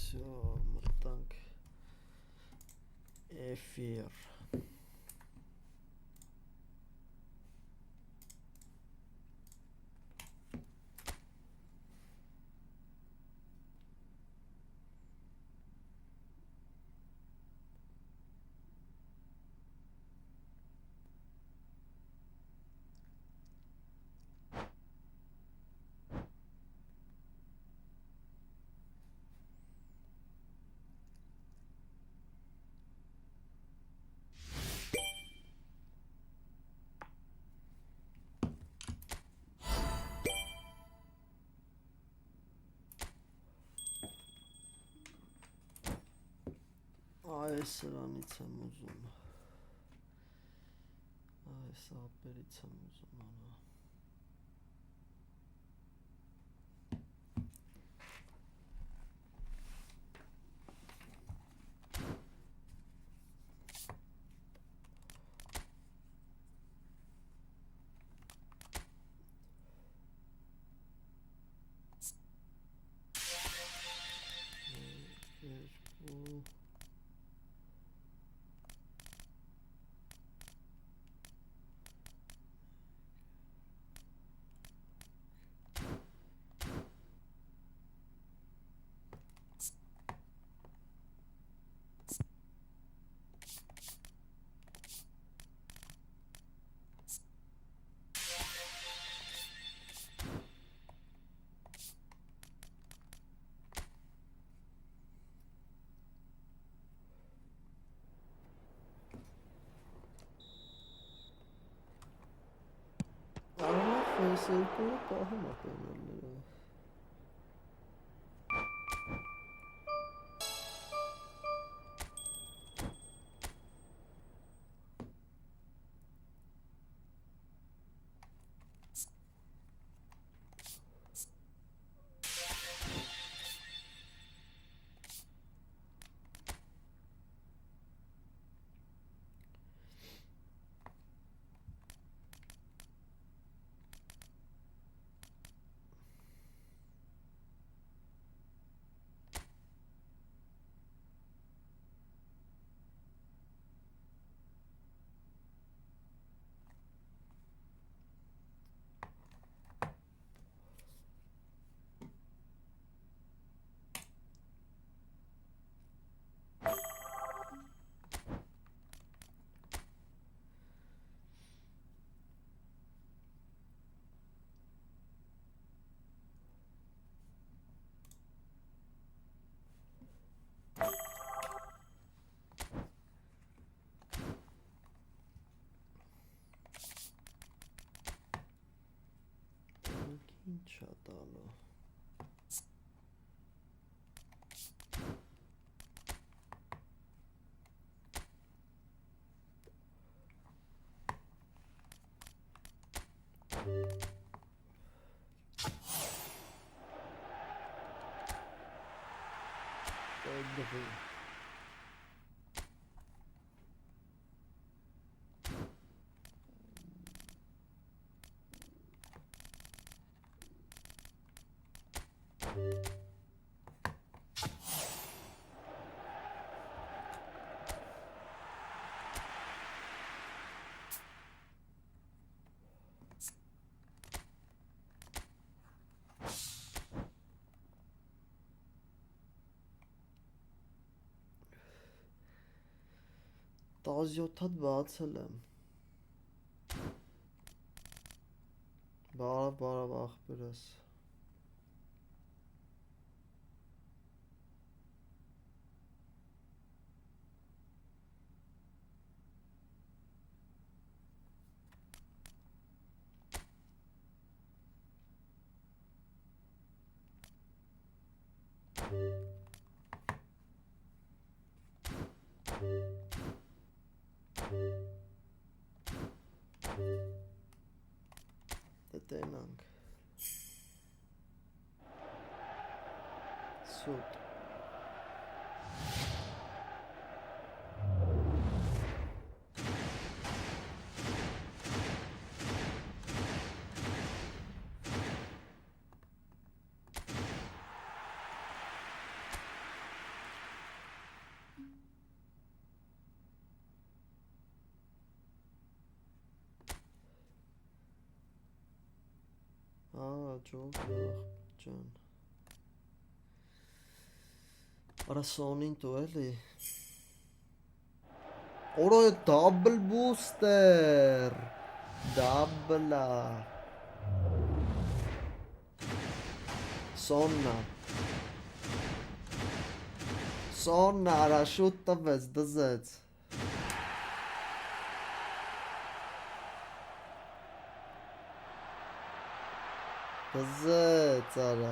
Все, մտանք էֆիր այս սրանից եմ ուզում այս ապերից եմ ուզում անա Սերկուրը պահում ապենալները ինչ է տալու տազյոթ հատ բացել եմ բարավ աղբերս Տենանք սուտ Հաջող ջան։ Արա Սոնին տու էլի։ Օրո double booster։ Double-a։ Սոննա։ Սոննա արա շուտ տվեց, դզեց։ Դզեց արա։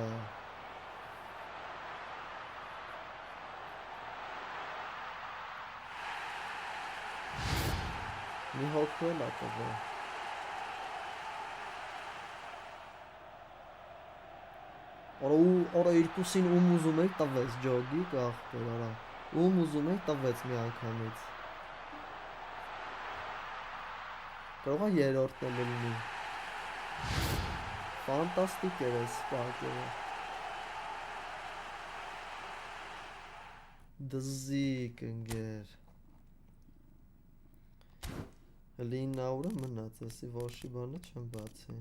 Մի հոգու էլ ատվա։ Օրա երկուսին ուզում եք տվեց ջոգի կաղբեր արա։ Ուզում եք տվեց մի անգամից։ Կարող է երրորդն էլ լինի։ Ֆանտաստիկ էր այս Պակերը։ Դզիկ ընգեր։ Հլի 900-ը մնաց, էսի ոչի բանը չեմ բացի։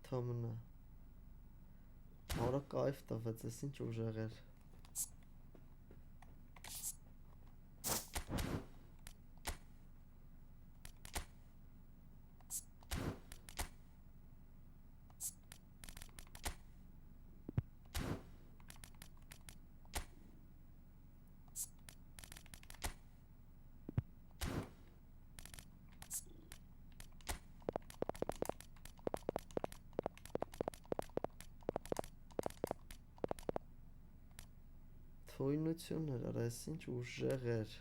Թամնա։ Արա կայֆ տվեց, էս ինչ ուժեղ էր։ Թույնություն էր, արա էս ինչ ուժեղ էր։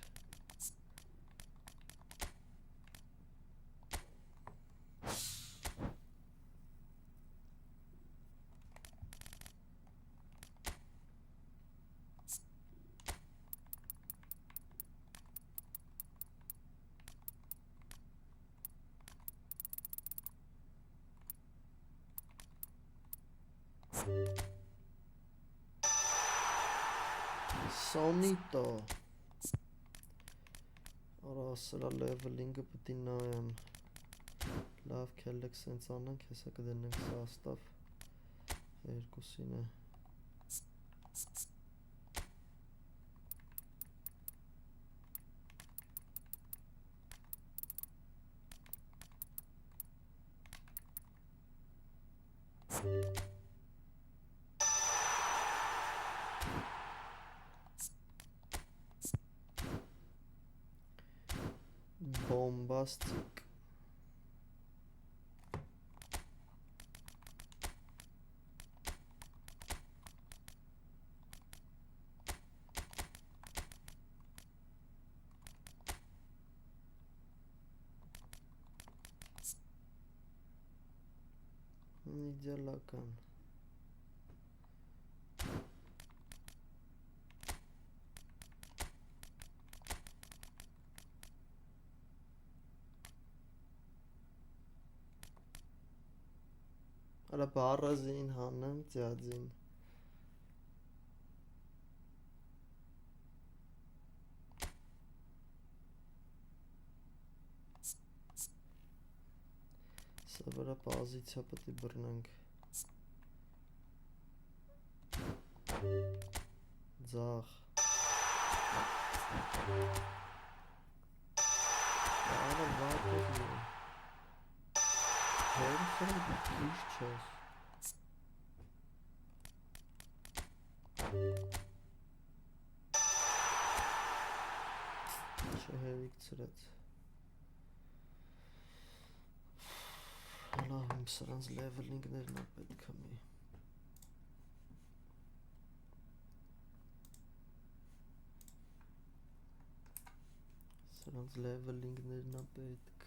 Սոնիտո։ Արա ասրա լևելինգը պտի նայեմ։ Լավ կելեք սենց անենք, հեսա կդենենք սաստավ երկուսին է։ Bombastic. Իդեալական։ Արա բարազին հանեմ ձյadzին։ Սա վրա պազիցիա պտի բրնանք։ Ձախ։ Արա վատ էր մի։ Հերսը դիշ չես։ Չհերիք ծրեց։ Հալա հում սրանց լևելինգներն է պետք է մի։ Սրանց լևելինգներն է պետք։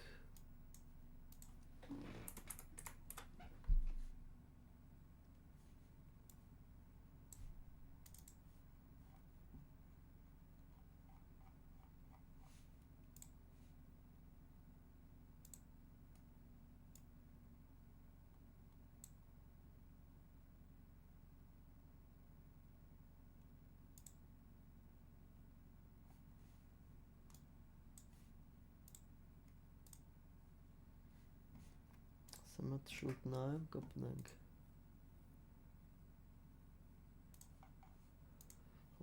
Սմտ շուտ նայեմ կպնենք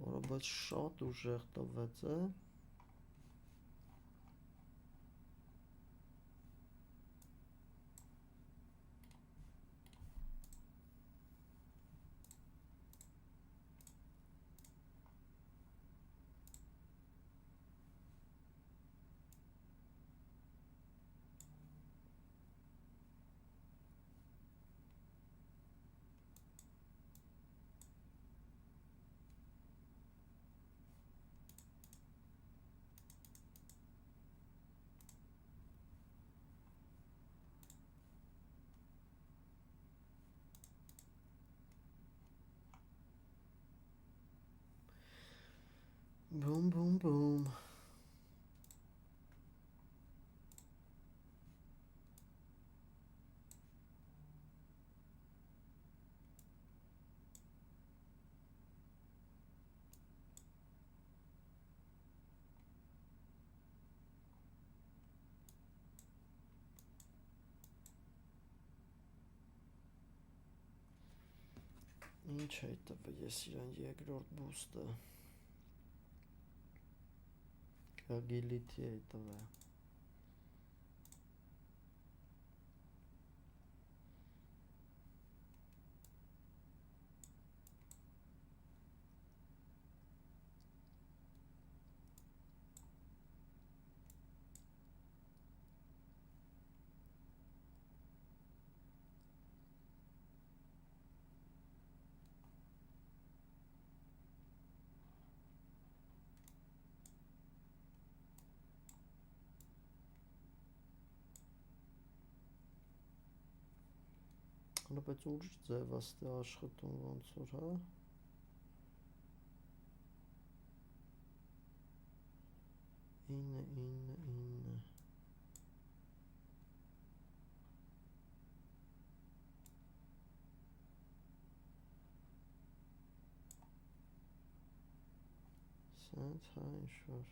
որը բայց շատ ուժեղ տվեց է Boom, boom, boom. Ինչ է տվել ես իրան երկրորդ բուստը Agility է տվել Բայց ուրիշ ձև աստե աշխատում ոնց որ, հա? Ինը Սենց, հա, ինչ-որ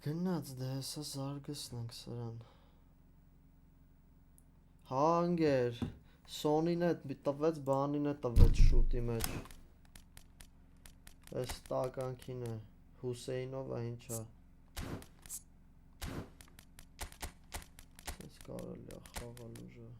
Գնաց դե հեսա զարգացնենք սրան Հանգեր Սոնին է տվեց բանին է տվեց շուտի մեջ Այս տականքին է Հուսեյնովը ինչա Սենց կարելի է խաղալ ուժը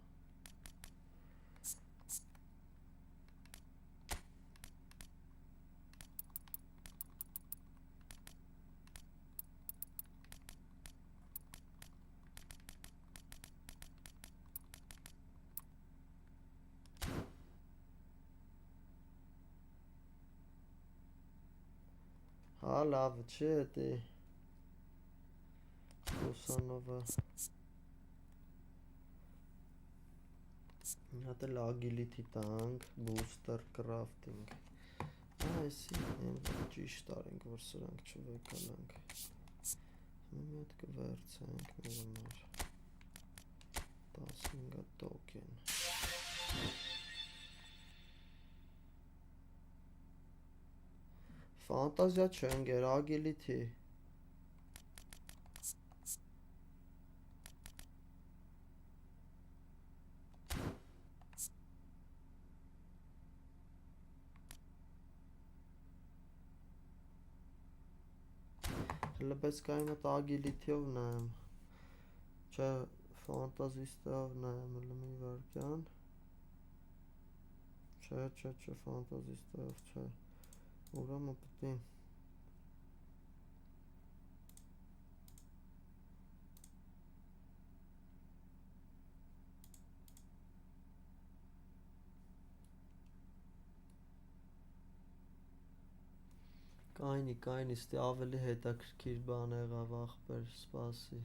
Հա լավ չէ դե Հուսանովը Հատ էլ agility տանք booster crafting Այսի ճիշտ արենք որ սրանք չվեկանանք Մի հատ կվերցենք մեր համար 15 token Ֆանտազիա չընկեր, agility Հələ պես կայմ այդ agility-ով նայեմ Չէ, ֆանտազիստով նայեմ հələ մի վարկյան Չէ, ֆանտազիստով չէ Ուրամը պտի Կայնի, ստի ավելի հետաքրքիր բան եղավ ախպեր, սպասի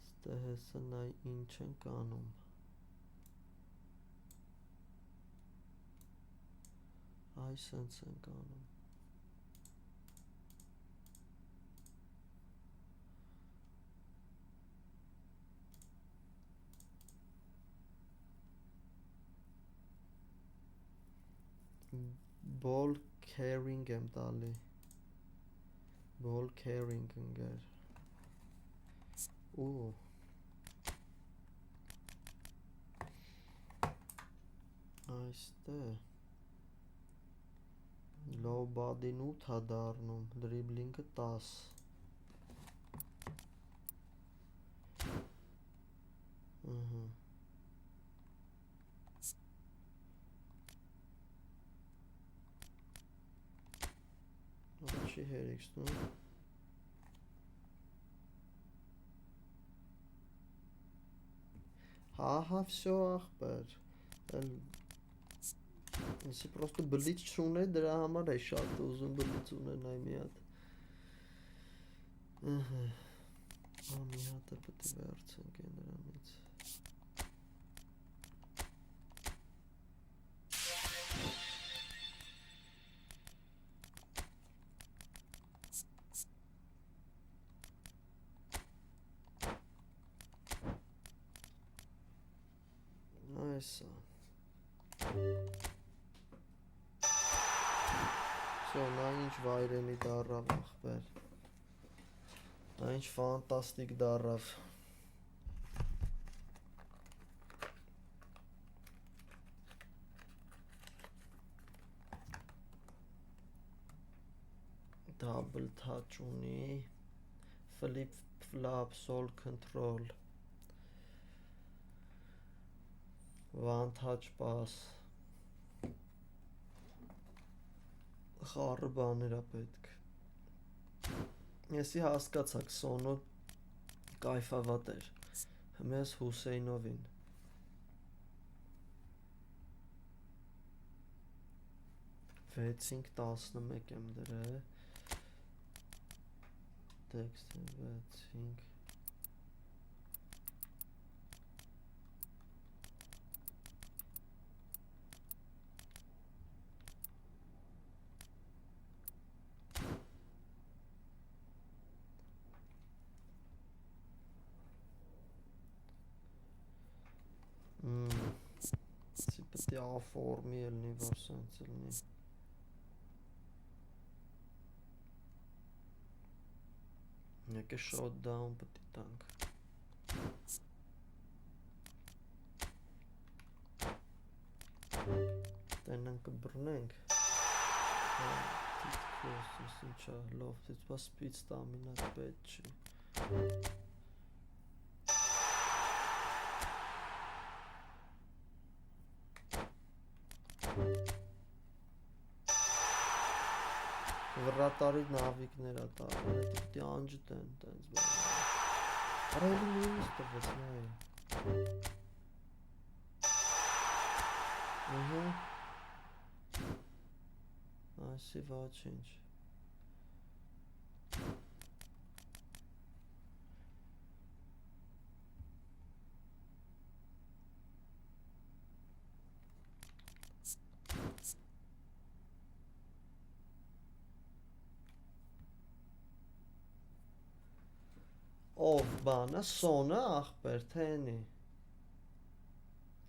Ստե հեսը նայ ինչ ենք անում Այ սենց ենք անում։ Ball carrying եմ տալի։ Ball carrying ընկեր։ Ու այստեղ low body-ն 8 է դառնում, dribbling-ը 10։ Ահա։ Չի հերիքսնում։ Ահա, всё, ախպեր։ Если просто բլից չուներ, դրա համար է շատ ուզում բլից ունենայ մի հատ։ Ահա։ Մի հատը պետք է վերցնենք նրանից։ Այսա։ Всё, նա ինչ վայրենի դառավ ախպեր։ Նա ինչ ֆանտաստիկ դառավ։ Double touch ունի, flip flop, soul control, one touch pass, խառը բաներ է պետք։ Եսի հասկացաք Սոնո կայֆավատ էր, հմես Հուսեյնովին։ Վեցինք 11 եմ դրե, տեքստ վեցինք, Պետք է افորմի ելնի, որ սենց ելնի։ Եկե shutdown պետք է տանք։ Տենանք կբրնենք։ Թիտքոս, ինչա, լովտից բա սպից տամինատ պետք չի։ Վրատարի նավիկներ է տարվել, պետք է անջտեն տենց բաներ։ Արա էլի նույնիսկ տվեց նայ։ Այսի ոչինչ։ Ով բանը, Սոնը ախպեր, թենի։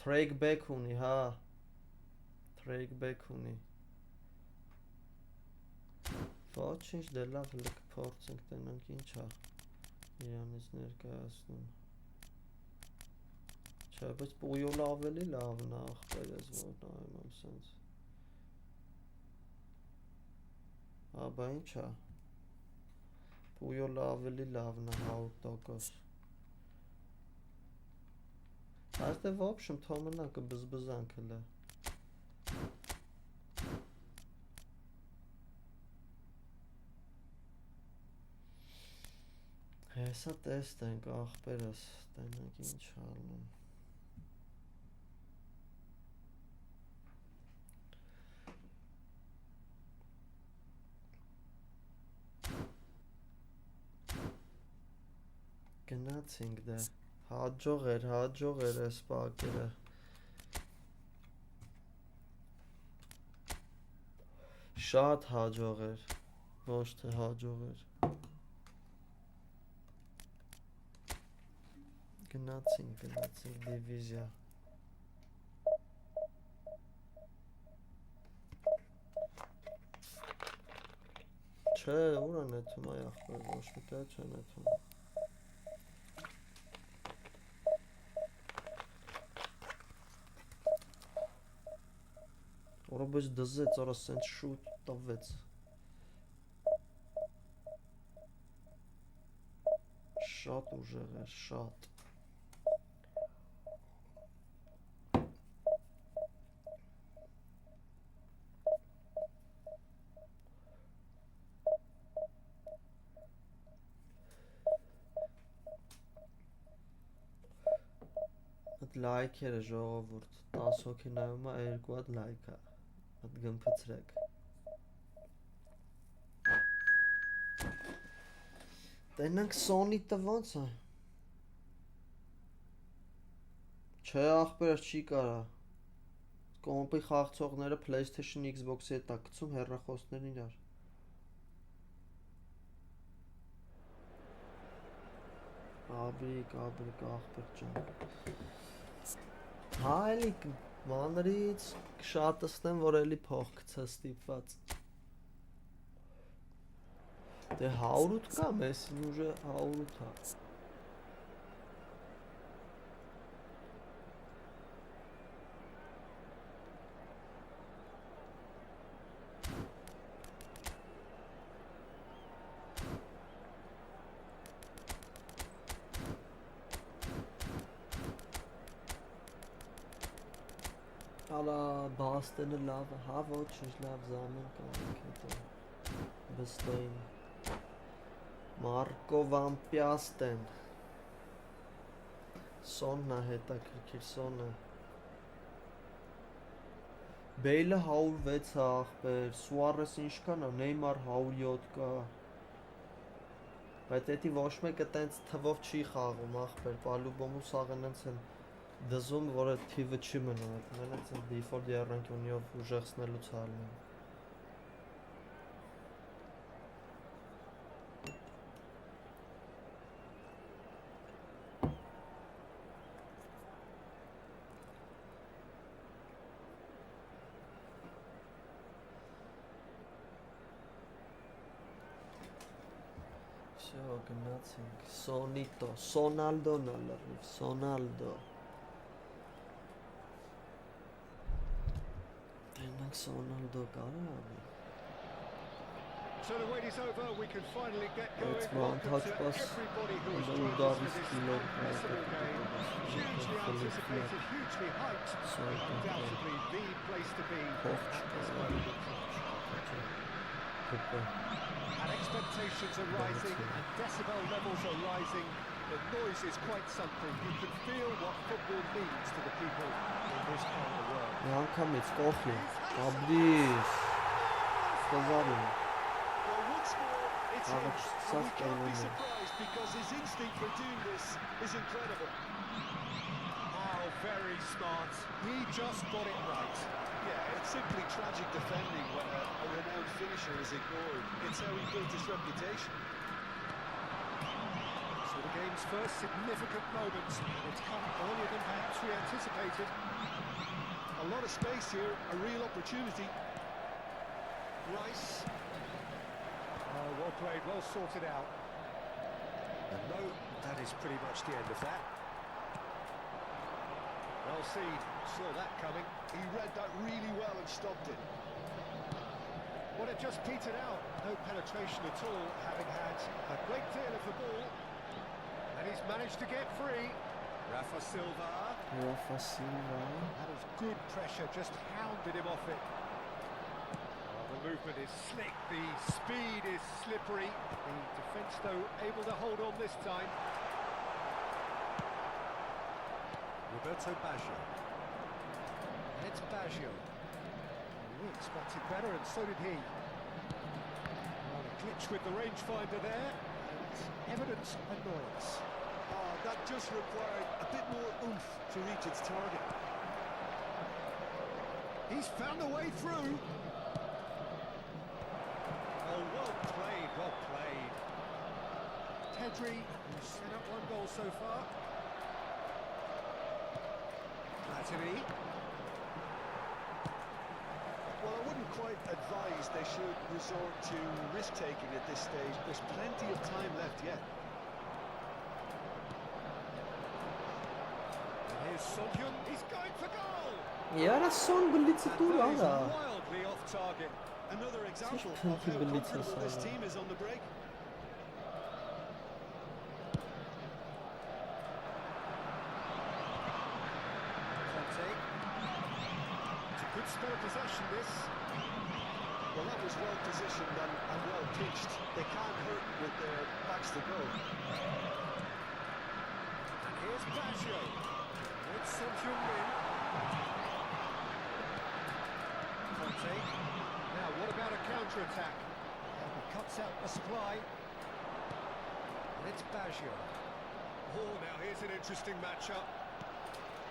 Trackback ունի, հա։ Trackback ունի։ Ոչինչ, դե լավ, հլը կփորձենք տենանք ինչա իրանից ներկայացնում։ Չէ, բայց պույոլը ավելի լավն է ախպեր ես, որ նայում եմ սենց։ Հա, բա ինչա։ Պույոլը ավելի լավն է 100%։ Այստեղ в общем թոմնա կբզբզանք հլը։ Հեսա տեստենք ախպերս, տենանք ինչ ալնում։ Գնացինք դե, հաջող էր ես պակերը։ Շատ հաջող էր, ոչ թե հաջող էր։ Գնացինք դիվիզիա։ Չէ, ուր է նետում այ ախպեր, ոչ մի տեղ չէ նետում։ Որոբեջ դզեց, արա սենց շուտ տվեց։ Շատ ուժեղ էր, շատ։ Այդ լայքերը ժողովուրդ, 10 հոգի նայում է, 2 հատ լայք է, այդ գմփցրեք։ Գնանք Սոնի ոնց է։ Չէ, ախպերս չի կարա։ Կոմպի խաղացողները PlayStation Xbox-ի հետ է գցում հեռախոսներն իրար։ Աբրիկ, ախպեր ջան։ Հա էլի մանրից կշատացնեմ, որ էլի փող գցա ստիպված։ Դե 108 կա, մեսին ուժը 108 է։ Ալա բաստենը լավ, հա ոչինչ լավ զամեն կանենք հետո բստոյին Մարկո Վան Պյաստեն Սոննա հետաքրքիր Սոնը Բեյլը 106 է ախպեր, Սուարես ինչքան է, Նեյմար 107 կա Բայց էդի ոչ մեկը տենց թվով չի խաղում ախպեր, պալուբոմու սաղեն ենց են դզում, որ այդ թիվը չի մնում, մեն ենց են դիֆոլտ եռանկյունիով ուժեղցնելուց հալն են Всё, գնացինք, Սոնիտո, Սոնալդոն է լրիվ, Սոնալդո Գնանք Սոնալդո կարա անի So the wait is over, we can finally get going. It's one touch pass. Everybody who has joined us in this impossible game. Hugely anticipated, hugely hyped. Undoubtedly the place to be at this moment. And expectations are rising, and decibel levels are rising. The noise is quite something. You can feel what football means to the people in this part of the world. Անգամից կողքի, աբրիս, սկզարին It's him, and we can't be surprised because his instinct for doing this is incredible. How very smart. He just got it right. Yeah, it's simply tragic defending when a renowned finisher is ignored. It's how he built his reputation. So the game's first significant moment. It's come earlier than perhaps we anticipated. A lot of space here, a real opportunity. Rice. Oh, well played, well sorted out. And no, that is pretty much the end of that. Well seen, saw that coming. He read that really well and stopped it. Well, it just petered out. No penetration at all, having had a great deal of the ball. And he's managed to get free. Rafa Silva. That was good pressure, just hounded him off it. The movement is slick, the speed is slippery. The defence, though, able to hold on this time. Roberto Baggio. And it's Baggio. We expected better, and so did he. Well, a glitch with the rangefinder there, and evidence of annoyance. That just required a bit more oomph to reach its target. He's found a way through. Pedri, who's set up one goal so far. Platini. Well, I wouldn't quite advise they should resort to risk-taking at this stage. There's plenty of time left yet. And here's Sonjun, he's going for goal! Yara son blitz And tur that is ara. wildly off target. Another example Çok of how kötü bir comfortable this litres team is on the break. Conte. It's a good spell of possession, this. Well, that was well positioned and well pitched. They can't hurt with their backs to goal. And here's Baggio. It's Sonjun Min. Conte. Now, what about a counter-attack? He cuts out the supply. And it's Baggio. Oh, now here's an interesting matchup.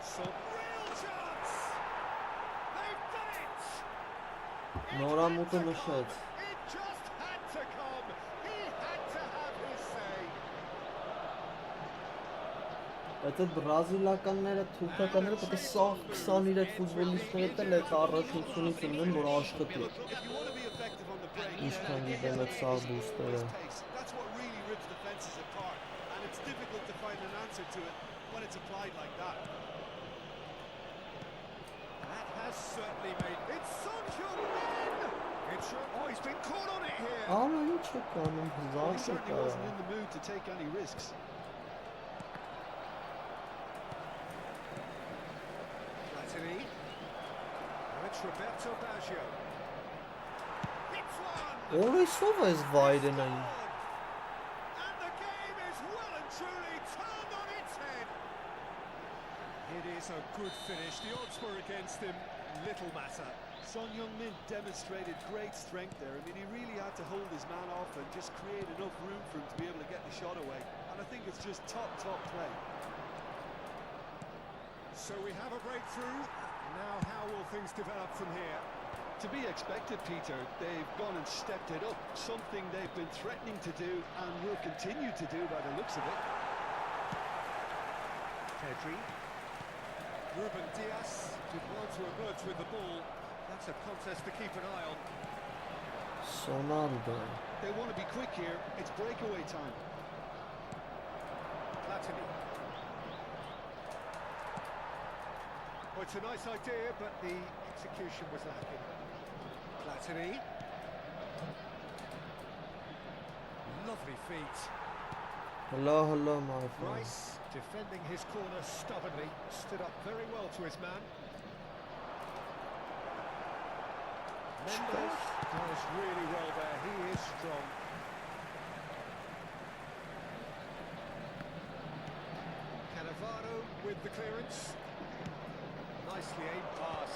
Some real chance! They've done it! Նորա մուտը նշեց։ It just had to come. He had to have his say. Այդ բրազիլականները, թուրքականները պետք է սաղ 23 ֆուտբոլիստները էլ այդ առաջությունից ունեն, որ աշխատի։ If you want to be effective on the break, Ինչքան get գիտեմ your այդ players սաղ in բուստերը։ with pace. That's what really rips defenses apart, and it's difficult to find an answer to it when it's applied like that. That has certainly made it. Sonjun Min! It's oh, he's been caught on it here. Արա ինչ է կանում, Well, he հզար certainly է wasn't կա։ in the mood to take any risks. Platini. Now it's Roberto Baggio. It's one! Օրեսով ես վայրենային։ And the game is well and truly turned on its head. It is a good finish. The odds were against him. Little matter. Son Heung-min demonstrated great strength there. I mean, he really had to hold his man off and just create enough room for him to be able to get the shot away. And I think it's just top play. So we have a breakthrough. Now how will things develop from here? To be expected, Peter. They've gone and stepped it up. Something they've been threatening to do and will continue to do by the looks of it. Pedri. Ruben Diaz did well to emerge with the ball. That's a contest to keep an eye on. Սոնալդո։ They want to be quick here. It's breakaway time. Platini. Well, it's a nice idea, but the execution was lacking. Platini. Lovely feet. Hello, my friend։ Rice, defending his corner stubbornly, stood up very well to his man. Mendes does really well there, he is strong. Cannavaro with the clearance. Nicely aimed pass.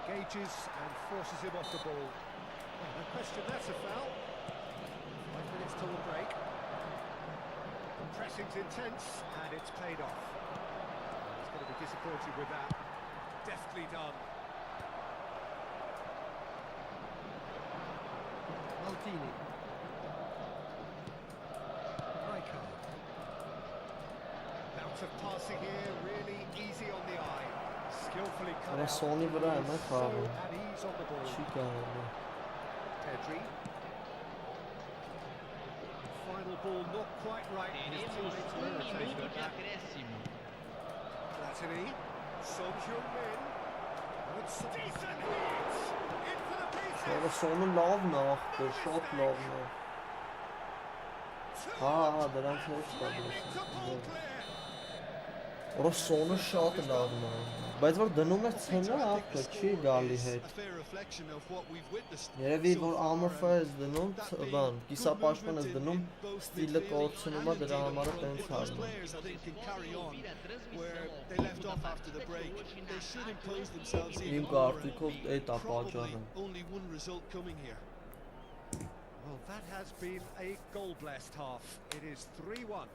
Engages and forces him off the ball. Well, no question that's a foul. 5 minutes till the break. Pressing's intense and it's paid off. He's going to be disappointed with that. Deftly done. Maldini. Rijkaard. Bout of passing here, really easy on the eye. Skillfully cut Արա out. Սոնի վրա եմ է So խաղում։ at ease on the ball. Չի կարելի։ Pedri. Final ball not quite right. His teammates were irritated at that. Platini. Sonjun Min. It's a decent hit! In for the pieces! Արա Սոնը լավն է, ախպեր, շատ լավն է։ Հա, դրանց հետ կա դուրս։ Արա Սոնը շատ լավն է։ Բայց որ դնում էր ցենը, ախպեր, չի գալի հետ։ Երևի որ AMF-ը ես դնում, բան, կիսապաշտպան ես դնում, ստիլը կորցնում է, դրա համար է տենց հանում։ Իմ կարծիքով էդ է պատճառը։ Well, that has been a goal-blessed half. It is 3-1.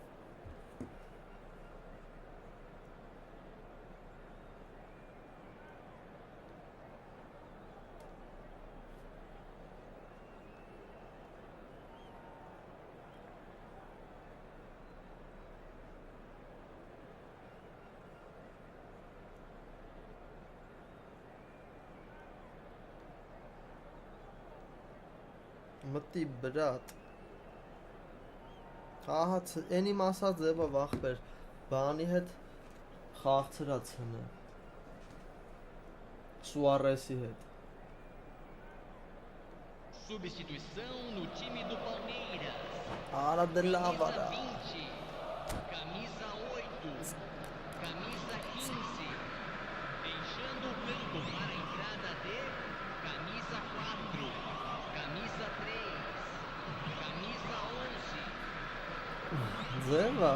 Մտի բրատ։ Ահա այն իմ ասած ձևը վախբեր բանի հետ խաղցրած հնը Սուարեսի հետ Substituição no time do Palmeiras. Արա դե լավ արա Camisa 20, camisa 8, camisa 15. Deixando o campo para a entrada de camisa 4, camisa 3, camisa 11. Ձևա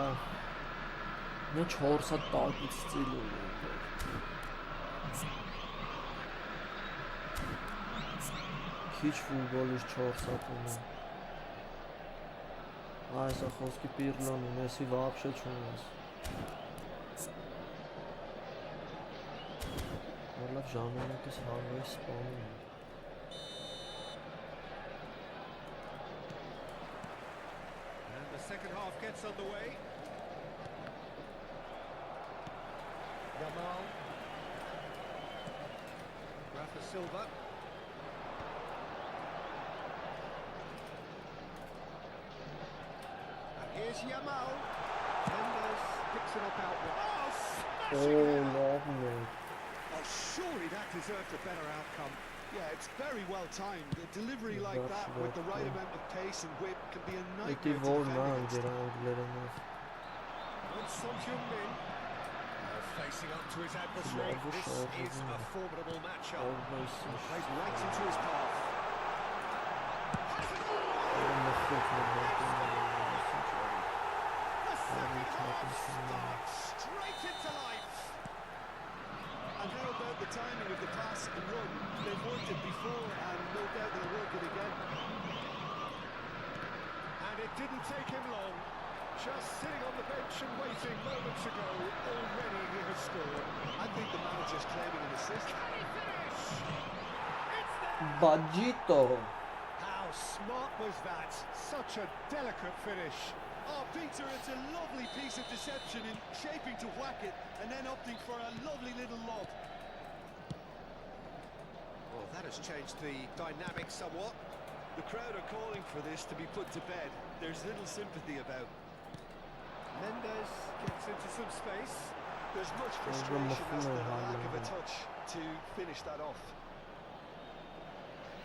Մո 4 հատ տակից ծիլու Քիչ ֆուտբոլից 4 հատ ունեմ Այսա խոսքի Պիրլոն ունեսի вообще չունես Լավ ժամանակս հավես սպանում And the second half gets underway. Yamal. Rafa Silva. And here's Yamal. Mendes picks it up outward. Oh, smashing Oh, it! love me Oh, surely that deserved a better outcome. Yeah, it's very well timed. A delivery like that with the right amount of pace and whip can be a Էդի nightmare to որ defend ման against. ջեր անգլերենով And Son Heung-min facing up to his adversary. Love This shot, is isn't a it? formidable matchup. Always Plays right into his path. The second half starts straight into life. And how about the timing of the pass and run? They've worked it before and no doubt they'll work it again. And it didn't take him long. Just sitting on the bench and waiting moments ago, already he has scored. I think the manager's claiming an assist. Can he finish? It's there! Բաջիտո How smart was that? Such a delicate finish. Oh, Peter, it's a lovely piece of deception in shaping to whack it and then opting for a lovely little lob. Well, that has changed the dynamic somewhat. The crowd are calling for this to be put to bed. There's little sympathy about. Mendes gets into some space. There's much Over frustration as the Mahmoud lack of a Haaland. touch to finish that off.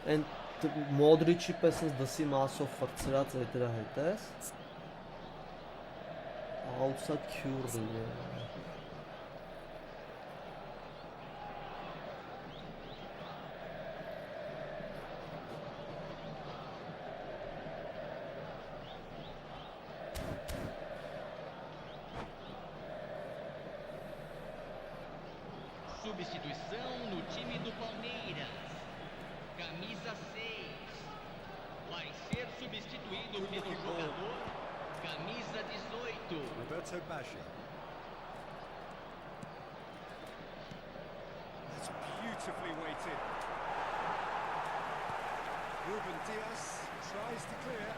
Այն Մոդրիչի պես էս դսի մասով ֆրծրած է դրա հետ էս Outside cure Substituição no time do Palmeiras. Camisa 6. Vai ser substituído pelo jogador. Camisa 18. Roberto Baggio. That's beautifully weighted. Ruben Diaz tries to clear.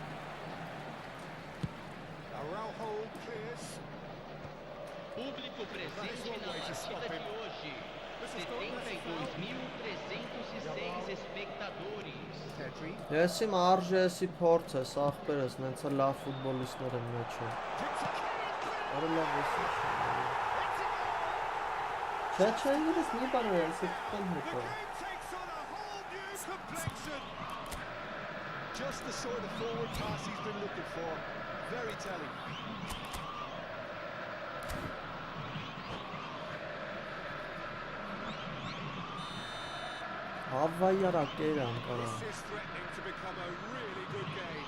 Araujo clears. Público presente na partida de hoje. This is not necessary. 72.306 espectadores. Pedri Ես իմ արժեսի փորձ է, ախպերս, նենցա լավ ֆուտբոլիստներ են մեջ է picks it. Արը լավ եսի Չէ, իրես մի բան է, եսի կտեն The հետո game takes on a whole new complexion. Just the sort of forward pass he's been looking for. Very telling. Հավայարա կերան կարա This is threatening to become a really good game.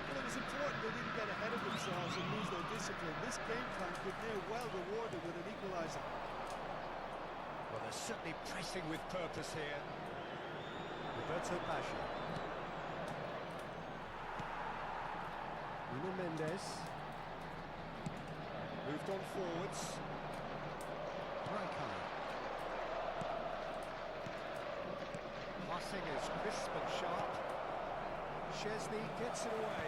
Well, it was important they didn't get ahead of themselves and lose their discipline. This game plan could near well reward them with an equaliser. Well, they're certainly pressing with purpose here. Roberto Baggio. Nuno Mendes. Moved on forwards. Brackeye. Passing is crisp and sharp. Chesney gets it away.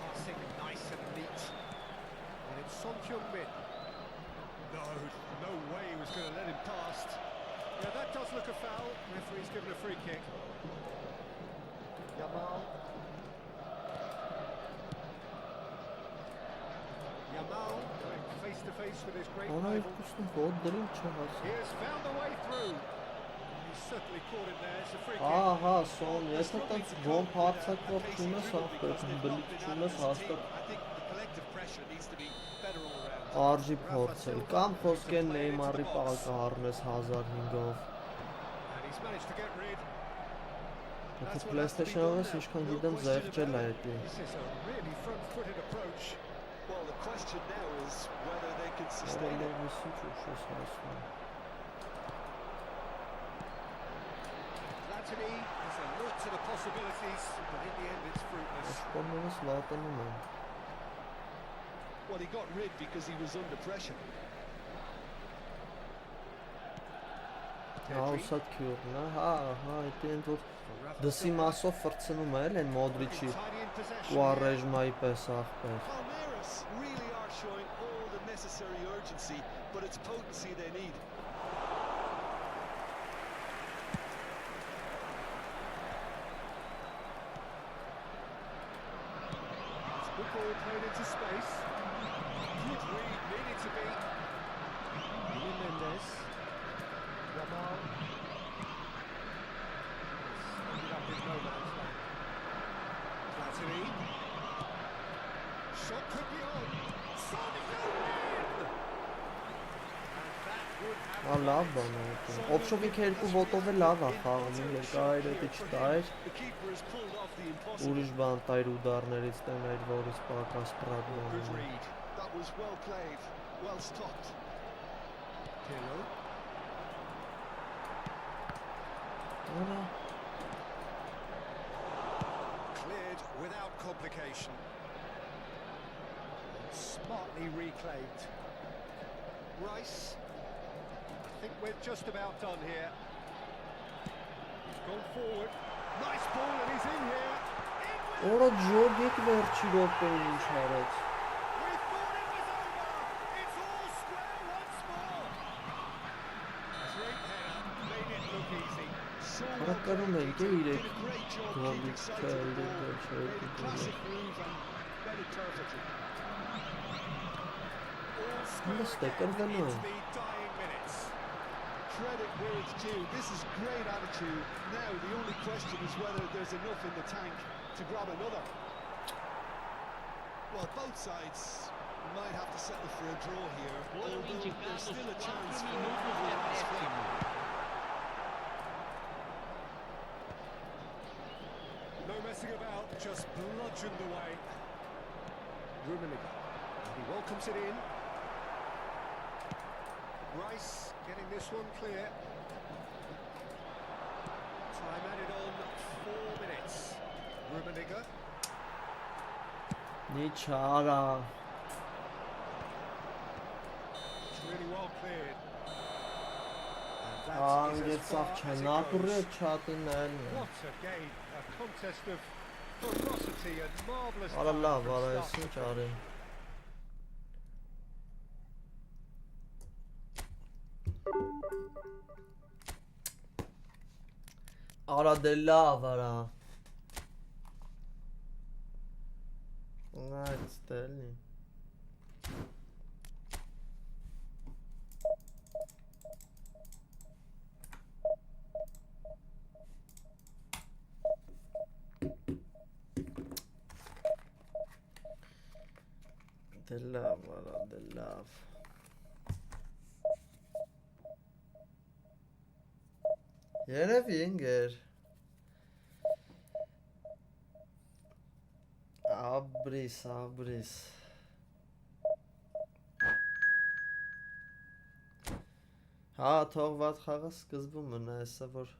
Passing nice and neat. And it's Son Heung-min. No way he was going to let him past. Yeah, that does look a foul. Referee's given a free kick. Yamal. face with his great Ona rival. ikusten hod drin He չհասա։ has found the way through. He's certainly caught him there. It's a free kick. Ահա, Սոն, եթե տենց բոմ հարցակվող չունես, ախպեր, բլիկ չունես, հաստատ արժի փորձել, կամ խոսքեն Նեյմարի պակը առնես 1500-ով։ And he's managed to get rid. Եթե PlayStation-ով ես ինչքան գիտեմ զեղչել է էդի։ This is a really front-footed approach. Well, the question now is whether they can sustain it. Latterly has a lot to the possibilities, but in the end it's fruitless. Well, he got rid because he was under pressure. Դսի մասով ֆրցնում է են Մոդրիչի ու առեժմայի պես ախպեր։ Palmeiras really are showing all the necessary urgency, but it's potency they need. Good ball played into space. Good read, needed to be. Mendes. Yamal. Ended up in no man's land. Platini. Shot could be on. Sony goes in! And that would have Լավ բան է։ Օփշովի երկու ոտով է լավ է խաղում, երկայր էդի չտայր։ The keeper has pulled off the impossible. Ուրիշ բան տայր ուդարներից տենայր, որից պակաս պրագման Good է։ read. That was well played, well stopped. Pirlo. Արա, Cleared without complication. Smartly reclaimed. Rice. I think we're just about done here. He's gone forward. Nice ball and he's in here. Օրա ջոգիկ վերջի րոպեին ինչ արեց։ We thought it was over. It's all square once more. Great header. Made it look easy. So well Հարականում ենք է did 3 a great job գոլի keeping sight of the ball. չէ, Made a classic move and led it perfectly. All square Mistake, again I don't know. into the dying minutes. Credit where it's due. This is great attitude. Now the only question is whether there's enough in the tank to grab another. Well, both sides might have to settle for a draw here, Foram although there's indicados still a 4 chance for minutos de acréscimo. No messing about, just bludgeoned away. Rummenigge. He welcomes it in. Rice getting this one clear. Time added on 4 minutes. Rummenigge. Նիչարա։ It's really well cleared. And that is Անգետ as սաղ far չէ, as it նապուրը goes. չատին այլն է։ What a game, a contest of ferocity and marvellous Արա talent լավ, from արա start ես to ինչ finish. արեմ։ Արա դե լավ, արա։ Այդ ստելնի։ Դե լավ, արա, դե լավ։ Երևի ինգեր։ Աբրիս, աբրիս։ Հա, թողված խաղը սկզբում մնա, հեսա որ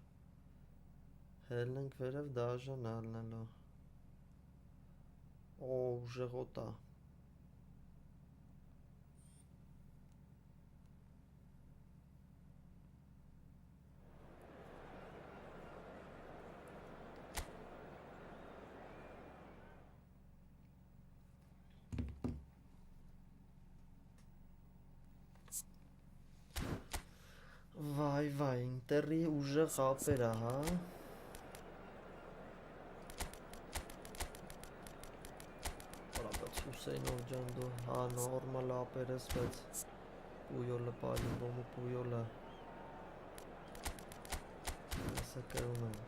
հելնենք վերև դաժան ալնելու։ Օ, ուժեղոտա։ Վայ, վայ, ինտերի ուժեղ ապեր է, հա։ Բայց Հուսեյնով ջան դու, հա, նորմալ ապեր ես, բայց Puyolը պալուբոմը Puyolը Ասա կրում ենք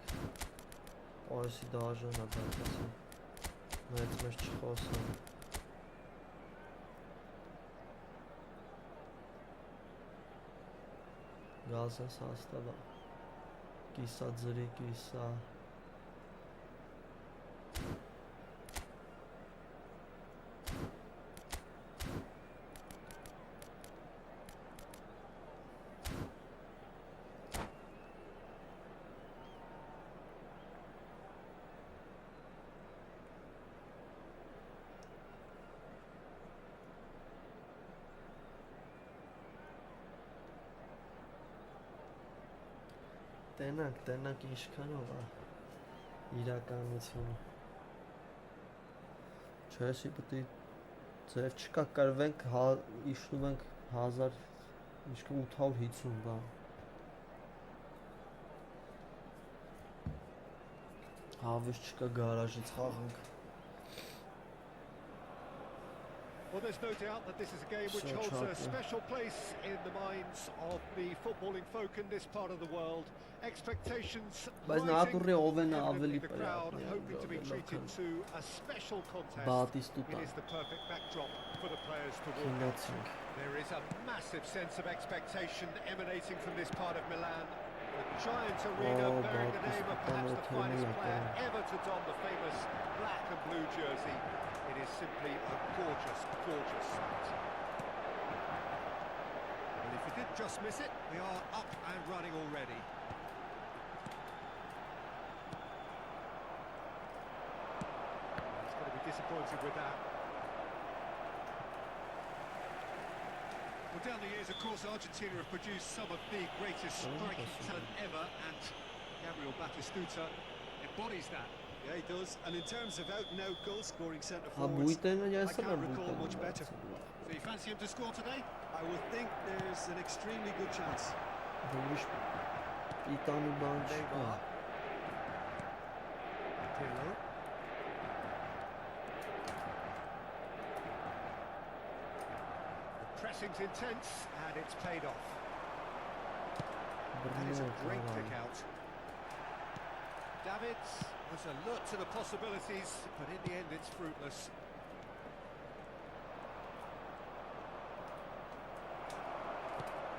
Այսի դաժան է դարձասը Մեծ մեզ չխոսան Գազես հաստավա Կիսա ձրի կիսա Տենակ ինչքանով է իրականությունը Չէ, սի պտի ձև չկա կրվենք, իշնում ենք 1850 բան Հավես չկա գարաժից խաղանք Well, there's no doubt that this is a game which holds a special place in the minds of the footballing folk in this part of the world. Expectations rising, the crowd hoping to be treated to a special contest. It is the perfect backdrop for the players to walk out. There is a massive sense of expectation emanating from this part of Milan. The giant arena bearing the name of perhaps the finest player ever to don the famous black and blue jersey. It is simply a gorgeous, gorgeous sight. And if you did just miss it, we are up and running already. He's going to be disappointed with that. Well, down the years, of course, Argentina have produced some of the greatest striking talent ever, and Gabriel Batistuta embodies that. Yeah, he does. And in terms of out-and-out goal-scoring centre-forwards, I can't recall much better. So you fancy him to score today? I would think there's an extremely good chance. Neymar. Pirlo. The pressing's intense, and it's paid off. That is a great pick-out. Davids was alert to the possibilities, but in the end it's fruitless.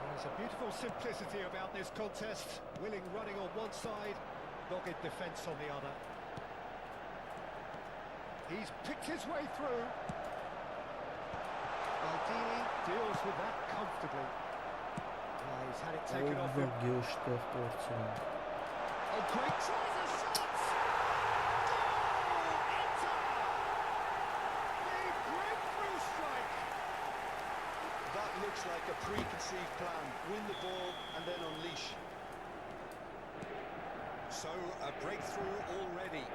There's a beautiful simplicity about this contest. Willing running on one side, dogged defence on the other. He's picked his way through. Maldini deals with that comfortably. He's had it taken off him. Oh, great tries and shots! Goal! Enter! The breakthrough strike! That looks like a preconceived plan. Win the ball and then unleash. So, a breakthrough already.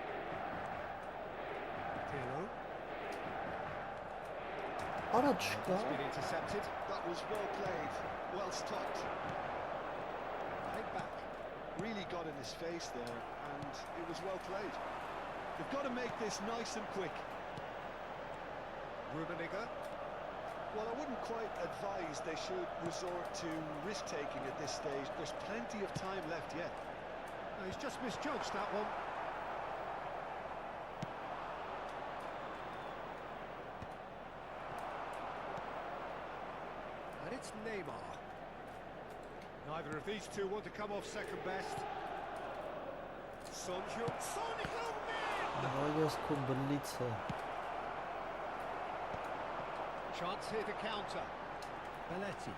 Pirlo. It's been intercepted. That was well played. Well stopped. Head back. Really got in his face there, and it was well played. They've got to make this nice and quick. Rummenigge. Well, I wouldn't quite advise they should resort to risk-taking at this stage. There's plenty of time left yet. No, he's just misjudged that one. And it's Neymar. Neither of these two want to come off second best. Soni Chance here to counter. Belletti.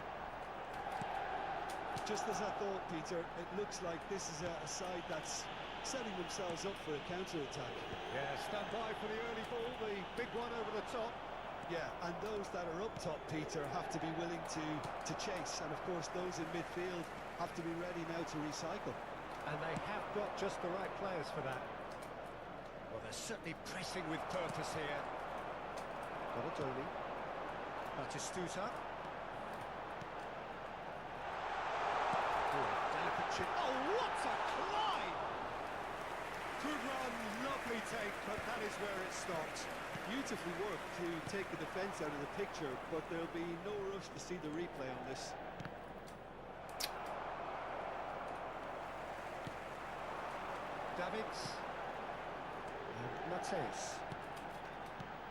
Just as I thought, Peter, it looks like this is a side that's setting themselves up for a counter-attack. Yeah, stand by for the early ball, the big one over the top. Yeah, and those that are up top, Peter, have to be willing to chase. And of course, those in midfield have to be ready now to recycle. And they have got just the right players for that. Well, they're certainly pressing with purpose here. Balotelli. Batistuta. Delicate chip. Oh, what a climb! Good run, lovely take. but that is where it stopped. Beautifully worked to take the defence out of the picture, but there'll be no rush to see the replay on this. Davids. And Mateus.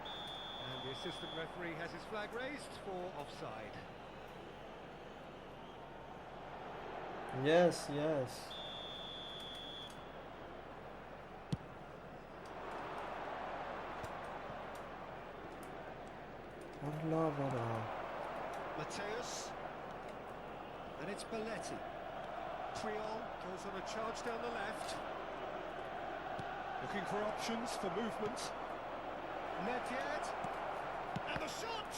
And the assistant referee has his flag raised for offside. Yes, yes. Mateus. And it's Belletti. Triol goes on a charge down the left. Looking for options for movement. Nedved. And the shot!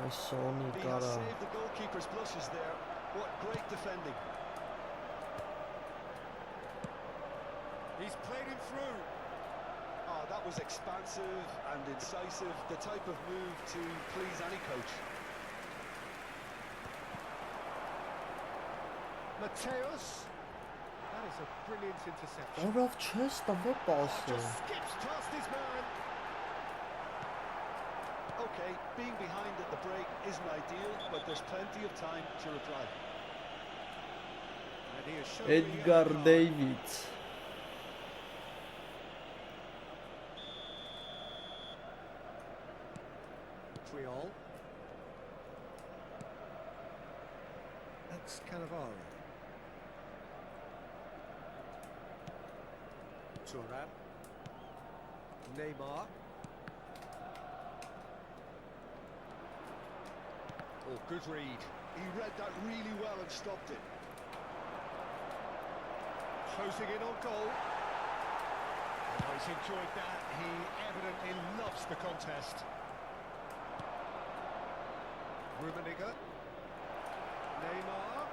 Sony He has saved the goalkeeper's blushes there. What great defending. He's played him through. Oh, that was expansive and incisive, the type of move to please any coach. Mateus. That is a brilliant interception. Orav չես տվե պասը։ Just skips past his man. Okay, being behind at the break isn't ideal, but there's plenty of time to reply. And he has shown the yellow Edgar card. Davids. Triol. That's Cannavaro. Thuram. Neymar. Oh, good read. He read that really well and stopped it. Closing in on goal. Oh, he's enjoyed that. He evidently loves the contest. Rummenigge. Neymar.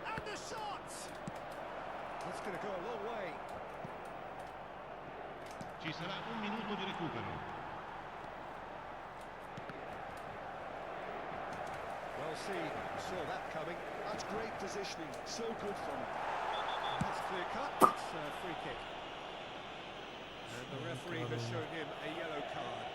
And the shot! That's going to go a long way. Ci sarà un minuto di recupero. Well seen. Saw that coming. That's great positioning, so good from him. That's clear cut. It's a free kick. And the referee has shown him a yellow card.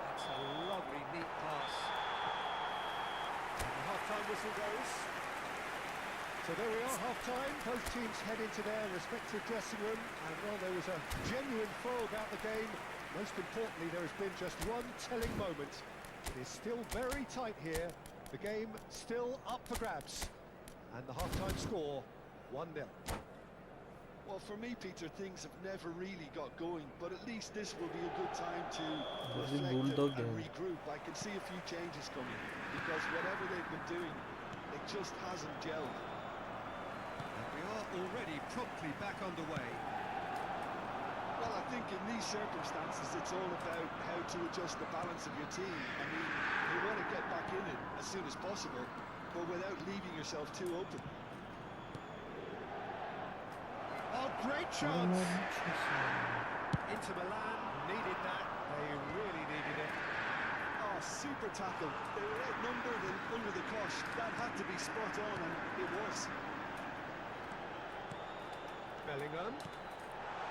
That's a lovely, neat pass. And the half-time whistle goes. So there we are, half-time. Both teams head into their respective dressing room. And, well, there was a genuine flow about the game. Most importantly, there has been just one telling moment. It is still very tight here. The game still up for grabs. And the half-time score, 1-0. Well, for me, Peter, things have never really got going, but at least this will be a good time to reflect and regroup. I can see a few changes coming, because whatever they've been doing, it just hasn't gelled. And we are already promptly back underway. Well, I think in these circumstances, it's all about how to adjust the balance of your team. I mean, you want to get back in it as soon as possible, but without leaving yourself too open. Oh, great chance! Inter Milan needed that. They really needed it. Oh, super tackle. They were outnumbered and under the cosh. That had to be spot on, and it was. Bellingham.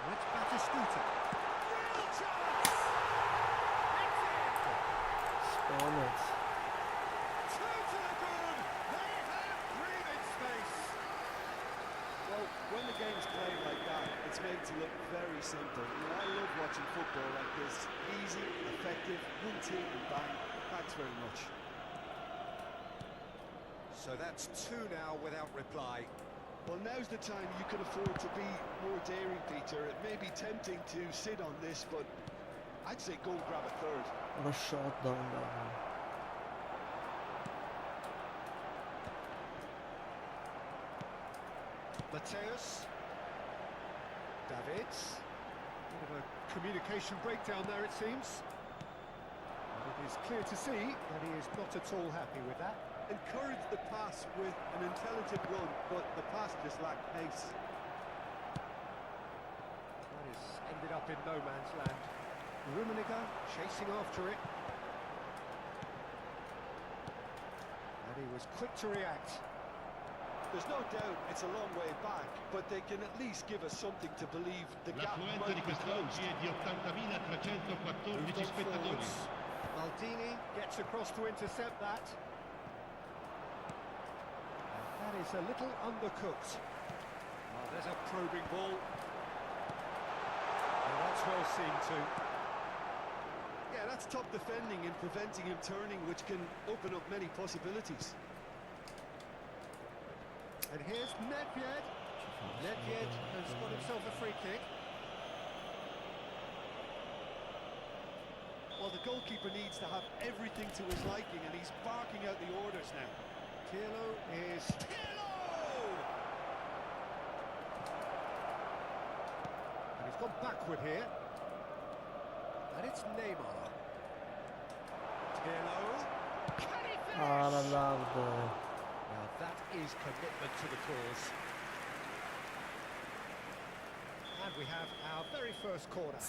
That's Batistuta. Real chance! It's in! Spawn it. Two to the good! They have breathing space! Well, when the game's played like that, it's made to look very simple. You know, I love watching football like this. Easy, effective, one team and bang. Thanks very much. So that's two now without reply. Well, now's the time you can afford to be more daring, Peter. It may be tempting to sit on this, but I'd say go and grab a third. What a shot down there. Mateus. Davids. Bit of a communication breakdown there, it seems. And it is clear to see that he is not at all happy with that. Encourage the pass with an intelligent run, but the pass just lacked pace. up in no man's land. Rummenigge chasing after it. And he was quick to react. There's no doubt it's a long way back, but they can at least give us something to believe the gap L'affluenza di might be closed. quest'oggi è di 80.314 spettatori. Maldini gets across to intercept that. And that is a little undercooked. Oh, there's a probing ball. And that's well seen too. Yeah, that's top defending and preventing him turning, which can open up many possibilities. And here's Nedved. Nedved has got himself a free kick. Well, the goalkeeper needs to have everything to his liking, and he's barking out the orders now. Pirlo is... And he's gone backward here. And it's Neymar. Pirlo. Can he finish? Now that is commitment to the cause. And we have our very first corner.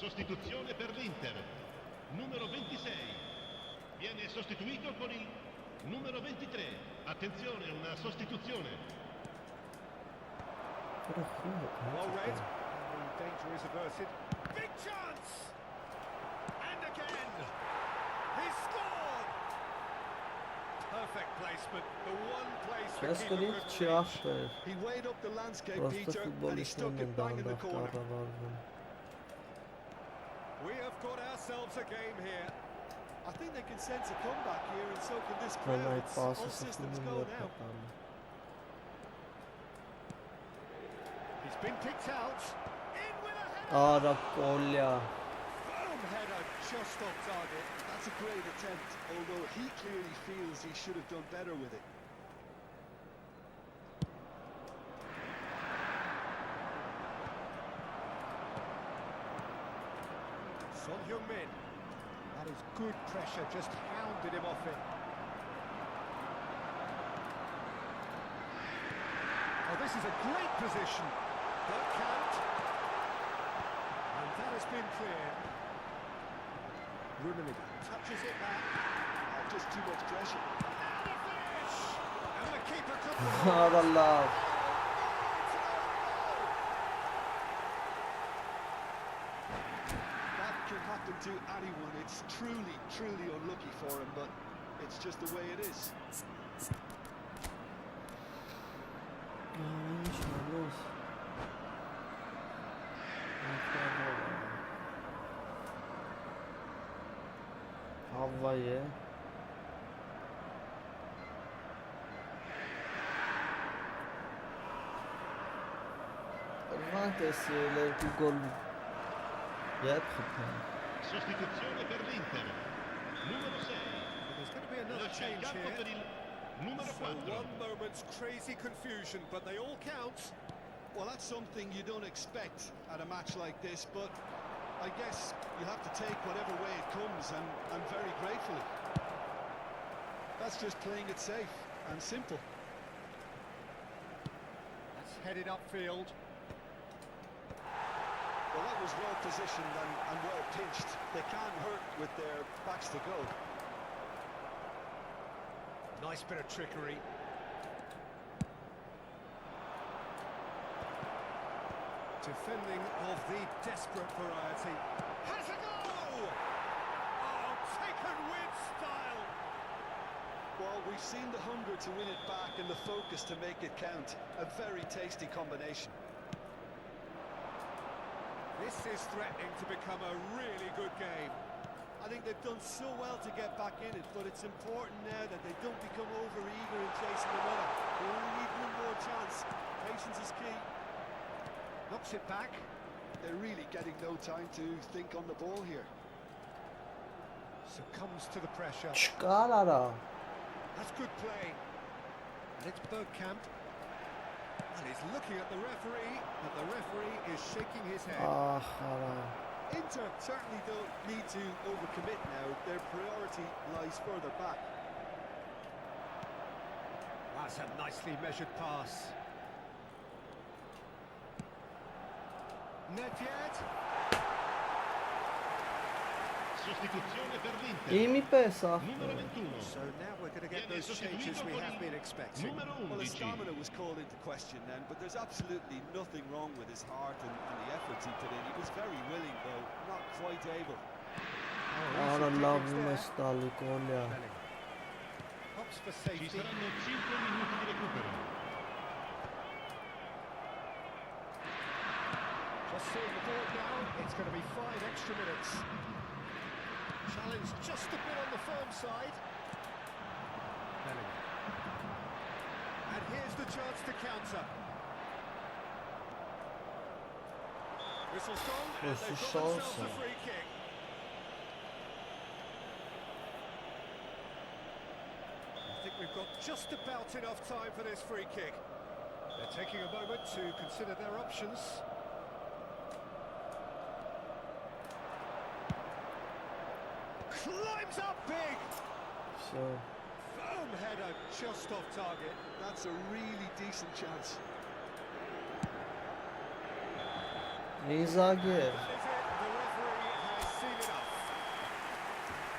Sostituzione per l'Inter. Numero 26. Viene sostituito con il numero 23. Attenzione, una sostituzione. Well read. And the danger is averted. Big chance! And again! He scored! Perfect placement. The one place the keeper couldn't reach. He weighed up the landscape, Peter, and he stuck it bang in the corner. We have got ourselves a game here. I think they can sense a comeback here, and so can this crowd. It's all systems go now. He's been picked out. In with a header. Boom header just off target. That's a great attempt, although he clearly feels he should have done better with it. Son Heung-min. That is good pressure, just hounded him off it. Oh, this is a great position. Bergkamp. And that has been cleared. Rummenigge touches it back. Just too much pressure. And the finish! And the keeper couldn't... Happen to anyone. It's truly, truly unlucky for him, but it's just the way it is. Havaya. Avanti il gol. Sostituzione per l'Inter. Numero 6. There's going to be another change here. Numero 4. So one moment's crazy confusion, but they all count. Well, that's something you don't expect at a match like this, but I guess you have to take whatever way it comes, and very gratefully. That's just playing it safe and simple. That's headed upfield. Well, that was well positioned and well pinched. They can't hurt with their backs to goal. Nice bit of trickery. Defending of the desperate variety. Has a goal! Oh, taken with style. Well, we've seen the hunger to win it back and the focus to make it count. A very tasty combination. This is threatening to become a really good game. I think think they've done so well to get back in it, but it's important now that they don't become over-eager in chasing another. They only need one more chance. Patience is key. Knocks it back. They're really getting no time to think on the ball here. Succumbs to the pressure. Չկար արա։ That's good play. And it's Bergkamp. And he's looking at the referee, and the referee is shaking his head. Ահ, արա։ Inter certainly don't need to overcommit now. Their priority lies further back. That's a nicely measured pass. Net yet. Sostituzione per l'Inter. Իմի պես ախ։ Numero 21. So now we're going to get those changes we have been expecting. Numero Well, his 11. stamina was called into question then, but there's absolutely nothing wrong with his heart and the efforts he put in. He was very willing, though, not quite able. Արա լավում է ստալի կոլյա։ Hops for Ci safety. saranno 5 minuti di recupero. Just seeing the board now, it's going to be 5 extra minutes. Challenge just a bit on the firm side. And here's the chance to counter. Whistle's gone, and they've got themselves a free kick. I think we've got just about enough time for this free kick. They're taking a moment to consider their options. Climbs up big! So, Firm header just off target. That's a really decent chance. Իզագեր։ That is it, the referee has seen enough.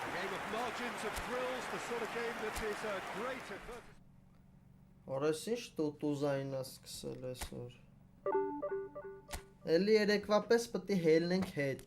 A game of margins of thrills, the sort of game that is a great advertisement. Օրես ինչ տուտուզային է սկսել այսօր։ Էլի երեկվա պես պետք է հելնենք հետ։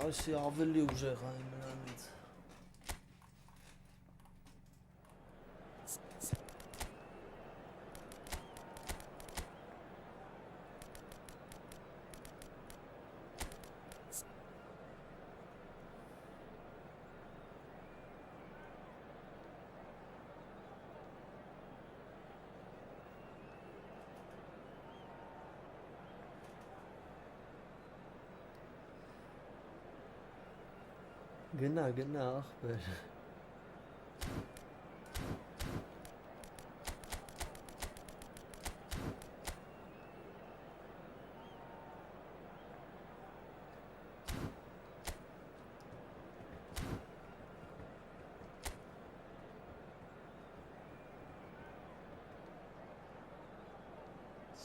Այսի ավելի ուժեղ է նրանից։ Գնա, գնա, ախպեր։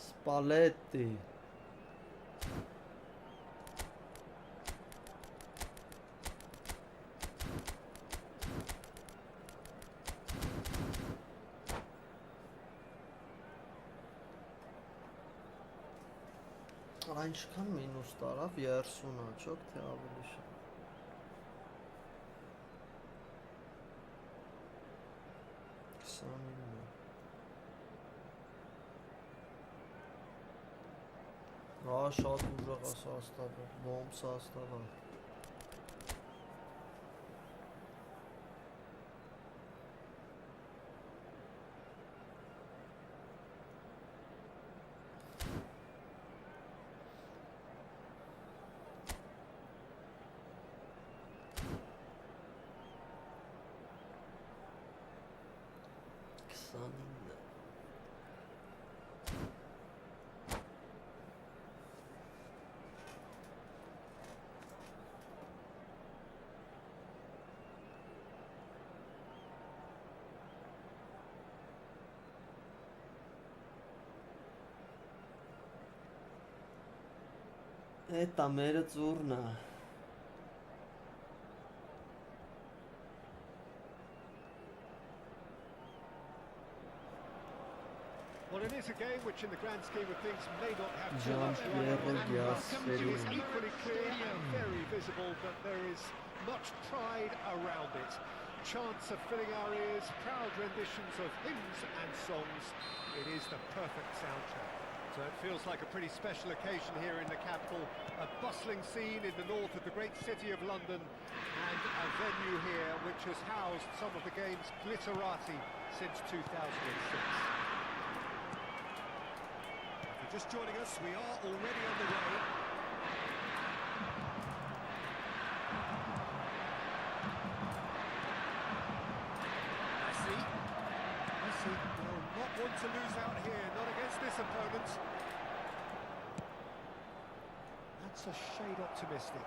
Spalletti։ Այնչքան մինուս տարավ 30 աչոք, թե ավելի շատ։ Շատ ուժեղ է սաստավը, բոմբ սաստավը։ 29 Էտա մերը ծուրն է Well, it is a game which, in the grand scheme of things, may not have too John much Pierre Diaz It is equally clear and very visible that there is much pride around it. Chants of filling our ears, proud renditions of hymns and songs. It is the perfect soundtrack. So it feels like a pretty special occasion here in the capital. A bustling scene in the north of the great city of London, and a venue here which has housed some of the game's glitterati since 2006. Just joining us, we are already on the way. Messi will not want to lose out here, not against this opponent. That's a shade optimistic.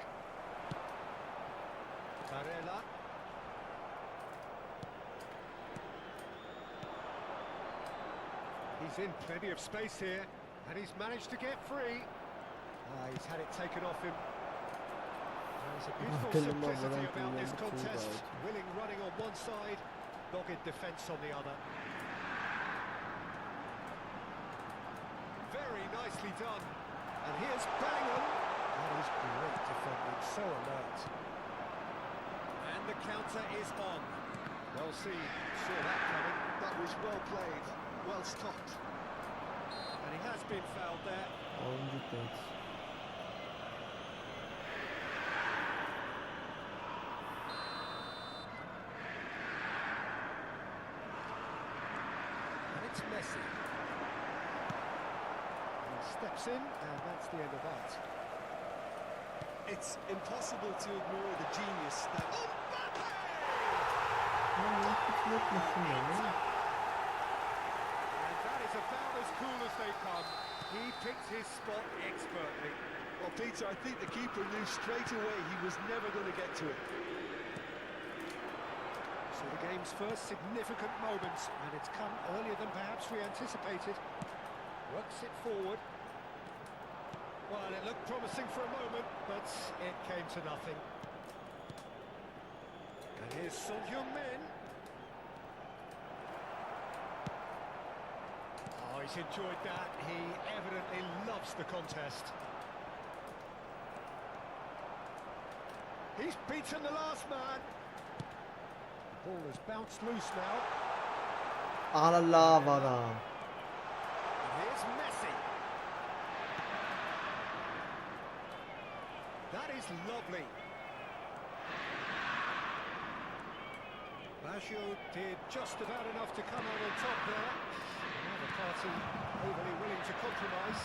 Barella. He's in plenty of space here. And he's managed to get free. He's had it taken off him. There's a beautiful simplicity about this contest. Willing running on one side, dogged defence on the other. Very nicely done. And here's Bellingham. That is great defending, so alert. And the counter is on. Well seen, saw that coming. That was well played, well stopped. And he has been fouled there. And it's Messi. He steps in, and that's the end of that. It's impossible to ignore the genius that... About as cool as they come. He picked his spot expertly. Well, Peter, I think the keeper knew straight away he was never going to get to it. So the game's first significant moment, and it's come earlier than perhaps we anticipated. Works it forward. Well, it looked promising for a moment, but it came to nothing. And here's Son Heung-min. He's enjoyed that. He evidently loves the contest. He's beaten the last man. The ball has bounced loose now. Alavara. And here's Messi. That is lovely. Baggio did just about enough to come out on top there. The party overly willing to compromise.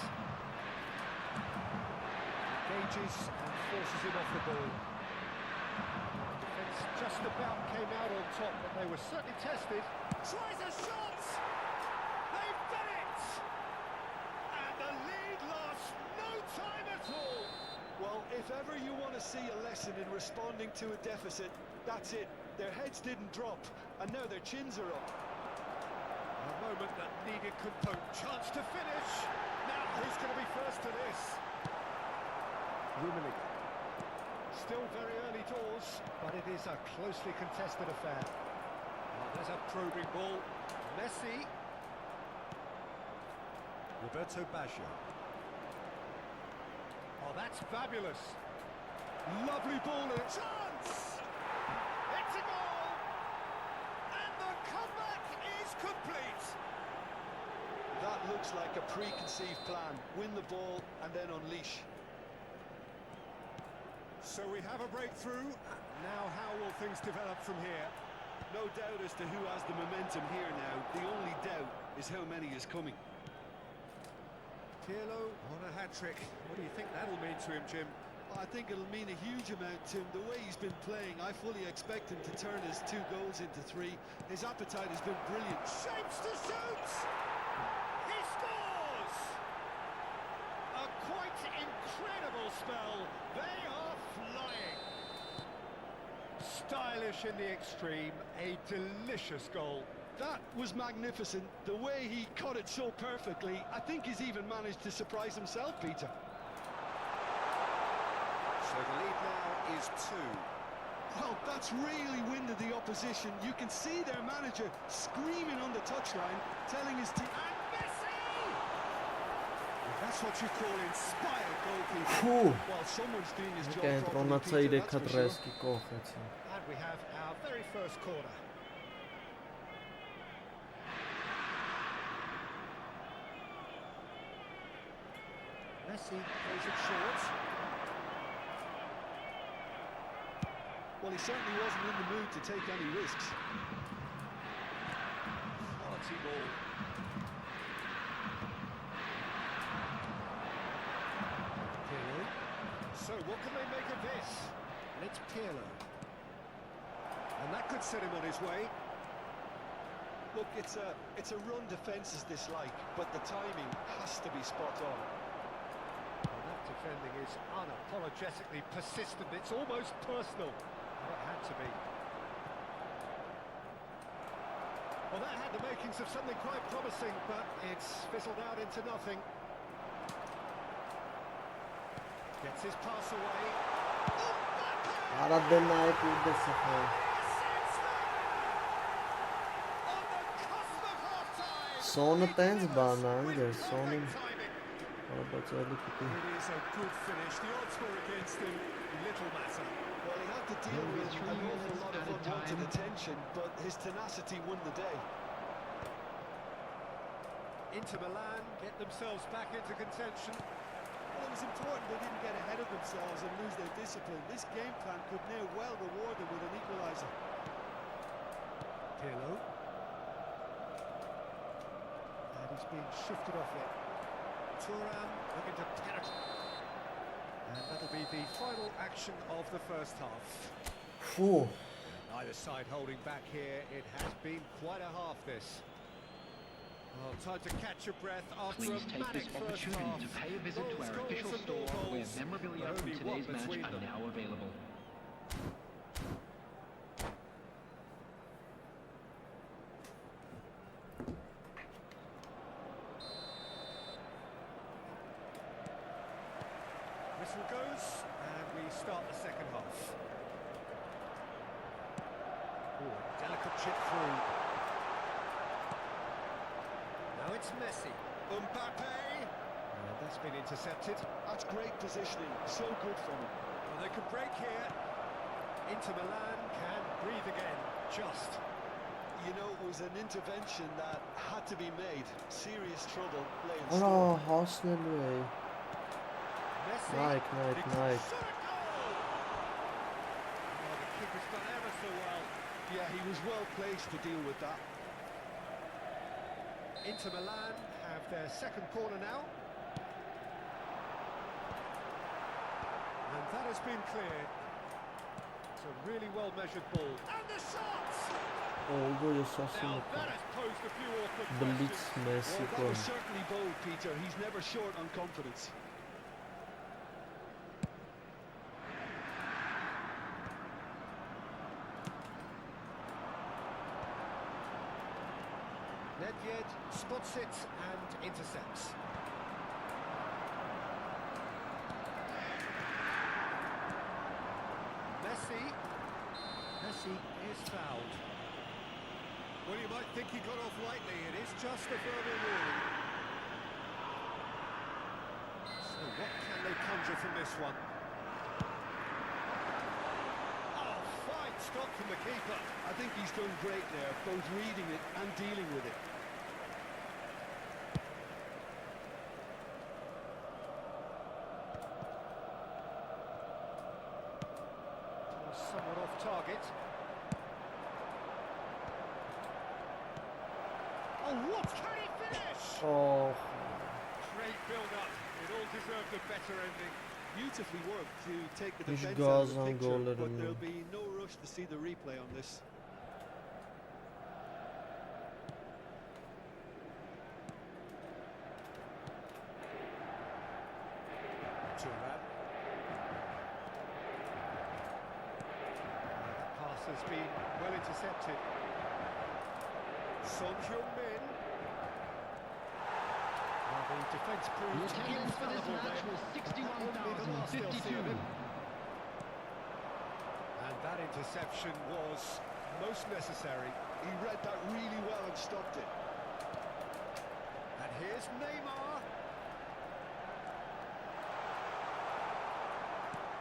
Engages and forces him off the ball. Defence just about came out on top, but they were certainly tested. Tries a shot! They've done it! And the lead lost no time at all! Well, if ever you want to see a lesson in responding to a deficit, that's it. Their heads didn't drop, and now their chins are up. A moment that needed composure. Chance to finish. Now, who's going to be first to this? Rummenigge. Still very early doors, but it is a closely contested affair. Oh, there's a probing ball. Messi. Roberto Baggio. Oh, that's fabulous. Lovely ball and a chance! It's a goal! And the comeback is complete. That looks like a preconceived plan. Win the ball and then unleash. So we have a breakthrough. Now how will things develop from here? No doubt as to who has the momentum here now. The only doubt is how many is coming. Pirlo on a hat-trick. What do you think that'll mean to him, Jim? I think it'll mean a huge amount to him. The way he's been playing, I fully expect him to turn his 2 goals into 3. His appetite has been brilliant. Shapes to shoot! He scores! A quite incredible spell. They are flying. Stylish in the extreme, a delicious goal. That was magnificent. The way he cut it so perfectly, I think he's even managed to surprise himself, Peter. So the lead now is 2. Well, that's really winded the opposition. You can see their manager screaming on the touchline, telling his team... And Messi! That's what you call inspired goalkeeping. Ֆու։ Well, someone's doing his job Կենտրոնացա properly, Peter, 3 that's for sure. քտրեսկի կողեցին։ And we have our very first corner. Messi plays it short. Well, he certainly wasn't in the mood to take any risks. Quality ball. Pirlo. So what can they make of this? And it's Pirlo. And that could set him on his way. Look, it's a run defence is dislike, but the timing has to be spot on. Well, that defending is unapologetically persistent. It's almost personal. Well, it had to be. Well, that had the makings of something quite promising, but it's fizzled out into nothing. Gets his pass away. Արա դնայք ու դեսախը։ On the cusp of half-time. Սոնը տենց բան է, անգեր, Սոնին Timing. հարաբացալի պիտի։ It is a good finish. The odds were against him. Little matter. Well, he had to deal with an awful lot of unwanted attention, but his tenacity won the day. Inter Milan get themselves back into contention. Well, it was important they didn't get ahead of themselves and lose their discipline. This game plan could now well reward them with an equaliser. Pirlo. And he's being shifted off it. Thuram looking to penetrate. And that'll be the final action of the first half. Ֆու։ Neither side holding back here. It has been quite a half, this. Well, time to catch your breath after Please a take manic this first opportunity half. to pay a visit to our official and store more where goals, memorabilia but from only one today's match between are them. now available. Whistle goes, and we start the second half. Oh, delicate chip through. Now it's Messi. Mbappe. And that's been intercepted. That's great positioning, so good from him. Well, they could break here. Inter Milan can breathe again. Just. You know, it was an intervention that had to be made. Serious trouble lay in Արա store. հասնելու է։ Messi. Նայք, He նայք, could նայք։ shot a goal. Oh, the keeper's done ever so well. Yeah, he was well placed to deal with that. Inter Milan have their second corner now. And that has been cleared. It's a really well-measured ball. And the shots! Oldu ես ասում Now եմ։ that has posed a few awkward Blitz questions. Messi Well, that was կոն։ certainly bold, Peter. He's never short on confidence. Nedved spots it and intercepts. Messi is fouled. Well, you might think he got off lightly. It is just a verbal warning. So what can they conjure from this one? Oh, fine stop from the keeper. I think he's done great there, both reading it and dealing with it. Somewhat off target. Oh, what can he finish? Oh, Great build-up. It all deserved a better ending. Beautifully worked to take the Hiç defence out of the gazan picture, golleri but mi? there'll be no rush to see the replay on this. That pass has been well intercepted. Son Heung-min. Well, the defence The proved attendance for this infallible match there. was Only the last they'll see of 61,052. him. And that interception was most necessary. He read that really well and stopped it. And here's Neymar.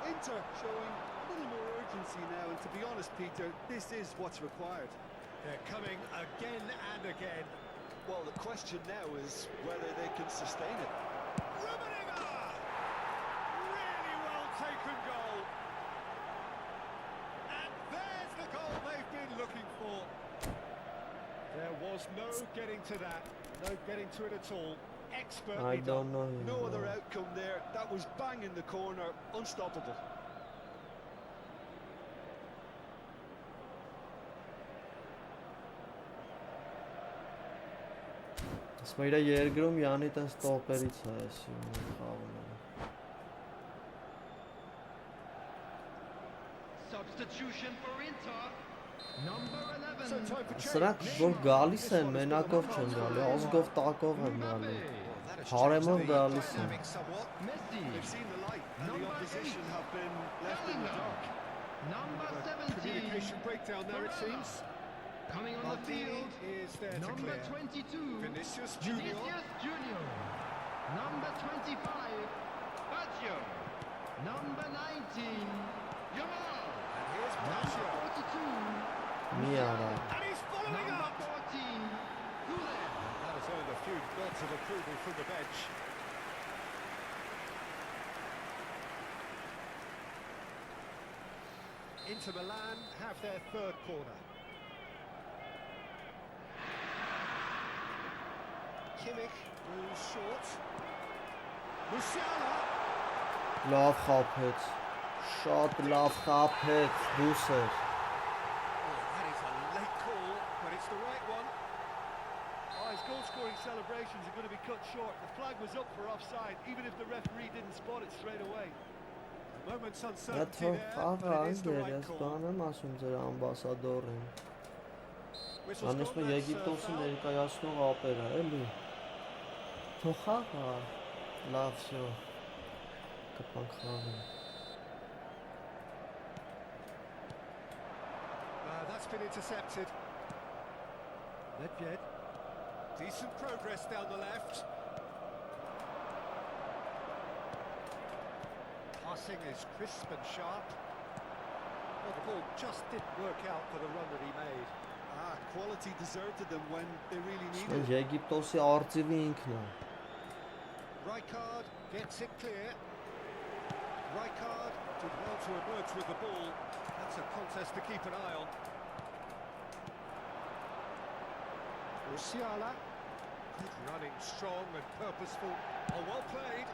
Inter showing a little more urgency now, and to be honest, Peter, this is what's required. They're coming again and again. Well, the question now is whether they can sustain it. Rummenigge! Really well taken goal. And there's the goal they've been looking for. There was no getting to that, no getting to it at all. Expertly I done. don't know him. No other outcome there. That was bang in the corner, unstoppable. Ասում եմ իր երկրում Յանի տենց տոպերից է էսի խաղում է։ Substitution for Inter. Number 11. So time for change. Սրանք որ գալիս են մենակով չեն գալի, ազգով տակով են գալի։ Հարեմով գալիս են։ Somewhat. Messi. They've seen the light, and the Number opposition 8. have been left in the dark. Number 17. Communication breakdown there, it seems. Coming on the field. Is there to Number clear. 22. Vinicius Junior. Vinicius Junior. Number 25. Baggio. Number 19. Jamal. And here's Number Baggio. 42. Մի արա։ And he's following Number up. 14. Gulen. That has earned a few nods of approval from the bench. Inter Milan have their third corner. Kimmich moves short. Musiala. Լավ խափեց։ Շատ լավ խափեց, դուսեր։ Oh, that is a late call, but it's the right one. Oh, his goal-scoring celebrations are going to be cut short. The flag was up for offside, even if the referee didn't spot it straight away. A moment's Դա uncertainty թող there, խաղը but it is the անգեր, right ես call. բան եմ ասում ձեր ամբասադորին։ Whistle's Անես gone, մե that's Եգիպտոսի foul. ներկայացնող ապերը, էլի։ Թող խաղը։ Լավ, всё։ Կպանք խաղին։ That's been intercepted. Nedved. Decent progress down the left. Passing is crisp and sharp. Well, the ball just didn't work out for the run that he made. Quality deserted them when they really Ասում needed եմ it. Եգիպտոսի արծիվի ինքն է։ Rijkaard gets it clear. Rijkaard did well to emerge with the ball. That's a contest to keep an eye on. Musiala. Good running, strong and purposeful. Oh, well played.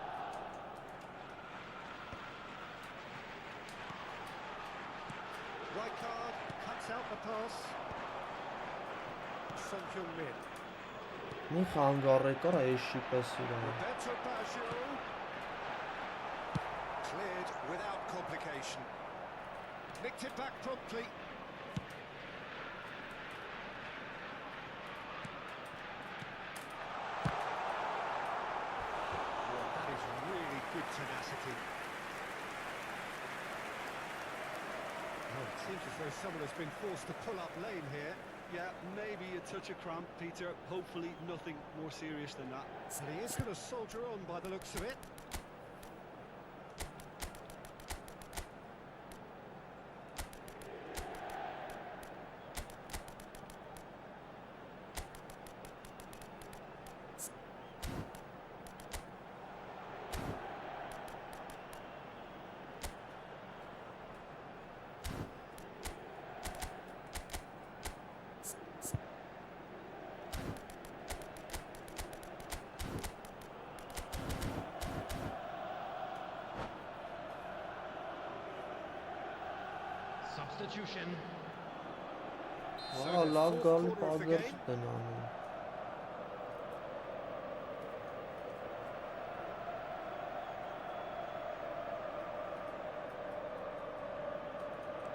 Rijkaard cuts out the pass. Son Heung-min. Մի խանգարի կար էշի պես իրա։ Roberto Baggio. Cleared without complication. Nicked it back promptly. Well, that is really good tenacity. Oh, it seems as though someone has been forced to pull up lane here. Yeah, maybe a touch of cramp, Peter. Hopefully nothing more serious than that. And he is going to soldier on by the looks of it. substitution. Ահա լավ գալի Պակեր չտեն անում։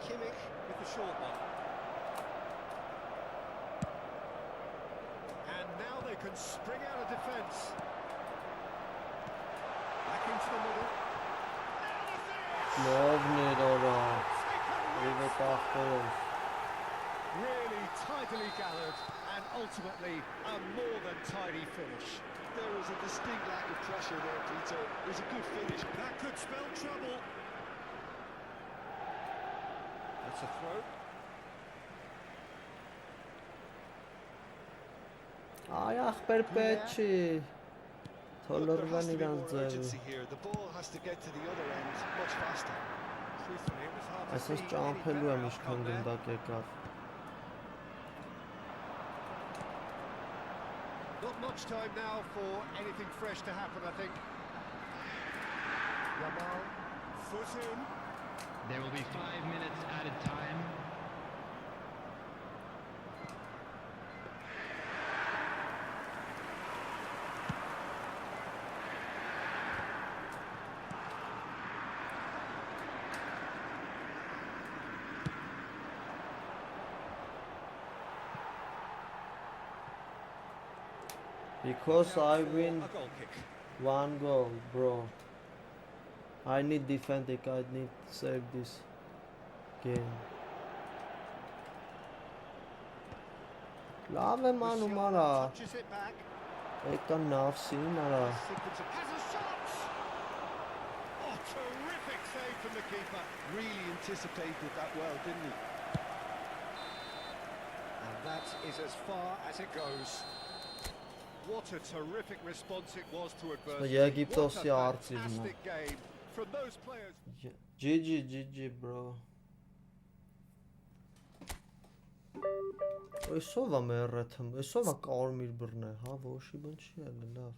Kimmich with the short one. And now they can spring out of defence. Back into the middle. Լավներ արա։ Եվ ախտերով։ Really tidily gathered and ultimately a more than tidy finish. There was a distinct lack of pressure there, Peter. It was a good finish. That could spell trouble. That's a throw. Այ ախպեր պետք չի։ Look, there has Թոլորվան to be իրանց more ձևը։ urgency here. The ball has to get to the other end much faster. Truthfully, it was hard to Այսպես see any ճամփելու better եմ outcome ինչքան there. գնդակ եկավ։ Not much time now for anything fresh to happen, I think. Yamal, foot in. There will be 5 minutes added time. Because I win A goal kick. one goal, bro. I need defending, I need to save this game. Լավ եմ անում արա։ Touches it back. Եկա նավսին արա։ Sequence of has a shot. Oh, terrific save from the keeper. Really anticipated that well, didn't he? And that is as far as it goes. What a terrific response it was to adversity. Եգիպտոսի What a արծիվն է։ fantastic game from those players. GG, bro. Այսով է մեռեթում, այսով է կարմիր բռնե, հա, ոչի բան չի ելը, լավ։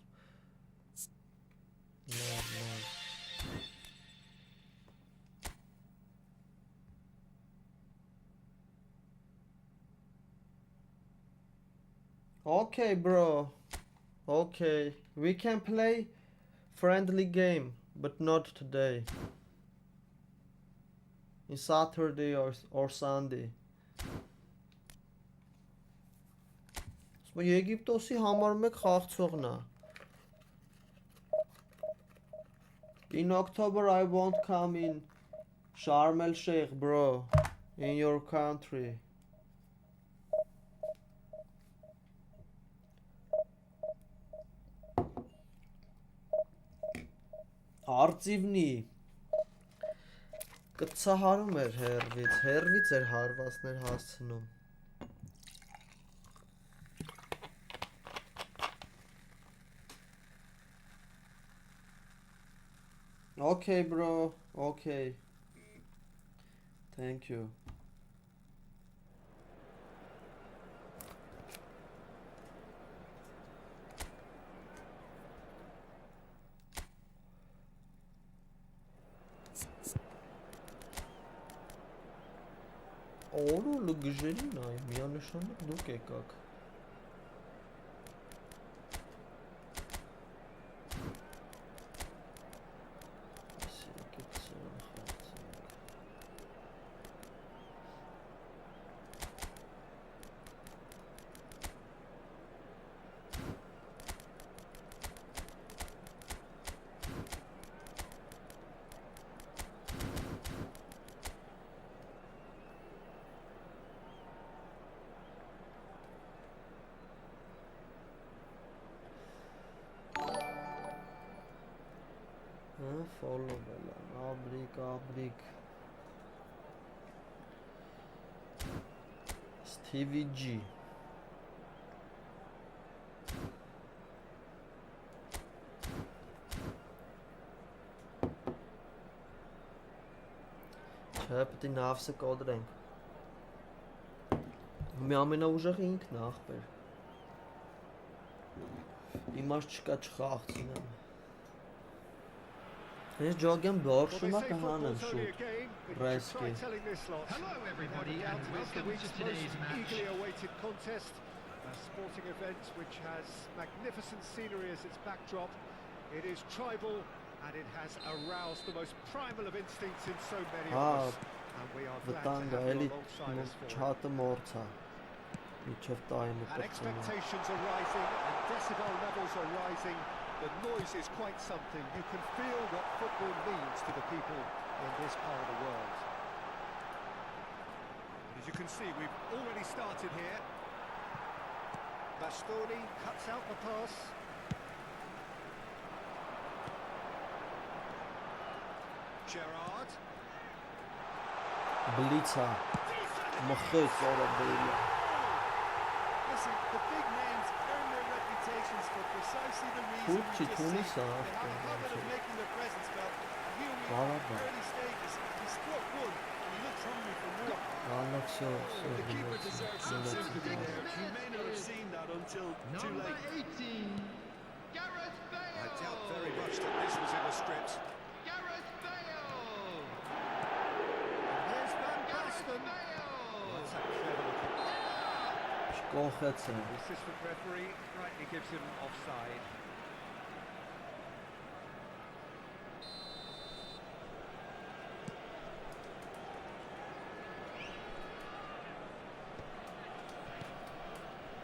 Okay, bro. Okay, we can play friendly game, but not today. In Saturday or Sunday. Սա Եգիպտոսի համար մեկ խաղացողն է։ In October I won't come in Sharm el Sheikh, bro, in your country. Արծիվնի կծահարում էր հերվից էր հարվածներ հասցնում։ Okay, bro, okay. Thank you. Օրը գժելին այ միանշանակ դուք եկաք։ Follow Abrik. Stevie G. Չէ, պետք է նավսը կոդրենք։ Մի ամենաուժեղը ինքն է, ախպեր։ Իմաստ չկա չխաղցնեմ։ Ես ջոգեմ Well, բորշում they է say կհանեմ football's only a շուտ։ game, but you should Ռեսկի։ try telling this lot. Hello everybody Without a and doubt, it's the welcome to week's today's most match. eagerly awaited contest. A sporting event which has magnificent scenery as its backdrop. It is tribal and it has aroused the most primal of instincts in so many of us. And we are glad to Վտանգը have էլի you alongside us for it. չհատը մորցա։ Միջև տայմը And կրծում։ expectations are rising and decibel levels are rising. The noise is quite something. You can feel what football means to the people in this part of the world. As you can see, we've already started here. Bastoni cuts out the pass. Gerrard. Բլիցա։ Մխեց օրը Listen, the big names earn their reputations for precisely the reason you Turkey, just Tunis, said. They have a habit of making their presence felt. Here we are, Bravo. early stages. He struck one, and he looks hungry for more. Ալը всё, The keeper deserves some sympathy there. He may not have seen that until too Number late. 18, Gareth Bale. I doubt very much that this was in the script. Gareth Bale. There's Van Gareth Basten. Bale. That's a clever look. Շկոխեց է։ The assistant referee rightly gives him offside.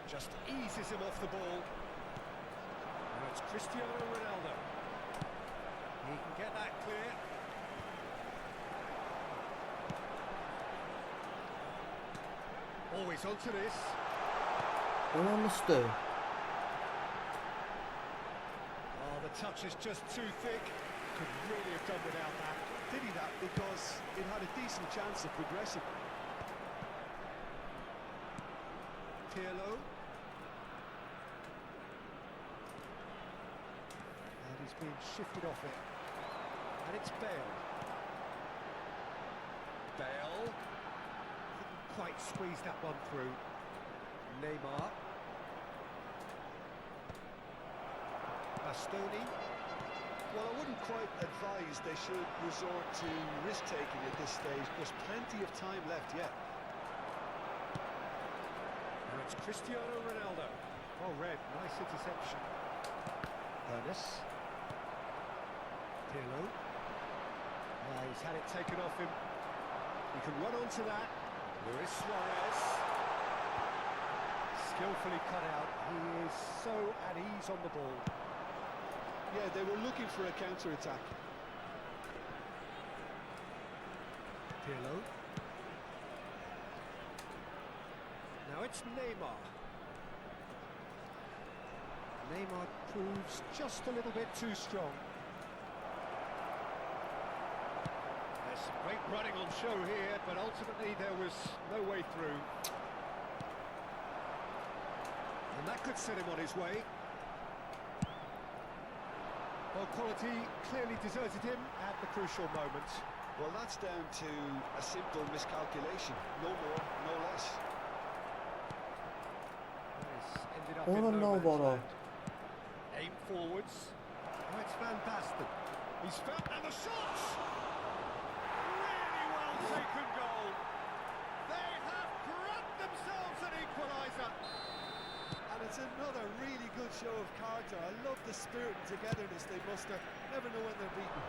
Just eases him off the ball. Now it's Cristiano Ronaldo. He can get that clear. Always onto this. Ոնստե։ Oh, the touch is just too thick. Could really have done without that. Did he that? Because it had a decent chance of progressing. Pirlo. And he's being shifted off it. And it's Bale. Bale. Couldn't quite squeeze that one through. Neymar. Bastoni. Well, I wouldn't quite advise they should resort to risk-taking at this stage. There's plenty of time left yet. Now it's Cristiano Ronaldo. Oh, red. Nice interception. Ernest. Pirlo. He's had it taken off him. He can run onto that. Luis Suarez. Skillfully cut out. He is so at ease on the ball. Yeah, they were looking for a counter-attack. Pirlo. Now it's Neymar. Neymar proves just a little bit too strong. There's some great running on show here, but ultimately there was no way through. And that could set him on his way. Well, quality clearly deserted him at the crucial moment. Well, that's down to a simple miscalculation. No more, no less. He's ended up Oh, in no, no man's Boro. land. Aim forwards. Now it's Van Basten. He's found and the shots! Really well taken goal. They have grabbed themselves an equaliser. And it's another really good show of character. I love the spirit and togetherness they muster. Never know when they're beaten.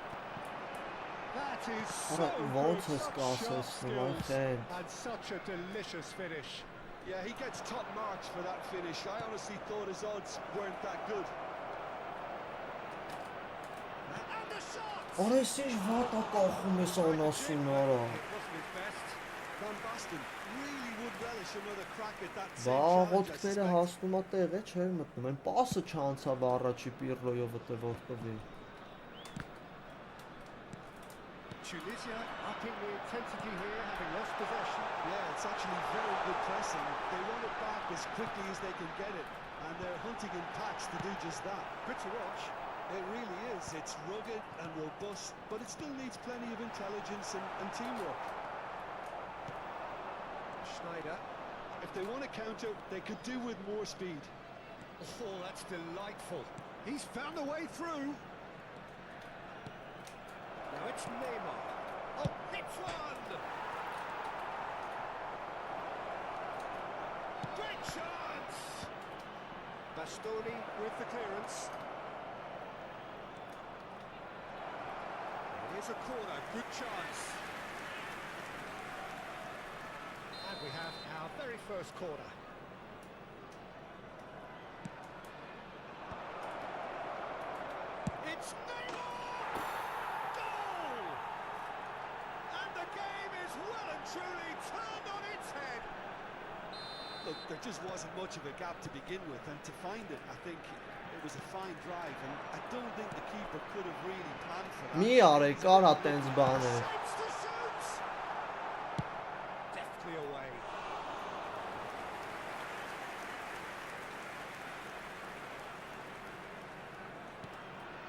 That is Ora, so ոնց good, է such sharp սկսես skills նվախեն։ and such a delicious finish. Yeah, he gets top marks for that finish. I honestly thought his odds weren't that good. And the shot! Արա ես ինչ վատ է կախում ես անասուն արա։ It wasn't his best. Van Basten really would relish another crack at that Բա same challenge, I աղոթքները suspect. հասնում է տեղը չէր մտնում։ Այն պասը չանցավ առաջի Պիրլոյով որ տվի։ Tunisia upping the intensity here, having lost possession. Yeah, it's actually very good pressing. They run it back as quickly as they can get it, and they're hunting in packs to do just that. Good to watch. It really is. It's rugged and robust, but it still needs plenty of intelligence and teamwork. Schneider. If they want to counter, they could do with more speed. Oh, that's delightful. He's found a way through. it's Neymar. Oh, hits one! Great chance! Bastoni with the clearance. It is a corner, good chance. And we have our very first corner. It's Neymar! Goal! And the game is well and truly turned on its head. Look, there just wasn't much of a gap to begin with, and to find it, I think it was a fine drive, and I don't think the keeper could have really planned for that. Մի արեք, արա տենց բաներ։ Shapes to shoot! Deftly away.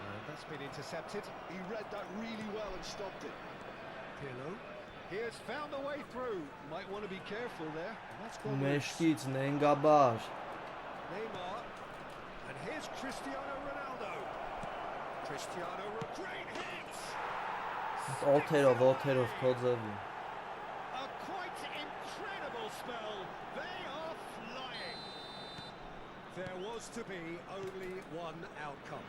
And that's been intercepted. He read that really well and stopped it. Pirlo. He has found a way through. Might want to be careful there. And that's gone loose. Մեջքից նենգաբար։ Neymar. And here's Cristiano Ronaldo. Cristiano, great hit! Օթերով քո ձևի։ A quite incredible spell. They are flying. There was to be only one outcome.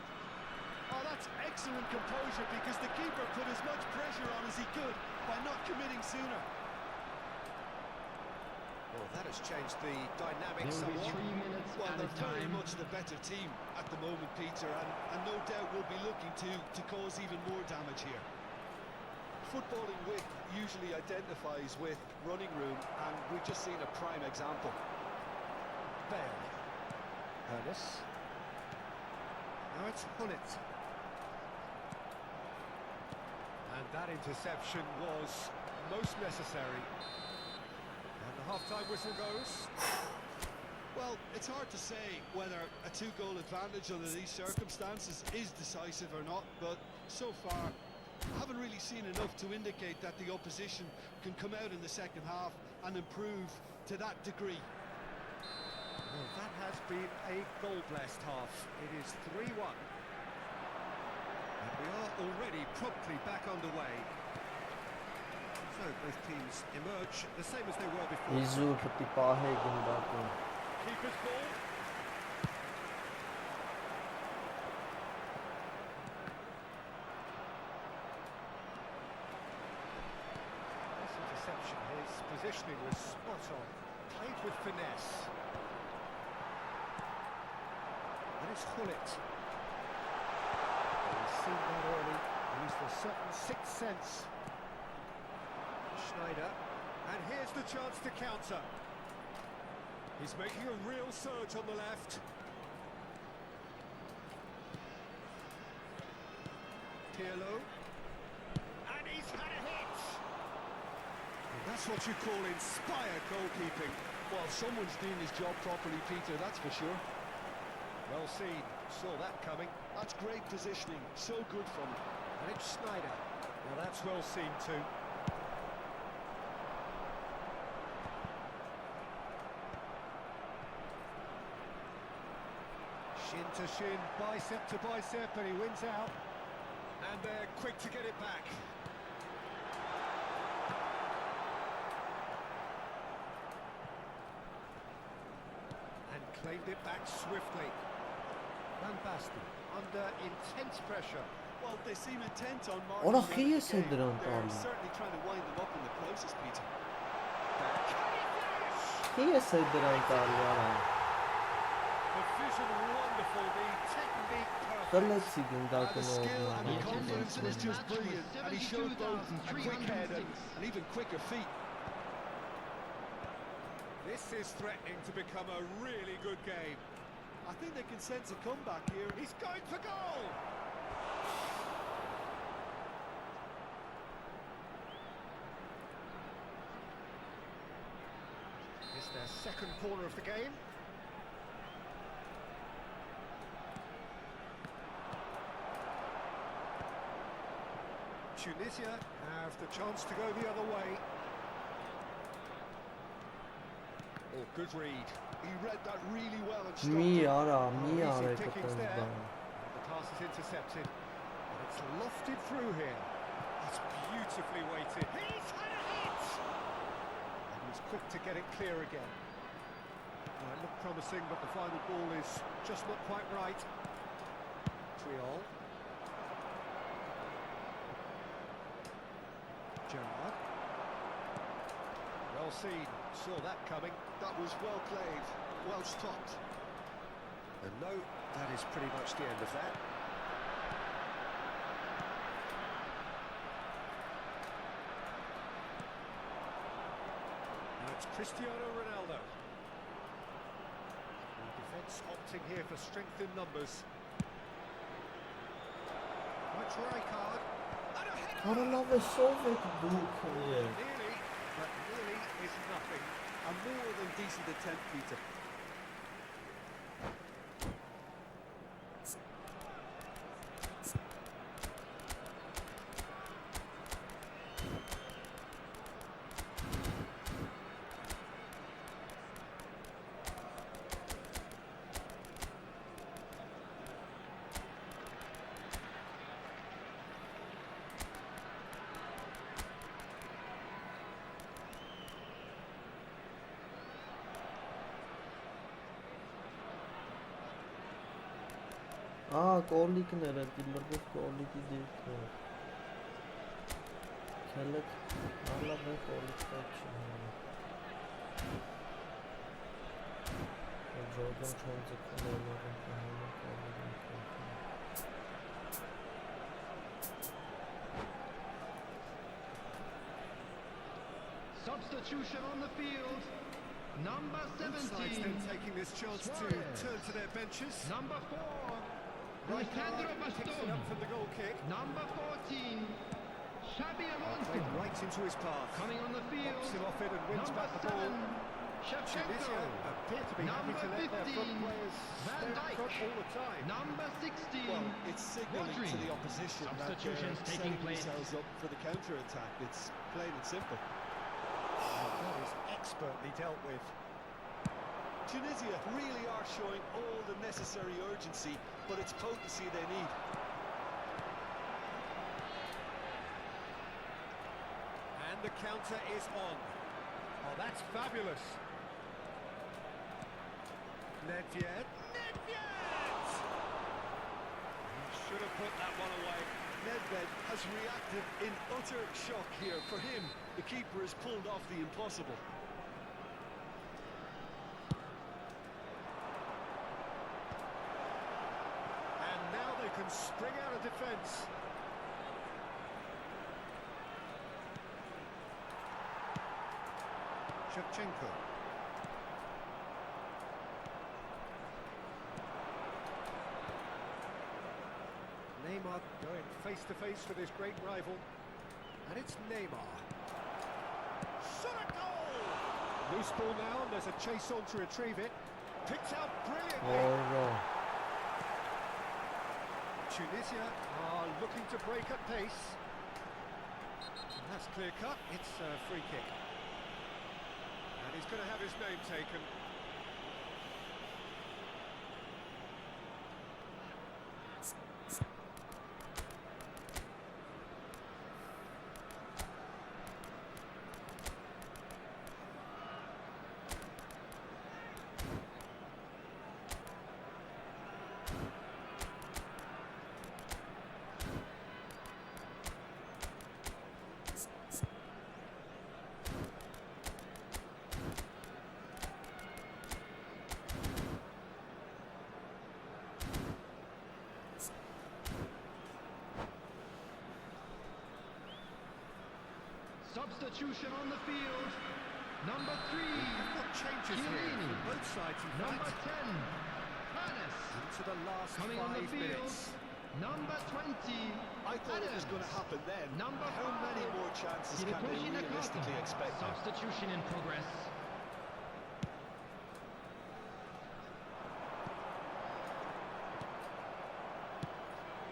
Oh, that's excellent composure, because the keeper put as much pressure on as he could by not committing sooner. Well, that has changed the dynamics There will be somewhat. 3 minutes Well, at a they're very time. much the better team at the moment, Peter, and no doubt will be looking to cause even more damage here. Footballing width usually identifies with running room, and we've just seen a prime example. Bale. Ernest. Now it's Hullet. And that interception was most necessary. And the half-time whistle goes. Well, it's hard to say whether a two-goal advantage under these circumstances is decisive or not, but so far I haven't really seen enough to indicate that the opposition can come out in the second half and improve to that degree. Well, that has been a goal-blessed half. It is 3-1. And we are already promptly back underway. So both teams emerge the same as they were before. Իզուր պետք է պահե գնդակում։ Keeper's ball. This interception, his positioning was spot on. Played with finesse. And it's Hullet. He's seen that early. Used a certain sixth sense. Schneider. And here's the chance to counter. He's making a real surge on the left. Pirlo. And he's had a hit! And that's what you call inspired goalkeeping. Well, someone's doing his job properly, Peter, that's for sure. Well seen. Saw that coming. That's great positioning, so good from him. And it's Schneider. Well, that's well seen too. Shin to shin, bicep to bicep, and he wins out. And they're quick to get it back. And claimed it back swiftly. Van Basten under intense pressure. Well, they seem intent on Ora marking խի the ես game. է դրան They're տալու։ certainly trying to wind them up in the process, Peter. Խի ես է դրան տալու արա։ The vision wonderful, the technique perfect. Խլեցի The գնդակում skill and the ով։ confidence is just brilliant, and he showed both a quick head and even quicker feet. This is threatening to become a really good game. I think they can sense a comeback here. He's going for goal! It's their second corner of the game. Tunisia have the chance to go the other way. Oh, good read. He read that really well and stopped Մի it. արա, Oh, մի easy արեք pickings այդպես there. բան։ The pass is intercepted. And it's lofted through here. I Beautifully weighted. He's had a hit! And he was quick to get it clear again. Well, it looked promising, but the final ball is just not quite right. 3-all. Gerard. Well seen, saw that coming. That was well played, well stopped. And no, that is pretty much the end of that. Now it's Cristiano Ronaldo. The defence opting here for strength in numbers. Much Rijkaard. And a header! Հարալավ է սովետ դուք Nearly, but nearly is nothing. A more than decent attempt, Peter. Կոլիկներ է, դիլրգով կոլիկի դիրքներ։ Քելեք, հալավ է կոլիկներ չի։ Ժողգան չոն ձգունել են կոլիկներ։ Substitution on the field. Number Both sides 17. then taking this chance to Suarez. turn to their benches. Number 4. Rijkaard Alejandro picks it Bastón. up from the goal kick. Number 14. Xabi Alonso. Played right into his path. Coming on the field. Knocks him off it and wins Number back the ball. 7. Tunisia Shevchenko. appear to be happy to Number let their front 15. players Van stay up Dijk. front all the time. Number 16. Well, it's signalling Rodri. to the opposition that Substitutions they're taking setting place. themselves up for the counter-attack. It's plain and simple. And that is expertly dealt with. Tunisia really are showing all the necessary urgency, but it's potency they need. And the counter is on. Oh, that's fabulous. Nedved. Nedved! He should have put that one away. Nedved has reacted in utter shock here. For him, the keeper has pulled off the impossible. And now they can spring out of defence. Shevchenko. Neymar going face to face with his great rival. And it's Neymar. Shot a goal! Loose ball now, and there's a chase on to retrieve it. Picked out brilliantly. Tunisia are looking to break at pace. And that's clear cut, it's a free kick. And he's going to have his name taken. Substitution on the field. Number 3. We've got changes here Chiellini. from both sides, in Number fact. 10. Panis. Into the last Coming on the 5 field. minutes. Number 20. I thought it was going to happen then. Number How many 5. more chances can they realistically expect? Substitution in progress.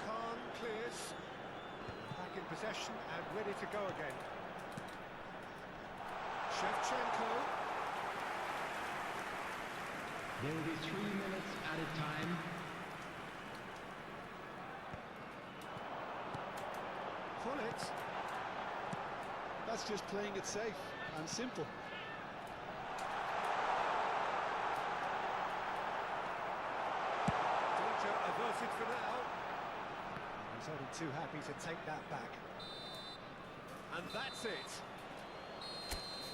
Khan clears. Back in possession and ready to go again. Shevchenko. There will be 3 minutes added time. Pull it. that's just playing it safe and simple. Danger averted for now. He's only too happy to take that back. And that's it.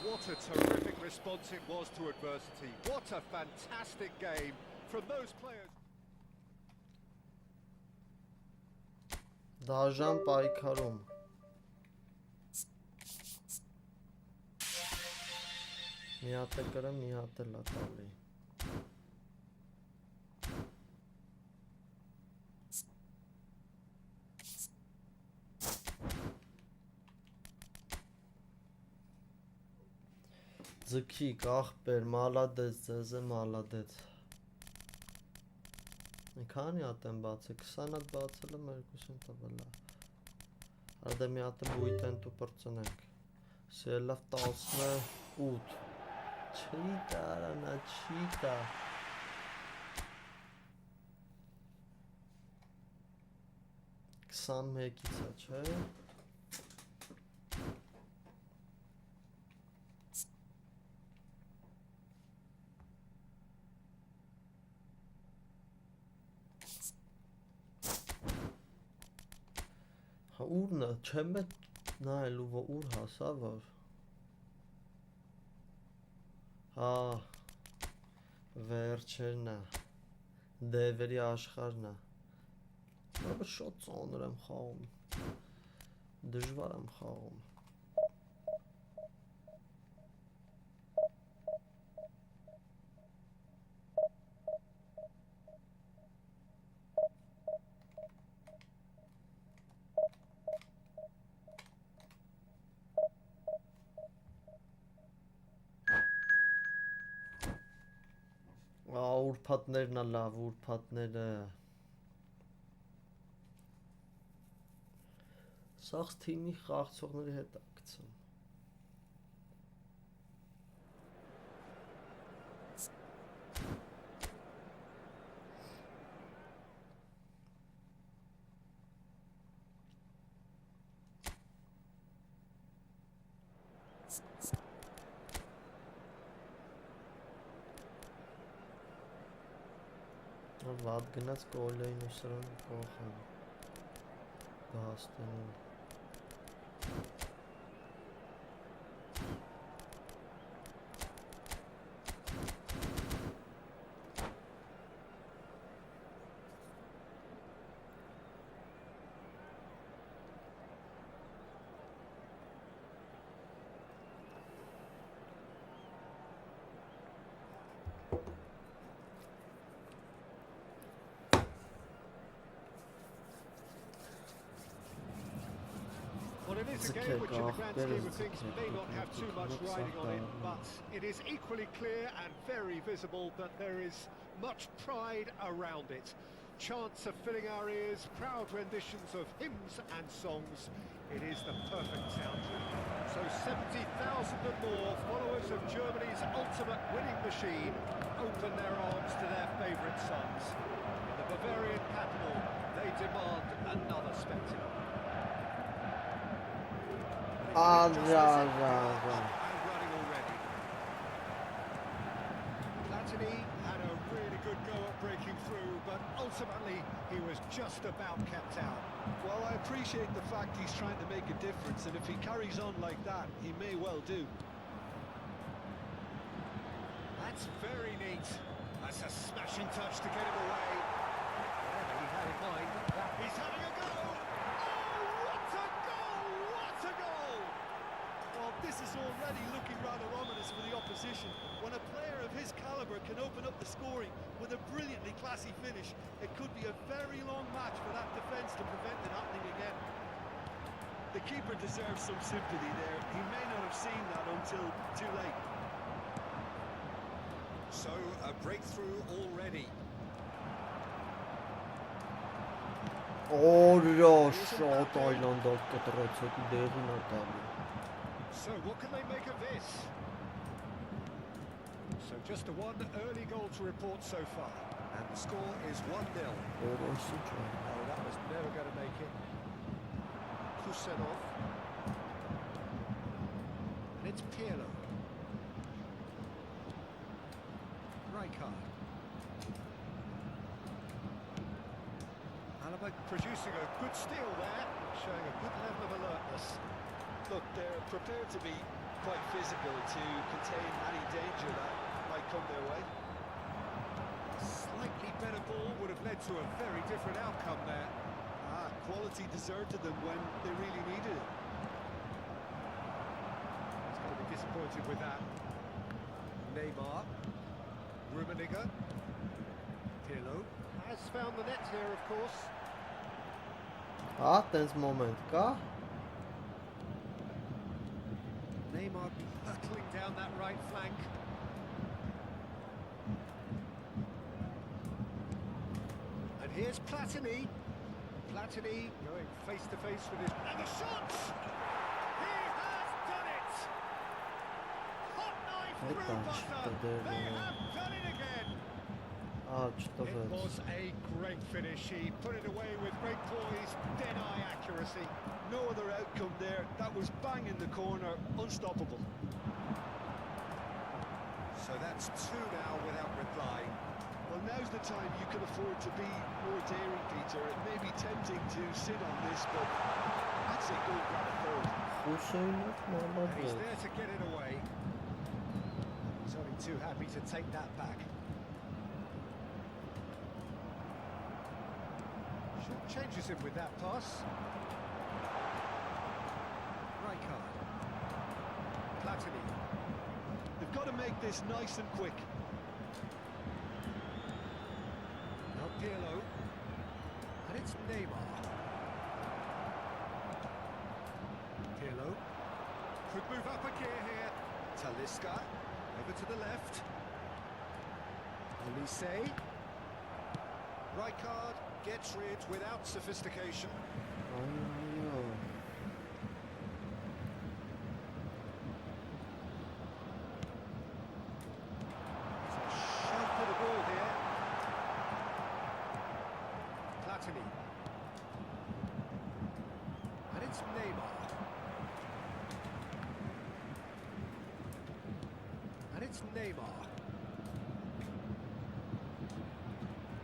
What a terrific response it was to adversity. What a fantastic game from those players. Դաժան պայքարում մի հատ է կրեմ, մի հատ է լատալի ձգի, կախպեր, մալադեց, ձեզ է մալադեց Քանի հատ եմ բացել, 20 հատ բացել եմ, 200 տվել է Արդե մի հատ եմ բույտենտու պրծնենք Սելավ 18 Չի տարանա, չի տա 21-ից է, չէ Ուրն է, չեմ է նայելու, որ ուր հասա, որ Հա, վերջերն է, դևերի աշխարհն է Որը շոտ ծանր եմ խաղում, դժվար եմ խաղում Ուրփատներն է լավ, ուրփատները Սաղց թիմի խաղացողների հետ է գցում Վատ գնաց կոլեին ու սրան կողան բաստենին Well, it is a game which in the grand scheme of things may not have too much riding on it, but it is equally clear and very visible that there is much pride around it. Chants are filling our ears, proud renditions of hymns and songs. It is the perfect soundtrack. So 70,000 and more followers of Germany's ultimate winning machine open their arms to their favourite sons. In the Bavarian capital, they demand another spectacle. And running already. Platini had a really good go at breaking through, but ultimately he was just about kept out. Well, I appreciate the fact he's trying to make a difference, and if he carries on like that, he may well do. That's very neat. That's a smashing touch to get him away. Whatever he had in mind, he's having a go! Oh, what a goal! What a goal! Well, this is already looking rather ominous for the opposition. When a player of his calibre can open up the scoring with a brilliantly classy finish, it could be a very long match for that defence to prevent it happening again. The keeper deserves some sympathy there. He may not have seen that until too late. So, a breakthrough already. So, what can they make of this? So, just a one early goal to report so far. And the score is 1-0. Oh, that was never going to make it. Kusenov. It's Pirlo. Rijkaard. Alaba producing a good steal there, showing a good level of alertness. Look, they're prepared to be quite physical to contain any danger that might come their way. A slightly better ball would have led to a very different outcome there. Quality deserted them when they really needed it. He's going to be disappointed with that. Neymar. Rummenigge. Pirlo has found the net here, of course. Տենց մոմենտ կա։ Neymar hurtling down that right flank. And here's Platini. Platini going face to face with his... And the shot! He has done it! Hot knife through butter. They have done it again. It was a great finish. He put it away with great poise, dead-eye accuracy. No other outcome there. That was bang in the corner, unstoppable. So that's 2 now without reply. Well, now's the time you can afford to be more daring, Peter. It may be tempting to sit on this, but that's a good grab third. And he's there to get it away. He's only too happy to take that back. Changes him with that pass. Rijkaard. Platini. They've got to make this nice and quick. Now Pirlo. And it's Neymar. Pirlo. Could move up a gear here. Talisca. Over to the left. Olise. Rijkaard gets rid without sophistication. It's a sharp bit of ball here. Platini. And it's Neymar. And it's Neymar.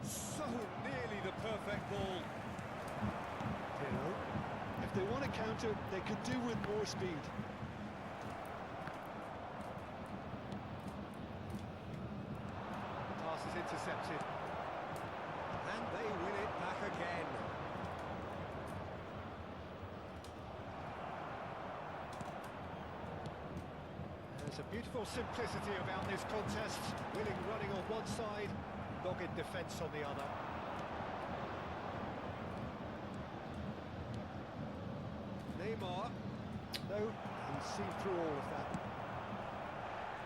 So nearly the perfect ball. Pirlo. If they want to counter, they could do with more speed. Pass is intercepted. And they win it back again. There's a beautiful simplicity about this contest. Willing running on one side, dogged defence on the other. Neymar. No, he's seen through all of that.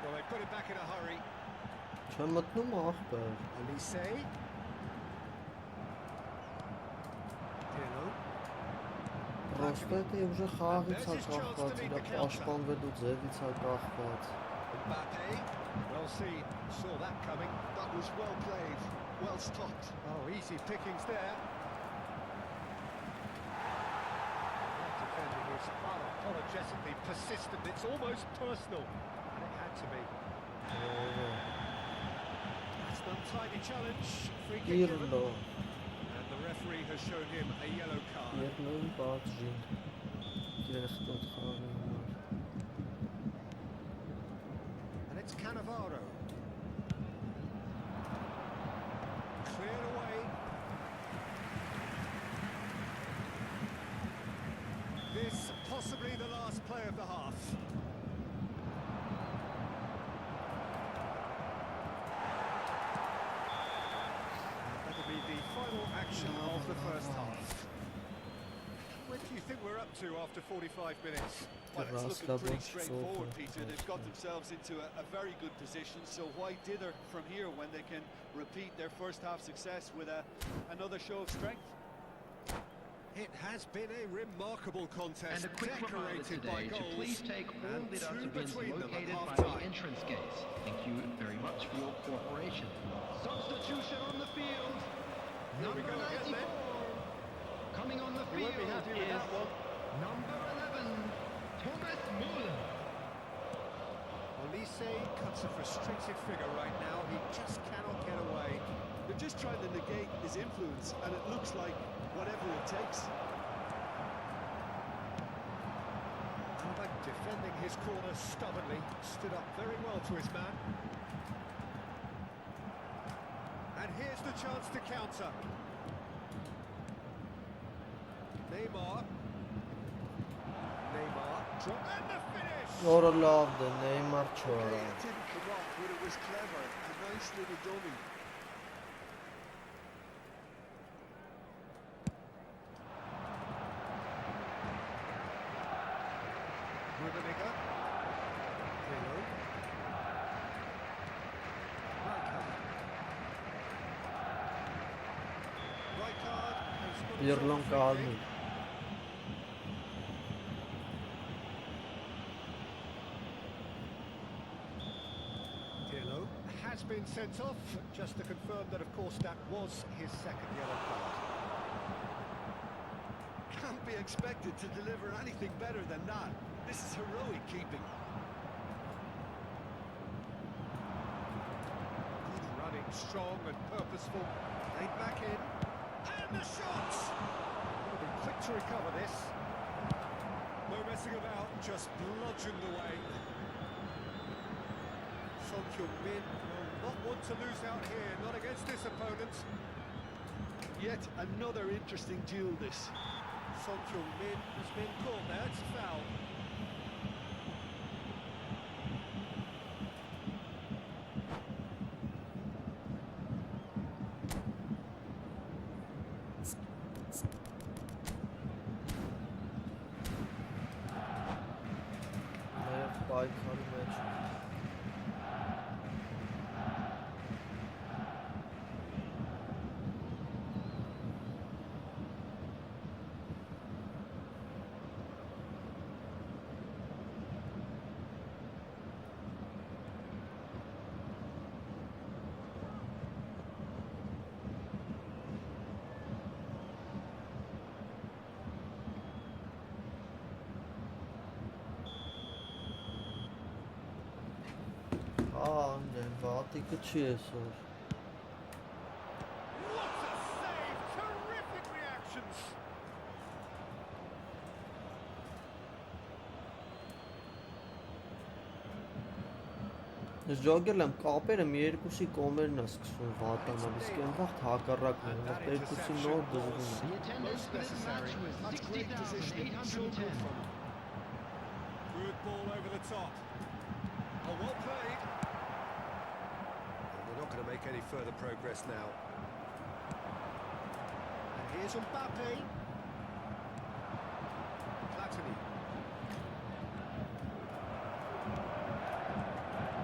Well, they put it back in a hurry. Olise. Pirlo. Պրոստը ուժը խաղից է կախված, իրա պաշտպանվելու ձևից է կախված։ Mbappe. Well seen. Saw that coming. That was well played, well stopped. Oh, easy pickings there. That defending is unapologetically persistent. It's almost personal. And it had to be. That's an untidy challenge. Free kick given. And the referee has shown him a yellow card. And it's Cannavaro. Cleared away. This possibly the last play of the half. That'll be the final action of the first half. What do you think we're up to after 45 minutes? Well, it's looking pretty straightforward, Peter. They've got themselves into a very good position, so why dither from here when they can repeat their first half success with another show of strength? It has been a remarkable contest, And a quick reminder decorated today by to goals, please take all and the two dustbins between them located at by half-time. the entrance gates. Thank you very much for your cooperation. Substitution on the field. Here we Number go again, 94. then. Coming on the You won't field be happy with is that one. number 11, Thomas Müller. Olise cuts a frustrated figure right now. He just cannot get away. They're just trying to negate his influence, and it looks like whatever it takes. Alba defending his corner stubbornly, stood up very well to his man. And here's the chance to counter. Neymar, and the finish! Որը լավ է, Neymar չորա։ Okay, it didn't come off, but it was clever. A nice little dummy. Rudeniger. Hello. Rijkaard has got Pirlon himself a free կալնի։ kick. Pirlo has been sent off, just to confirm that, of course, that was his second yellow card. Can't be expected to deliver anything better than that. This is heroic keeping. Good running, strong and purposeful. Laid back in. And the shots! Will be quick to recover this. No messing about, just bludgeoned away. Son Heung-min will not want to lose out here, not against this opponent. Yet another interesting duel, this. Son Heung-min has been called there, it's a foul. Նաև պայքարի մեջ։ Անդեն, վատիկը չի այսօր։ What a save! Terrific reactions! Ես ջոգել եմ, կապերը մի երկուսի կոմերն է սկսվում վատանալ, իսկ այն վաղ հակառակն է, այնտեղ երկուսի նոր դժվում է։ The attendance for this match was That's great positioning. So good 60,810. from him. Good ball over the top. Oh, well played. They're not going to make any further progress now. And here's Mbappe. Platini.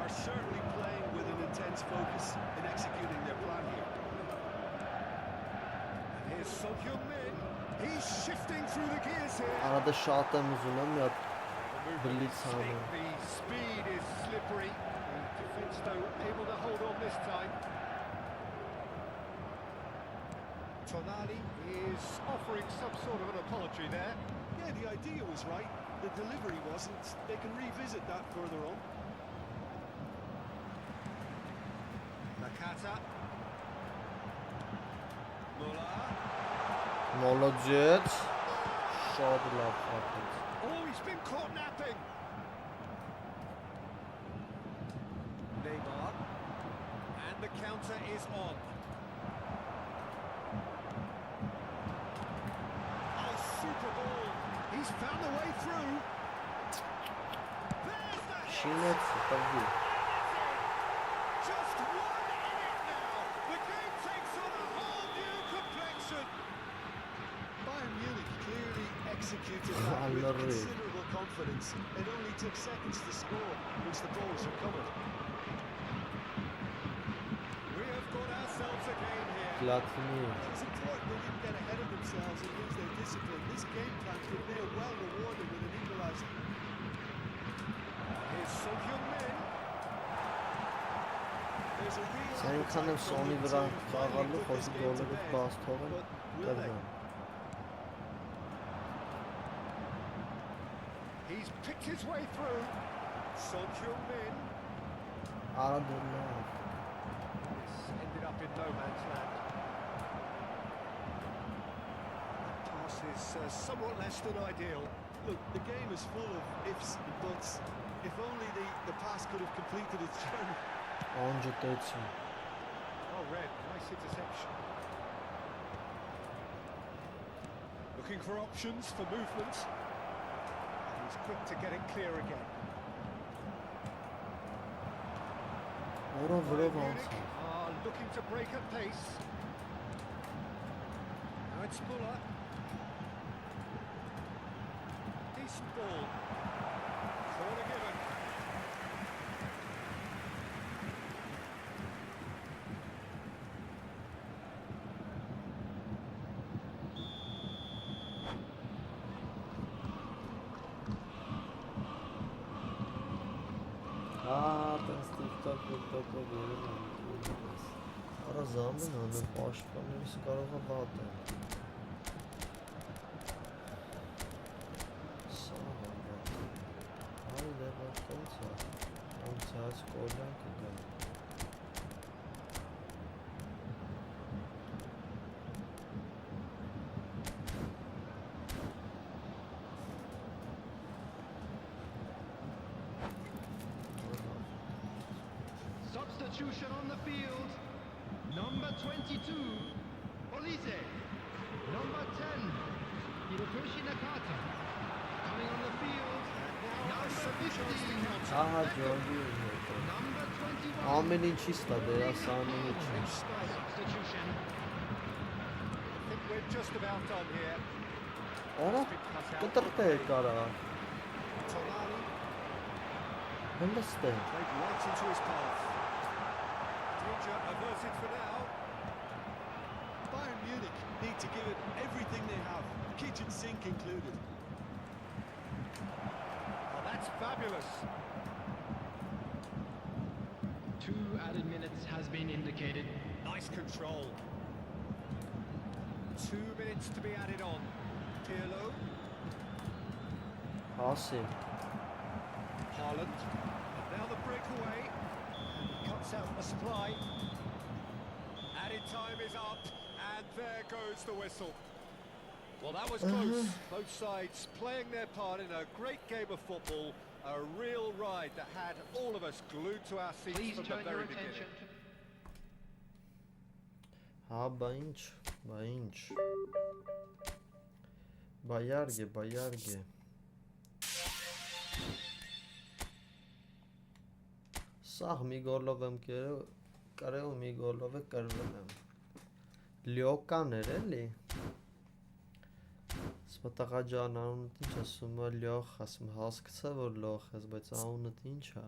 Are certainly playing with an intense focus in executing their plan here. And here's Son Heung-min. He's shifting through the gears here. Արադը շատ եմ ուզում եմ, մի հատ Blitz Slick, hammer. the speed is slippery. The defence, though, able to hold on this time. Tonali is offering some sort of an apology there. Yeah, the idea was right. The delivery wasn't. They can revisit that further on. Nakata. Muller. Մոլոջեց, շատ լավ խաղաց։ Oh, he's been caught napping. Neymar. And the counter is on. Oh, super ball. He's found the way through. There's the hit. Շինեց, տվի։ Just 1 minute now. The game takes on a whole new complexion. Bayern Munich clearly executed that with Allarri. considerable confidence. It only took seconds to score once the ball was recovered. We have got ourselves a game here. Platini, It was important they didn't get ahead of themselves and lose their discipline. This game plan could be well rewarded with an equaliser. Here's Son Heung-min. There's a real Սա ինքան եմ appetite from Սոնի them վրա to finally խաղալու, put this խոսի game to գոլերով bed. բաց թողեն, But will they? կրվեն։ He's picked his way through. Son Heung-min. Aradullah. It's ended up in no man's land. That pass is somewhat less than ideal. Look, the game is full of ifs and buts. If only the pass could have completed its journey. Onca teci. Well read, nice interception. Looking for options for movement. He's quick to get it clear again. Ora Bayern vrov Munich ansa. are looking to break at pace. Now it's Muller. Decent ball. Corner given. Տենց TikTok վերել եմ։ Արա զամեն անում պաշտպանելիս կարող է վատ է։ Սա վատ։ Այ դեպը տենց է։ Անցած կոլյան կգա։ Substitution on the field. Number 22, Olise. Number 10, Hirotoshi Nakata. Coming on the field. Number 15, Ահա Ջորգի հետ։ number 21. Ամեն ինչի ստա դերասանի չի։ Substitution. I think we're just about done here. Արա կտրտե կարա։ Tonali Հնդստե։ played right into his path. Danger averted for now. Bayern Munich need to give it everything they have, kitchen sink included. Oh, that's fabulous. 2 added minutes has been indicated. Nice control. 2 minutes to be added on. Pirlo, Հասի։ Haaland. And now the breakaway. And cuts out the supply. Added time is up. And there goes the whistle. Well, that was close. Both sides playing their part in a great game of football. A real ride that had all of us glued to our seats Please from the turn your very attention beginning. to Հա, բա ինչ։ Բայարգե։ Սաղ մի գոլով եմ կարել ու մի գոլով է կրվել եմ։ Լյոկան էր էլի։ Սպտաղա ջան անունդ ինչ ասում է լյոխ, ասում հասկացա որ լոխ ես, բայց անունդ ինչ է։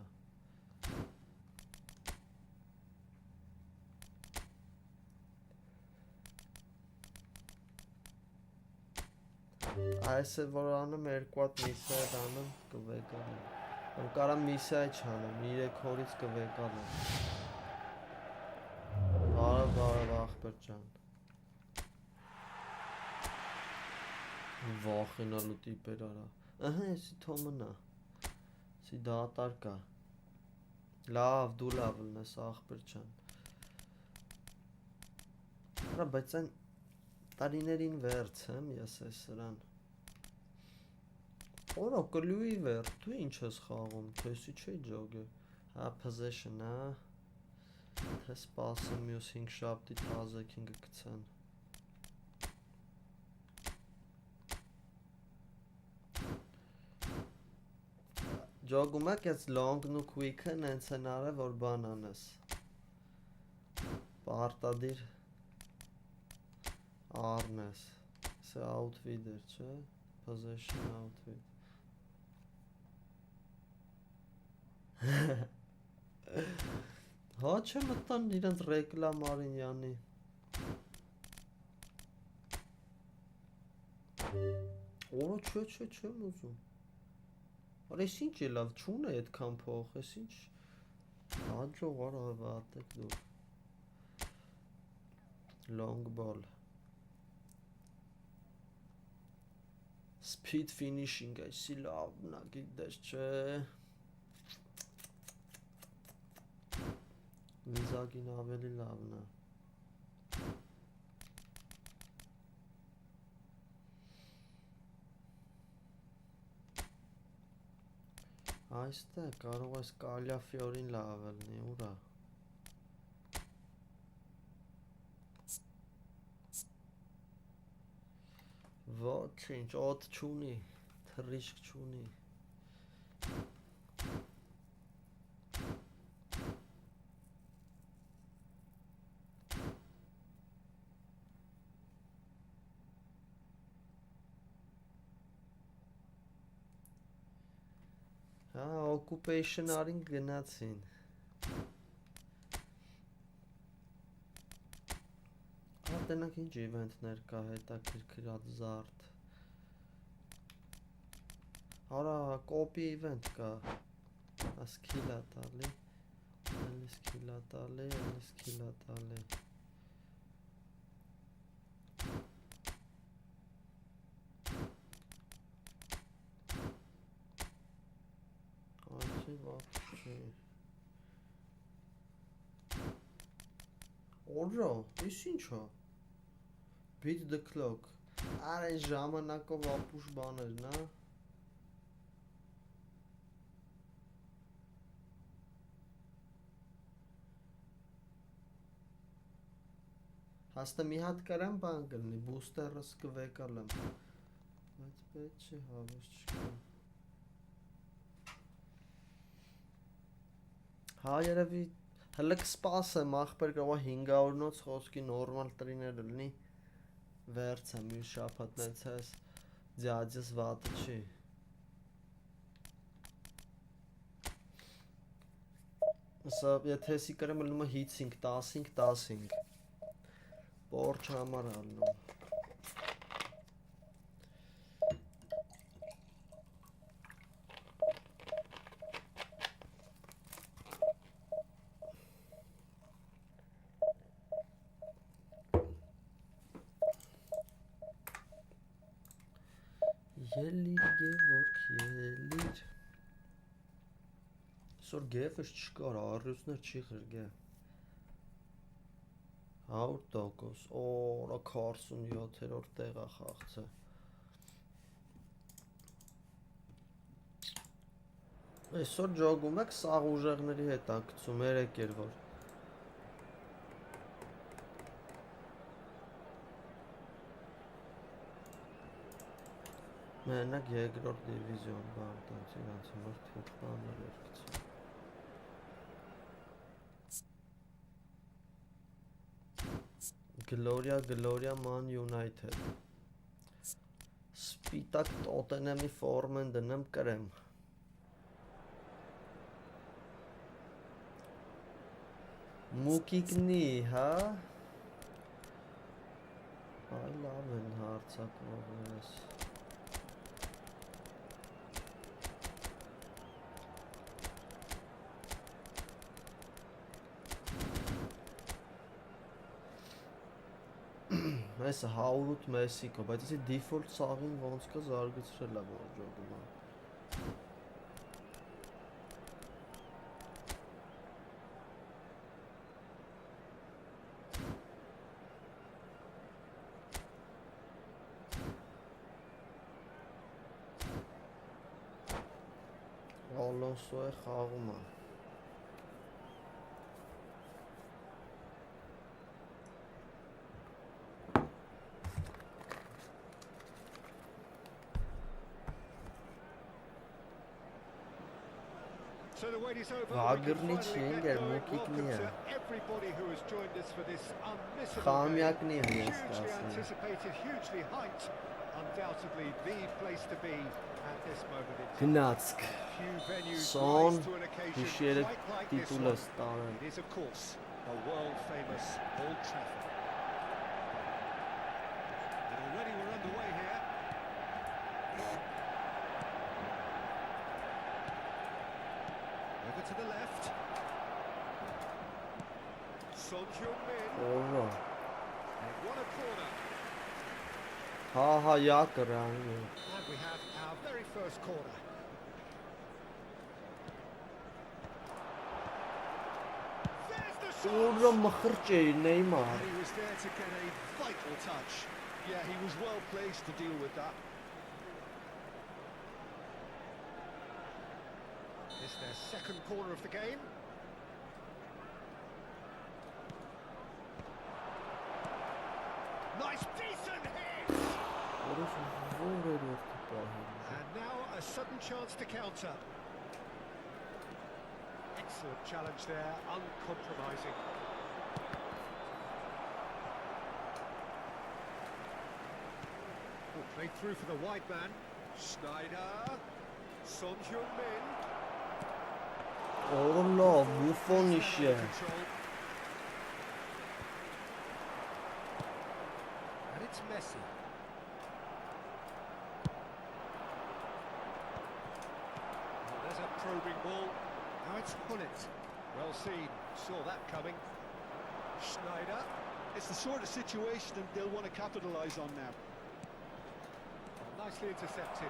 Այս է որ անում երկու հատ միսա է անում կվեկալեմ։ Եմ կարամ միսա է չանեմ, 3 հորից կվեկալեմ։ Բարև աղբեր ջան։ Վախենալու տիպեր արա։ Ահա էսի թոմնա։ Սի դատար կա։ Լավ, դու լավ լնես աղբեր ջան։ Արա, բայց այն տարիներին վերց եմ ես է սրան։ Օրա կլույի վեր, դու ինչ ես խաղում, թեսի չի ջոգը։ Հա, possession, հա։ Թե սպասում մյուս 5 շաբթի թազեքինգը կցան։ Ջոգում եք ես long-ն ու quick-ը նենց են արել, որ բան անես։ Պարտադիր Arnes. Se outfielder, չէ՞։ Possession outfield։ Հա չէ մտան իրենց ռեկլամ Արինյանի։ Օ, չեմ ուզում։ Արա ես ինչ է լավ չունե այդքան փող, ես ինչ։ Հաջող արա վատեք դու։ Long ball։ Speed finishing այսի լավն է, գիտես չէ։ Նիզակին ավելի լավն է։ Այստեղ կարող ես Կալիաֆիորին լավ լինի, ուրա։ Ոչինչ, օդ չունի, թռիչք չունի։ Հա, occupation արին գնացին։ Ատենակ ինչ իվենտներ կա, հետաքրքրած զարդ։ Արա, կոպի իվենտ կա։ Սկիլա տալի, էլի սկիլա տալի, էլի սկիլա տալի։ Այցի վաղ չի։ Օրա, ես ինչա։ Beat the clock։ Արա այս ժամանակով ապուշ բաներն, հա։ Հաստը մի հատ կարամ բան կլնի, բուստերս կվեկալեմ։ Բայց պետք չի հավես չկա։ Հա երևի հլը կսպասեմ, ախպեր կողա 500-նոց խոսքի նորմալ տրիներ լնի, վերց եմ իր շապատ նենց ես, ձյաջս վատը չի։ Սա եթե եսի կրեմ լնումը 5, 10, 10։ Պորչ համար ալնում։ Ելիր գևորք, ելիր։ Սոր գևս չկար, առյուսներ չի խրգե։ 100%, օրա 47-րդ տեղա խաղցը։ Այսօր ջոգում եք սաղ ուժեղների հետ ակցում, երեք էր որ։ Մենակ երկրորդ դիվիզիոն բարտանց իրանց համար թիվ բաներ էր գցում։ Gloria Man United։ Սպիտակ տոտենեմի ֆորմեն դնեմ կրեմ։ Մուկիկնի, հա։ Այ լավ են հարցակողերս։ Այս 108 Մեսիկո, բայց եսի դիֆոլտ սաղին ոնց կա զարգացրել է որ ջոգում է։ Ալոնսո է խաղում է։ So the wait is over. Վագրնի չի ինգեր, մուկիկնի է։ Everybody who has joined us for this unmissable Խամյակնի է ես hugely կասնի։ anticipated, hugely hyped, undoubtedly the place to be at this moment in time. Գնացք։ Few venues Son, rise to an occasion հիշերը quite like this տիտուլը one. ստանեն։ It is of course a world famous Old Trafford. And already we're underway here. Over to the left. Son Heung-min. Օրա։ And what a corner. Հա, յա կրանի։ And we have our very first corner. There's the Ուրը մխրճ է Neymar. And he was there to get a vital touch. Yeah, he was well placed to deal with that. It's their second corner of the game. Nice, decent hit! And now a sudden chance to counter. Excellent challenge there, uncompromising. Oh, played through for the wide man. Schneider. Son Heung-min. Oh no, Buffon işi. And it's Messi. Oh, there's a probing ball. Now it's Hullet. Well seen. Saw that coming. Schneider. It's the sort of situation that they'll want to capitalise on now. Nicely intercepted.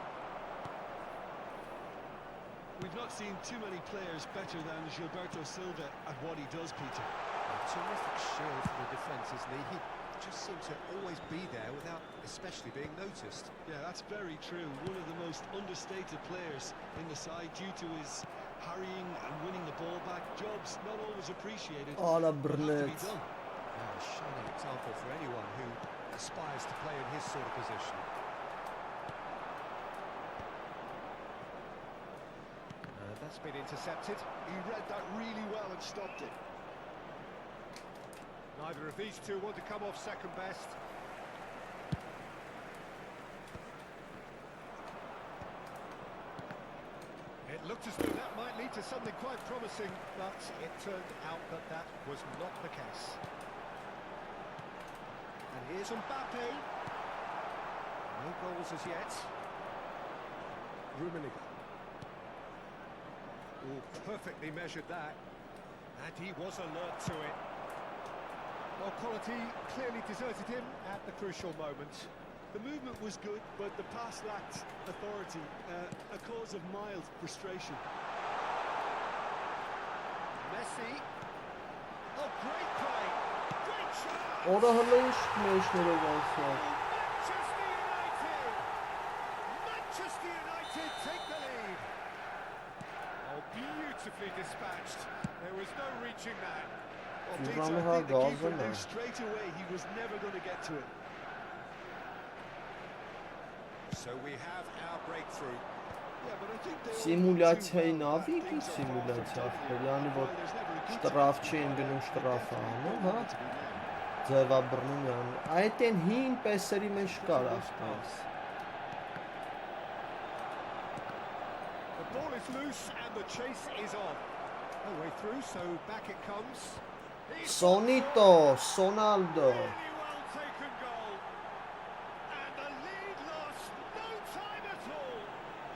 We've not seen too many players better than Gilberto Silva at what he does, Peter. A terrific shield for the defence, isn't he? He just seems to always be there without especially being noticed. Yeah, that's very true. One of the most understated players in the side due to his harrying and winning the ball back. Jobs not always appreciated. Ala but have to be Brnet. done. A shining example for anyone who aspires to play in his sort of position. That's been intercepted. He read that really well and stopped it. Neither of these two want to come off second best. It looked as though that might lead to something quite promising, but it turned out that that was not the case. And here's Mbappe. No goals as yet. Rummenigge. Oh, perfectly measured that. And he was alert to it. Well, quality clearly deserted him at the crucial moment. The movement was good, but the pass lacked authority, a cause of mild frustration. Messi. Oh, great play. Great shot. O da hırlayış meşleri varsa. Manchester United. Manchester United take the lead. Oh, beautifully dispatched. There was no reaching that. Well, He's Peter, running I hard think the goals, keeper isn't he? knew straight away he was never going to get to it. So we have our breakthrough. Yeah, but I think they all Simülasyayı know too well that navi things are far from simülasyon done here. yani bu While there's never a good ştraf time, չեն գնում they շտրաֆ definitely անում, don't հա։ want it to be now. Ձևաբռնում են։ Այդ են հին պեսերի մեջ կար ասպես։ The ball is loose and the chase is on. No way through, so back it comes. Սոնիտո, Սոնալդո։ Really well taken goal. And the lead lost no time at all.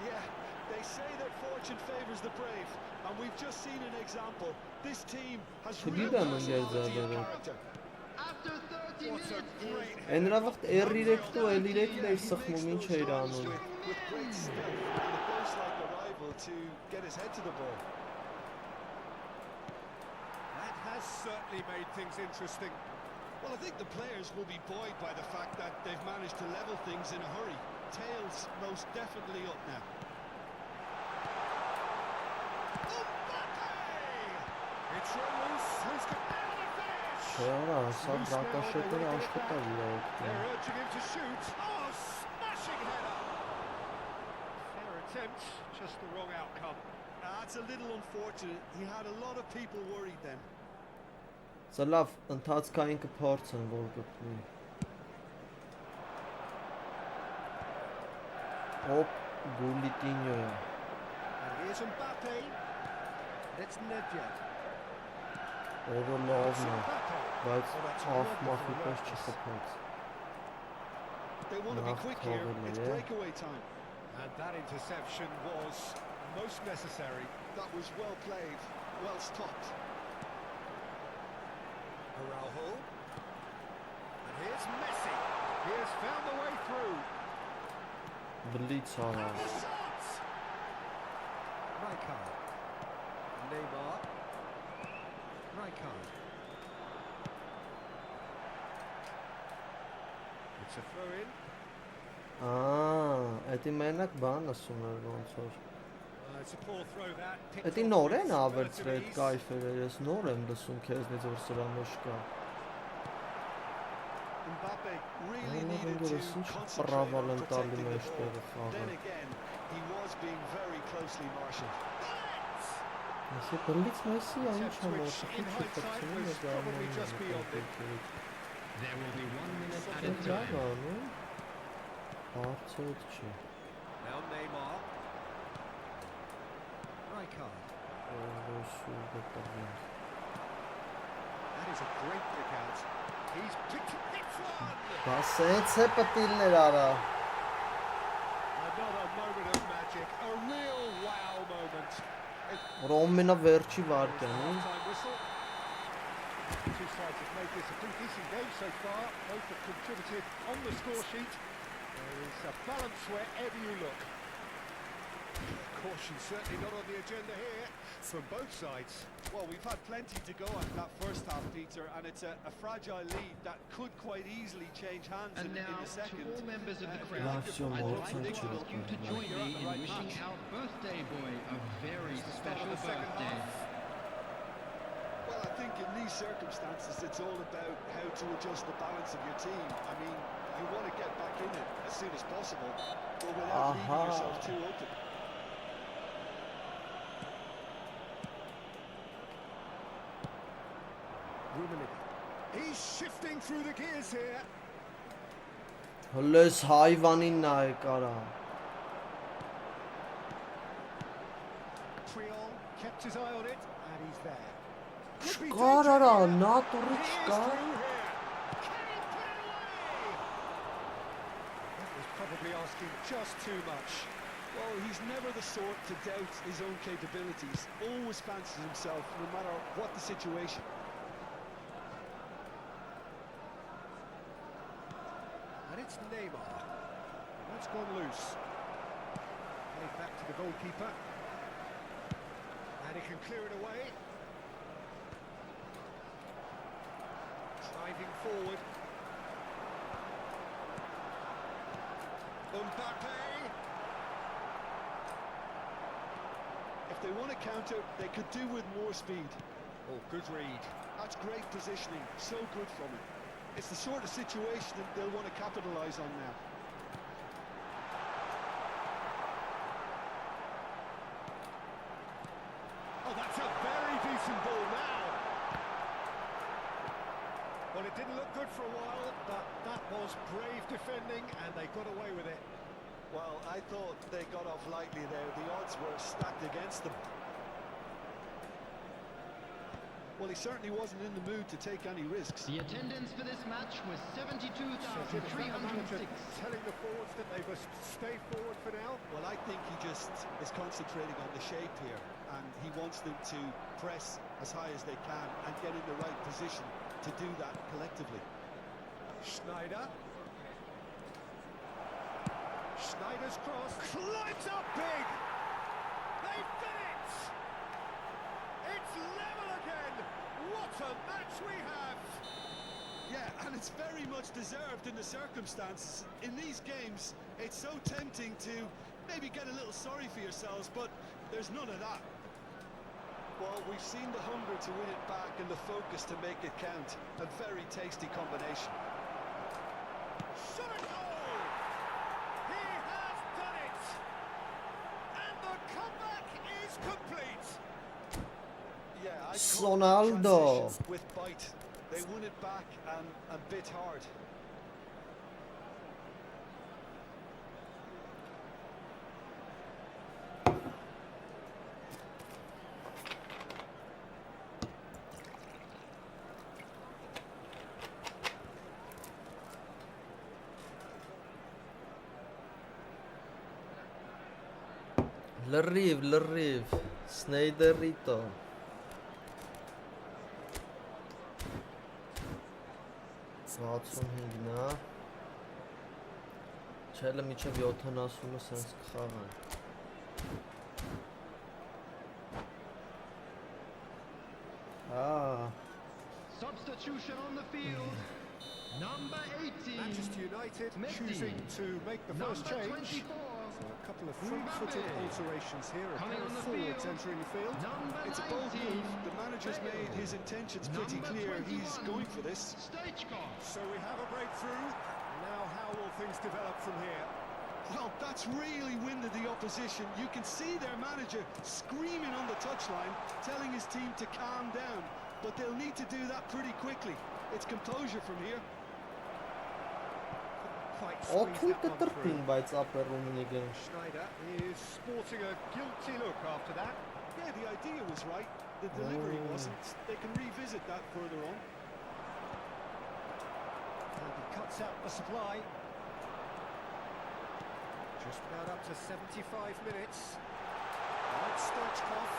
Yeah, they say that fortune favours the brave, and we've just seen an example. This team has real Չգիտեմ ընկեր personality and ձևերը։ character. After 30 What a minutes, great Էնրա վաղտ R3-ը L3-ն էր սխմում, ինչ էր անում։ With great skill and a burst-like arrival to get his head to the ball. That has certainly made things interesting. Well, I think the players will be buoyed by the fact that they've managed to level things in a hurry. Tails most definitely up now. It's run loose. Who's got out of finish? Չէ, արա, սա դրակաշետերը աշխատավ իրա օգտին։ They're urging him to shoot. Oh, smashing header. Fair attempt, just the wrong outcome. That's a little unfortunate. He had a lot of people worried then. Սա լավ ընթացքային կփորձեն, որ գտնի։ Հոպ, Գուլիտինյո։ And here's Mbappe. It's Nedved. Օրը լավն է, Mbappe. բայց ախմախի պես չխփեց։ They want to be Nah, quick here. probably, It's yeah. breakaway time. And that interception was most necessary. That was well played, well stopped. Araujo. And here's Messi. He has found the way through. Բլից արա։ And the shot! Rijkaard. Neymar. Rijkaard. It's a throw in. Էդի մենակ բան ասում էր ոնց որ It's a poor throw that. Էդի նոր են ավերցրել այդ կայֆերը, ես նոր եմ լսում քեզնից որ սրա մեջ կա Mbappe really needed to concentrate on protecting the ball. Then again, he was being very closely marshalled. Если полить Месси, я ничего не In hindsight was probably just beyond it. There will be 1 minute added time. Now Neymar. Rijkaard. That is a great kick out. He's picked this one. Բասեց է պտիլներ արա Another moment of magic. A real wow moment. որ ամենա վերջի վարկյանի Time whistle. Two sides have made this a pretty decent game so far. Both have contributed on the score sheet. There is a balance wherever you look. Caution certainly not on the agenda here from both sides. Well, we've had plenty to go at that first half, Peter, and it's a fragile lead that could quite easily change hands And in now, the second. to all members of the crowd, Grazie, I'd molto like to ask you to join me in wishing our birthday boy a very special birthday. Well, I think in these circumstances, it's all about how to adjust the balance of your team. I mean, you want to get back in it as soon as possible, but without leaving yourself too open. He's shifting through the gears here. հլես հայվանին նայ կարա Triol kept his eye on it, and he's there. Չկար արա, նատուրի չկար That was probably asking just too much. Well, he's never the sort to doubt his own capabilities. Always fancies himself, no matter what the situation. And it's Neymar. That's gone loose. Played back to the goalkeeper. And he can clear it away. Driving forward. Mbappe. If they want to counter, they could do with more speed. Oh, good read. That's great positioning, so good from him. It's the sort of situation that they'll want to capitalise on now. Oh, that's a very decent ball now. Well, it didn't look good for a while, but that was brave defending, and they got away with it. Well, I thought they got off lightly there. The odds were stacked against them. Well, he certainly wasn't in the mood to take any risks. The attendance for this match was 72,306. Telling the forwards that they must stay forward for now. Well, I think he just is concentrating on the shape here, and he wants them to press as high as they can and get in the right position to do that collectively. Schneider. Schneider's cross. Climbs up big. They've done it. It's level again. What a match we have. Yeah, and it's very much deserved in the circumstances. In these games, it's so tempting to maybe get a little sorry for yourselves, but there's none of that. Well, we've seen the hunger to win it back and the focus to make it count. A very tasty combination. Shot a goal! He has done it! And the comeback is complete! Yeah, I Ronaldo. with bite. They won it back and bit hard. լրիվ Սնեյդերիտո Սացունհինգնա Չելը միջև 70-ը սենց կխաղան Substitution on the field. Number 18. Manchester United Messi. choosing to make the first Number change. 24. So a couple of fleet-footed Mbappe. alterations here. A Coming pair on of the forwards field. entering the field. Number It's a bold 19. move. The manager's made his intentions pretty Number clear. He's 21. going for this. Stoichkov. So we have a breakthrough. Now how will things develop from here? Well, that's really winded the opposition. You can see their manager screaming on the touchline, telling his team to calm down. But they'll need to do that pretty quickly. It's composure from here. Quite squeeze that one through. բայց ապերում են եկել։ Schneider is sporting a guilty look after that. Yeah, the idea was right. The delivery wasn't. They can revisit that further on. And he cuts out the supply. Just about up to 75 minutes. Right, Stoichkov.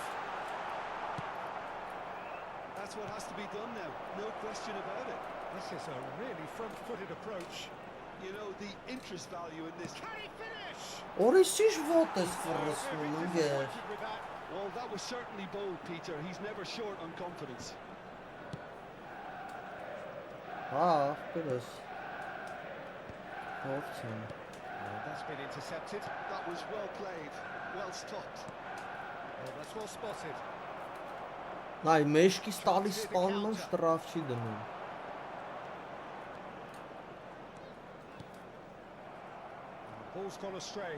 That's what has to be done now. No question about it. This is a really front-footed approach. You know, the interest value in this. Can he finish? Օրիսիշ ոտ ես Very ֆրսնում ինգե։ disappointed with that. Well, that was certainly bold, Peter. He's never short on confidence. Հա, ախպերս։ Ողջույն։ That's been intercepted. That was well played, well stopped. Well, that's well spotted. Նայ, մեջքից տալիս սպանում են, շտրաֆ չի դնում։ Ball's gone astray.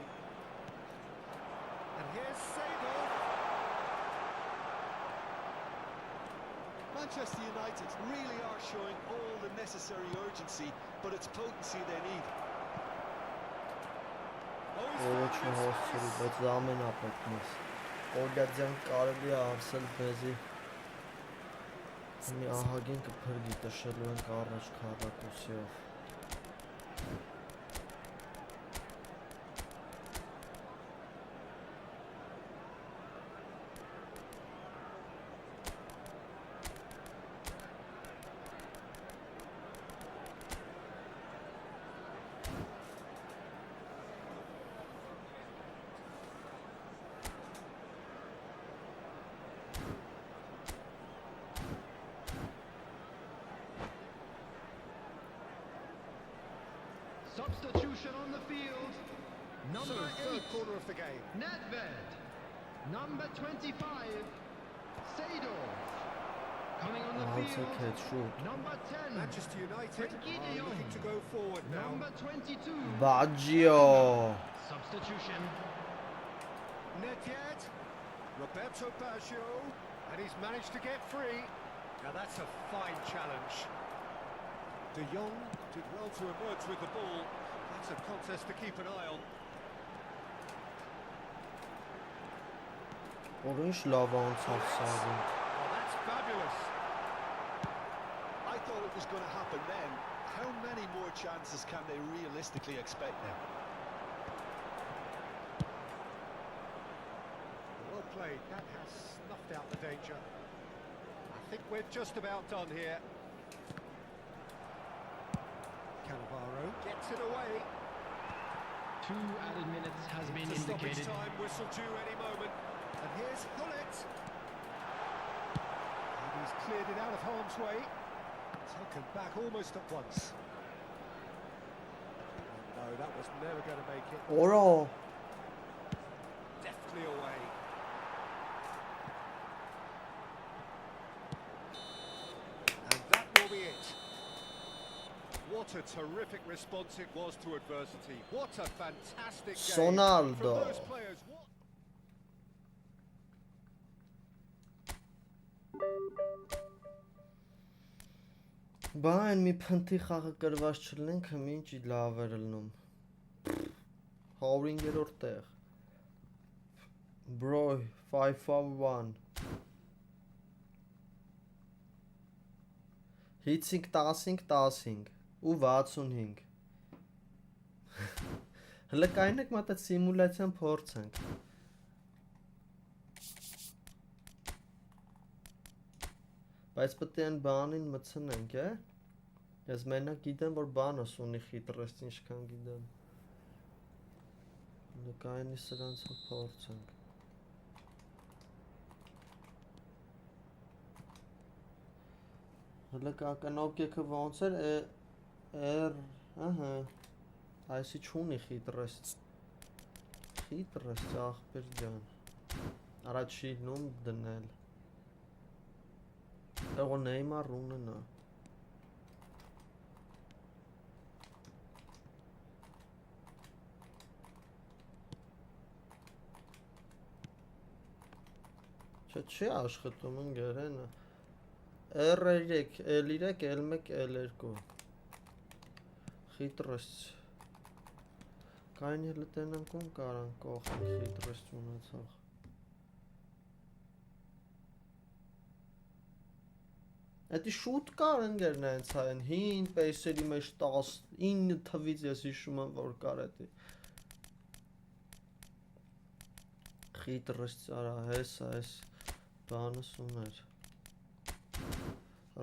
And here's Seedorf. Manchester United really are showing all the necessary urgency, but it's potency they need. Ոչ հոսցրի, բայց դա ամենապետն ես։ Օրգադյան կարելի է արսել բեզի։ Մի ահագին կփրկի տշելու ենք առաջ քառակուսիով։ Substitution on the field. So, Number third 8. corner of the game. Nedved. Number 25. Seedorf. Coming on the That's field. okay, shoot. Number 10. Manchester United Frankie de are Jong. looking to go forward now. Number 22. Baggio. Substitution. Nedved, Roberto Baggio, and he's managed to get free. Now that's a fine challenge. De Jong did well to emerge with the ball. That's a contest to keep an eye on. Օրինչ լավ անցավ սաղին։ Oh, that's fabulous. I thought it was going to happen then. How many more chances can they realistically expect now? Well played. That has snuffed out the danger. I think we're just about done here. Cannavaro gets it away. 2 added minutes has been It's a stoppage indicated. time, whistle due any moment. And here's Hullet. And he's cleared it out of harm's way. Taken back almost at once. Oh, no, that was never going to make it. Օրո։ Deftly away. And that will be it. What a terrific response it was to adversity. What a fantastic game Sonaldo. from those players. What Բան մի փնթի խաղը կրված չլինենք, ինչ լավ էր լնում։ 100-րդ տեղ։ Bro, 5-1։ Հիցինք 10-10 ու 65։ Հələ կայնեք մատը սիմուլյացիան փորձենք։ Բայց պետք է այն բանին մտցնենք, է։ Ես մենակ գիտեմ, որ բանը սունի խիտրեստ ինչքան գիտեմ։ Նկայանի սրանցը փորձենք։ Հələ կականոկեքը ոնց էր, ահա այսի չունի խիտրես ախպեր ջան առաջ շիլնում դնել Եղո Նեյմար ունենա Չի աշխատում ընկերենը R3, L3, L1, L2 Խիտրես Կային հելը տենանք ում կարան կողնք խիտրես ունեցող Էդի շուտ կար ընկերն այնց այն հին պեյսերի մեջ 19 թվից ես հիշում եմ որ կար էդի Խիտրես ծարա հեսա ես Բանս ուներ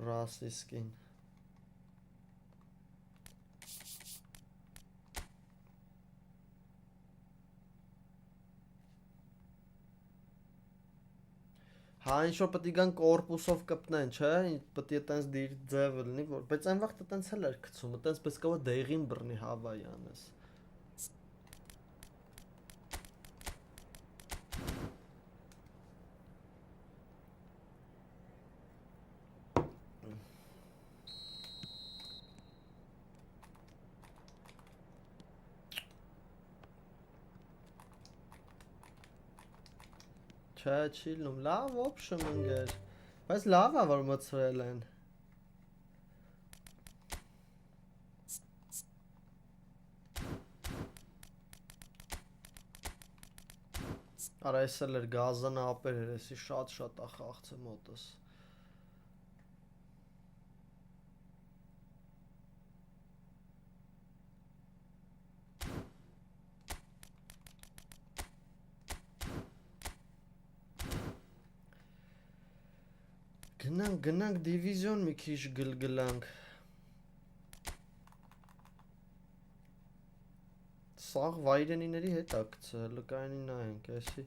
Ռասիսկին Հա ինչ-որ պետք է գան կորպուսով կպնեն, չէ, պետք է տենց դիր ձև լինի, բայց այն վաղ տենց էլ էր գցում, տենց պես կավա դեղին բռնի հավայանես Չէ, չի լում, լավ օպշն ընկեր, բայց լավ է որ մցրել են Արա ես էլ էր գազան ապեր էր, եսի շատ ախաղց է մոտս Գնանք դիվիզիոն մի քիչ գլգլանք Սաղ վայրենիների հետ ակցել, կայնի նայենք, եսի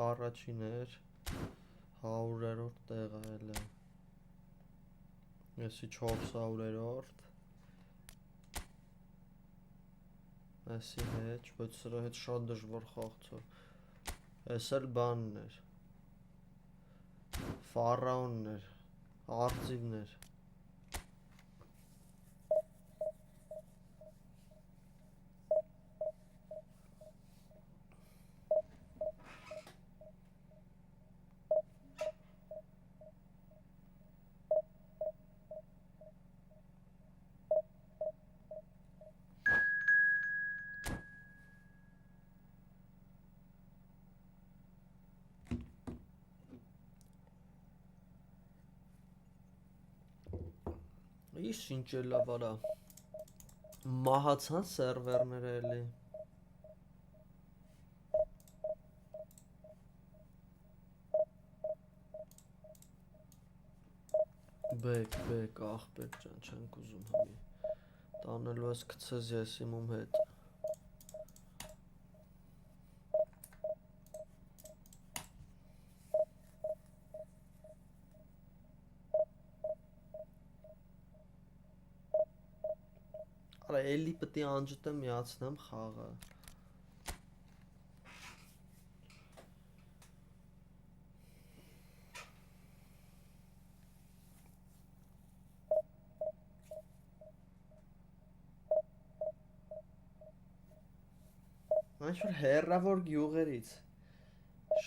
առաջին էր 100-երորդ տեղը էլ է Եսի 400-երորդ Եսի հետ, բայց սրա հետ շատ դժվար խաղցոր Ես էլ բանն էր Ֆարաոնն էր Արծիվներ Իս ինչ է լավ արա Մահացան սերվերները էլի Բեք, ախպեր ջան, չենք ուզում համի Տանելու ես կցես ես իմում հետ Արա էլի պտի անջտը միացնեմ խաղը Ինչ-որ հեռավոր գյուղերից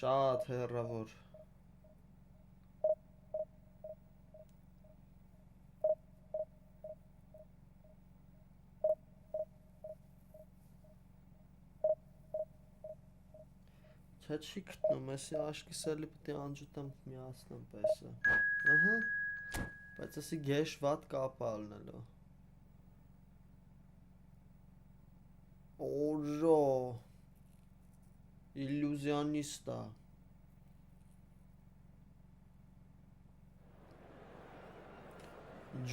Շատ հեռավոր Չէ չի գտնում, եսի աշկիս էլի պտի անջուտեմ միացնեմ պեսը Ահա, բայց եսի գեշ վատ կապ ալնելու Օժո Իլյուզիոնիստա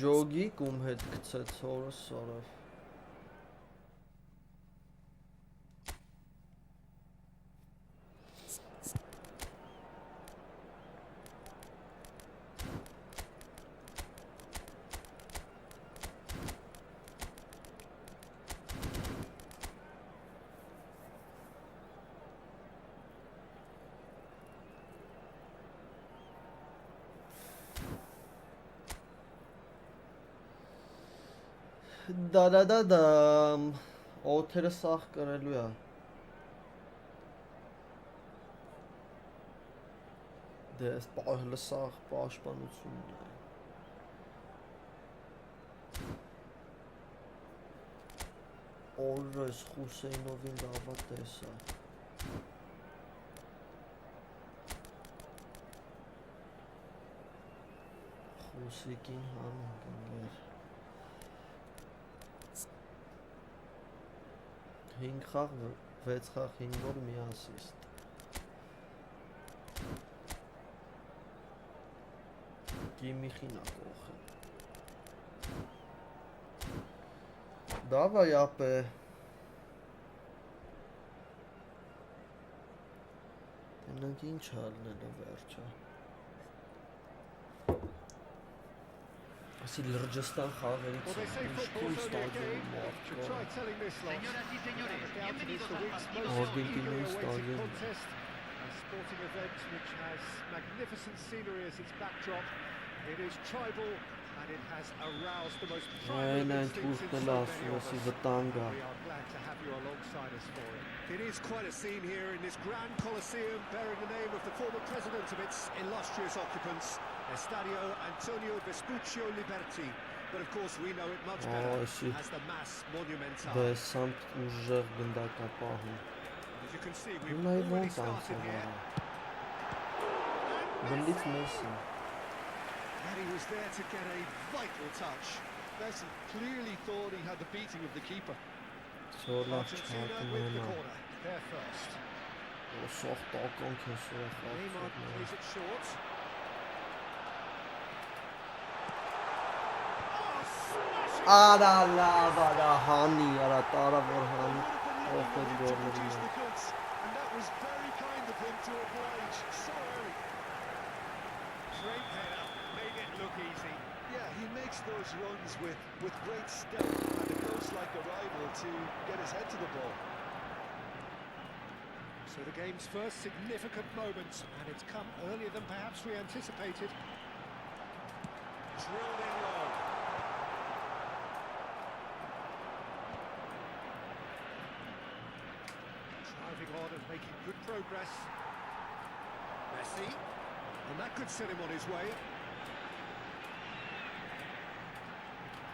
Ջոգիկ ում հետ գցեց հորս սորով Da-da-da-dam. Օթերը սաղ կրելու է։ Դե այս պահլը սաղ պաշտպանությունն է։ Օրս Խուսեյնովին լավա տեսա։ Խուսիկին հանենք ընկեր։ 5 խաղ, 6 խաղ, 5 գոլ, մի ասիստ։ Կիմիխին է կողել։ Դավայ ապե։ Տենանք ինչ հալնել է վերջը։ Ասի լրջստան խաղերից Well, they say football's only a game, but to try telling this lot. Señoras y señores, bienvenidos The a week's Partido most Sony. eagerly awaited Stadium. contest, a sporting event which has magnificent scenery as its backdrop. It is tribal and it has aroused the most Այն tribal այն instincts in թուրքն so էլ many ասում of ասի us. վտանգա։ We are glad to have you alongside us for it. It is quite a scene here in this grand Colosseum bearing the name of the former president of its illustrious occupants, Estadio Antonio Vespuccio Liberti. But of course we know it much better Աշի as the Mass Monumental. բեսամտ ուժեղ գնդակապահում։ As you can see, we've Նայ already ոնց started անցավ here. Բլից Մեսսի։ And he was there to get a vital touch. Messi clearly thought he had the beating of the keeper. Սորլավ Argentina չհատում with the ենա։ corner. They're first. Սող տական քեսը Neymar plays it short. Oh, smashing! Արա լավ, արա հանի, արա տարա որ հանի։ Would have been Օխր lovely to գորնի produce մա։ the goods, and that was very kind of him to oblige so early. Great header. Made it look easy. Yeah, he makes those runs with great stealth and a ghost-like arrival to get his head to the ball. So the game's first significant moment, and it's come earlier than perhaps we anticipated. Drilled in low. Driving on and making good progress. Messi, and that could send him on his way.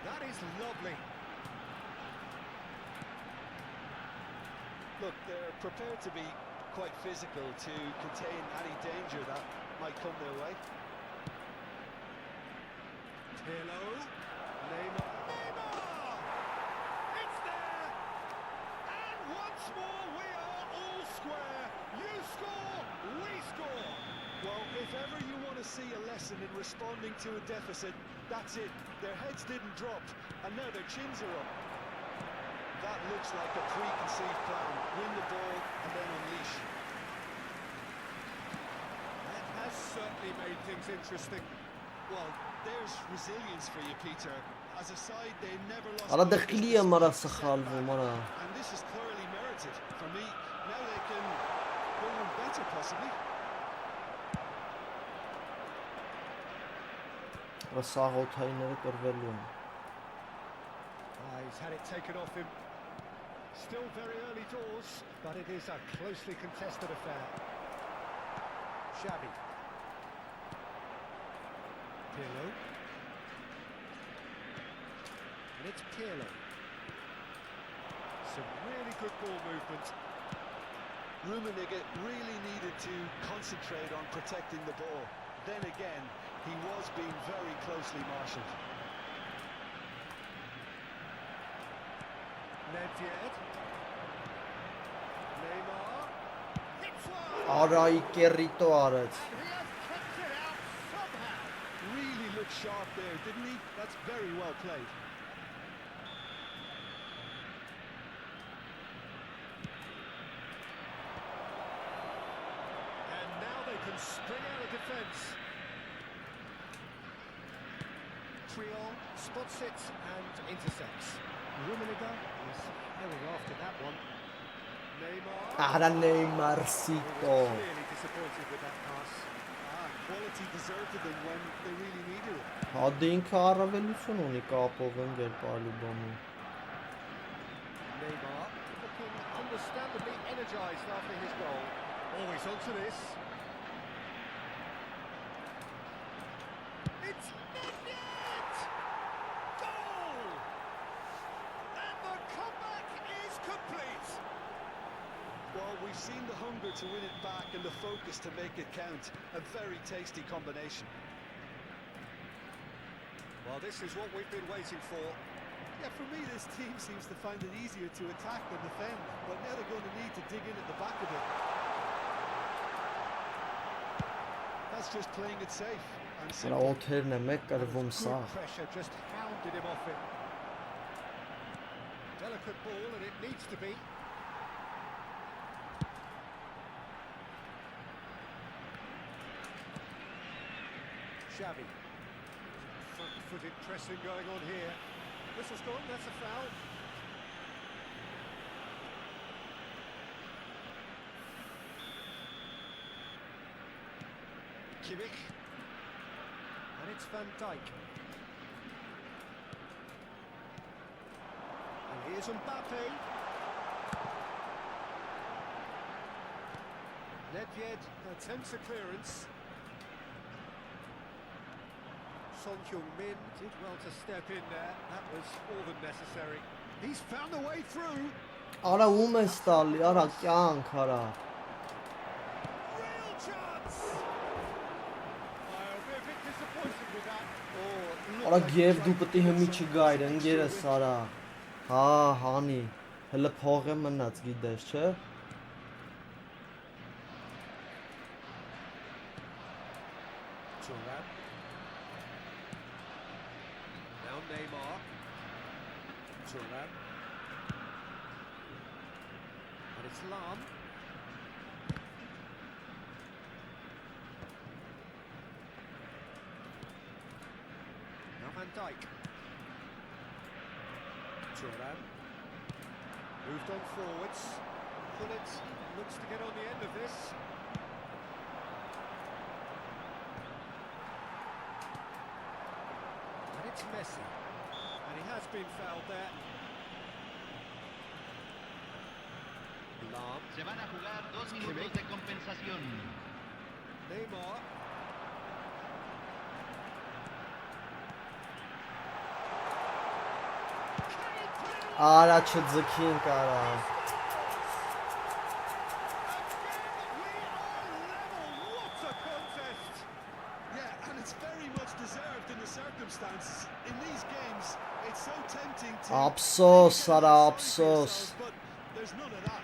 That is lovely. Look, they're prepared to be quite physical to contain any danger that might come their way. Pirlo, Neymar, it's there, and once more we are all square. You score, we score. Well, if ever you want to see a lesson in responding to a deficit, that's it. Their heads didn't drop, and now their chins are up. That looks like a preconceived plan. Win the ball and then unleash. That has certainly made things interesting. Well, there's resilience for you, Peter. As a side, they never lost. Արա focus դխլի despite եմ արա the սխալվում, արա։ setback. And this is clearly merited. For me, now they can go on better, possibly. Արա սաղոթայինները կրվելու են։ He's had it taken off him. Still very early doors, but it is a closely contested affair. Xavi. Pirlo. And it's Pirlo. Some really good ball movement. Rummenigge really needed to concentrate on protecting the ball. Then again, he was being very closely marshalled. Nedved. Neymar. Hits one! Արայի կերիտո արեց։ And he has kept it out somehow. Really looked sharp there, didn't he? That's very well played. And now they can spring out of defence. Triol spots it and intercepts. Rummenigge is hurrying after that one. Neymar. Արա He Նեյմարսիտո։ was clearly disappointed with that pass. quality deserted them when they really needed it. Հադե ինքը առավելություն ունի կապով ընկել Պալուբամին։ Neymar looking understandably energised after his goal. Always onto this. It's net! Goal! And the comeback is complete. Well, we've seen the hunger to win it back and the focus to make it count. A very tasty combination. Well, this is what we've been waiting for. Yeah, for me, this team seems to find it easier to attack than defend, but now they're going to need to dig in at the back of it. That's just playing it safe and Արա simple. օթերն է մեկ կրվում սա։ Good pressure just hounded him off it. Delicate ball, and it needs to be. Xavi. Front-footed pressing going on here. Whistle's gone, that's a foul. Kimmich. And it's Van Dijk. And here's Mbappe. Nedved attempts a clearance. Son Heung-min did well to step in there. That was more than necessary. He's found a way through. Արա ում ես տալի, արա կյանք, արա։ Real chance. I'll be a bit disappointed with that. Oh, Արա գև դու պետք է հիմի չգայր, ընկերս արա։ Հա, հանի։ Հələ փողը մնաց, գիտես, չէ։ Thuram. Now Neymar. Thuram. And it's Lam. Now Van Dijk. Thuram. Moved on forwards. Pullet looks to get on the end of this. And it's Messi. And he has been fouled there. Lam. Se van a jugar 2 minutos de compensación. Neymar. Արա չձգինք, արա։ What a contest! Yeah, and it's very much deserved in the circumstances. In these games, it's so tempting to... Ափսոս, արա, But ափսոս։ there's none of that.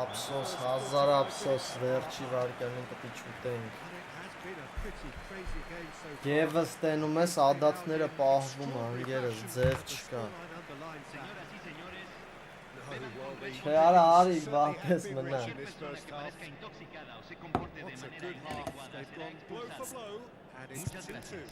Ափսոս, հազար ափսոս, վերջի վարկանին պետք է չուտենք։ And it has been a pretty crazy game so far. Եվս տենում ես ադատները պահվում են, ընկերս, ձև չկա։ Scoreline underlines that. Señoras y señores, Չէ, արա, արի, վախես մնա։ In this first que half. parezca intoxicada o se comporte de What a manera good half. inadecuada They've será gone blow for expulsado. blow, and it's Muchas 2-2. gracias.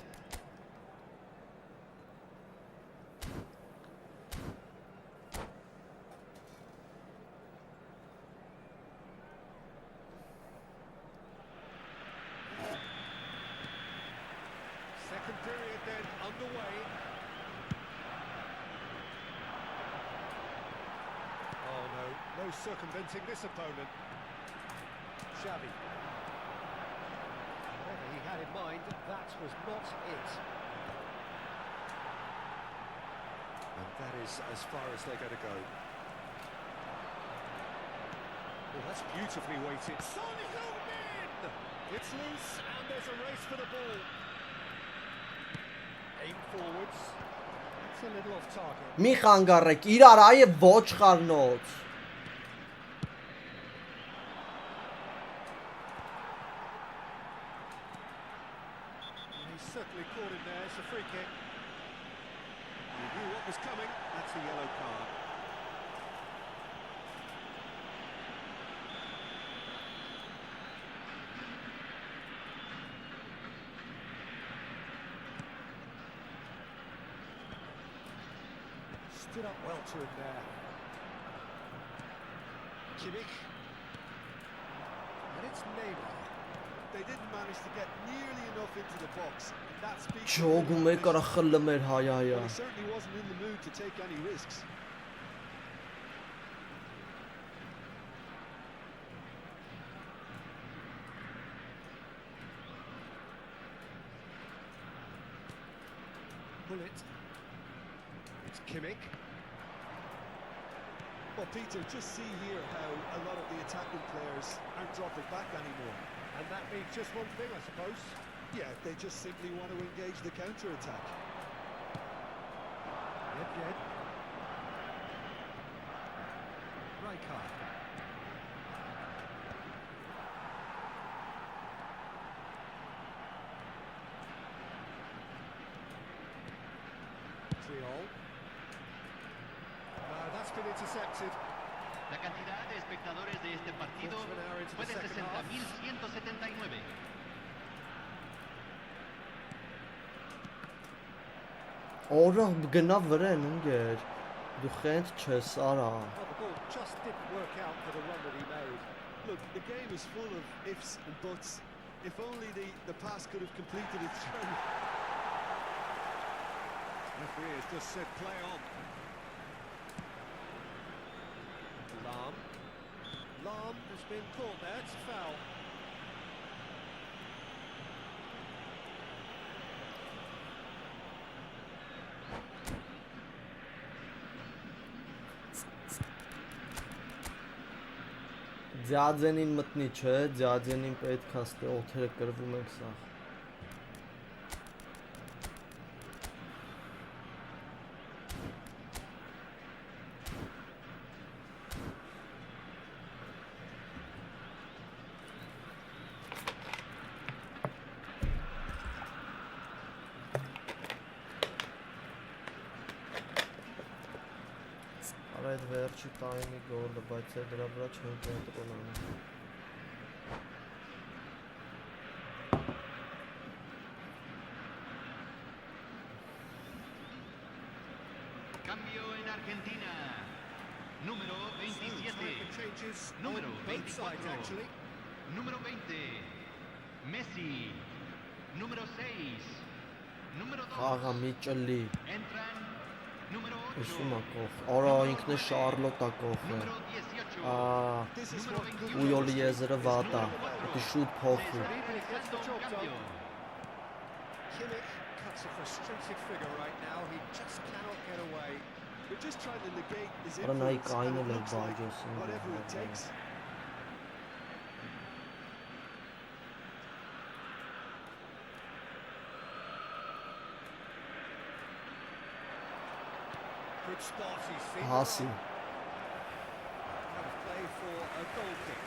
Second period then underway. Oh no, no circumventing this opponent. Xavi. Whatever he had in mind, that was not it. And that is as far as they're going to go. Oh, that's beautifully weighted. Son Heung-min! It's loose, and there's a race for the ball. Aim forwards. It's a little off target. Մի խանգարեք, իրար այ ոչ խառնոց։ He's certainly caught him there. It's a free kick. He knew what was coming. That's a yellow card. Stood up well to him there. Kimmich. And it's Neymar. they didn't manage to get nearly enough into the box. And that speaks Ջոգում է կարա խլում էր հայ հայա։ Well, he certainly wasn't in the mood to take any risks. Pull it. It's Kimmich. Well, Peter, just see here how a lot of the attacking players aren't dropping back anymore. And that means just one thing, I suppose. Yeah, they just simply want to engage the counter-attack. Yep. Rijkaard. Triol. That's been intercepted. La cantidad de espectadores de este partido fue de 60.179. Օրա գնա վրան ընկեր։ Դու խենթ չես արա։ Well, the ball just didn't work out for the run that he made. Look, the game is full of ifs and buts. If only the pass could have completed its journey. Referee has just said play on. Lahm has been caught there, it's a foul. Ձյաձենին մտնի չէ, ձյաձենին պետք է ստե օթերը կրվում ենք սա։ Արա այդ վերջի տայմի գոլը, բայց է դրա վրա չեն կենտրոն անում։ Cambio en Argentina. Número 27. Changes Número on both sides, 24. actually. Número 20. Messi. Número 6. Número 2. Խաղա մի ճլի։ Entran. Número 8. Ուսում ա կող։ Արա ինքն է Շարլոտ ա կողը։ Número 18. This is Número what 21. Ույոլի եզրը վատ ա։ Դի շուտ փոխի։ Realizando un cambio. Kimmich cuts a frustrated figure right now. He just cannot get away. they're just trying to negate his Արա նայ influence, and կայնել it է looks like բաջոսին։ whatever it takes. Good spot, he's seen. Հասի։ Have a play for a goal kick.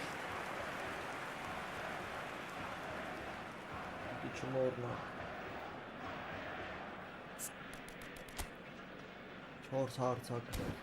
Դի չմորնա։ 4 հարցակներ։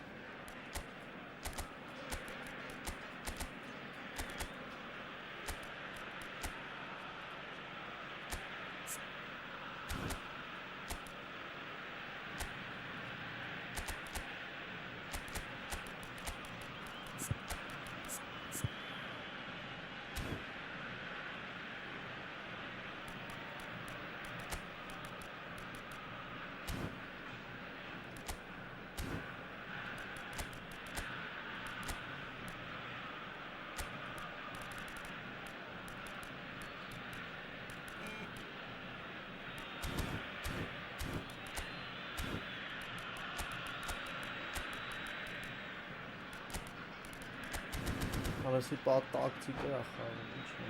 Արասի պատ տակտիկ է խաղում, ինչ է։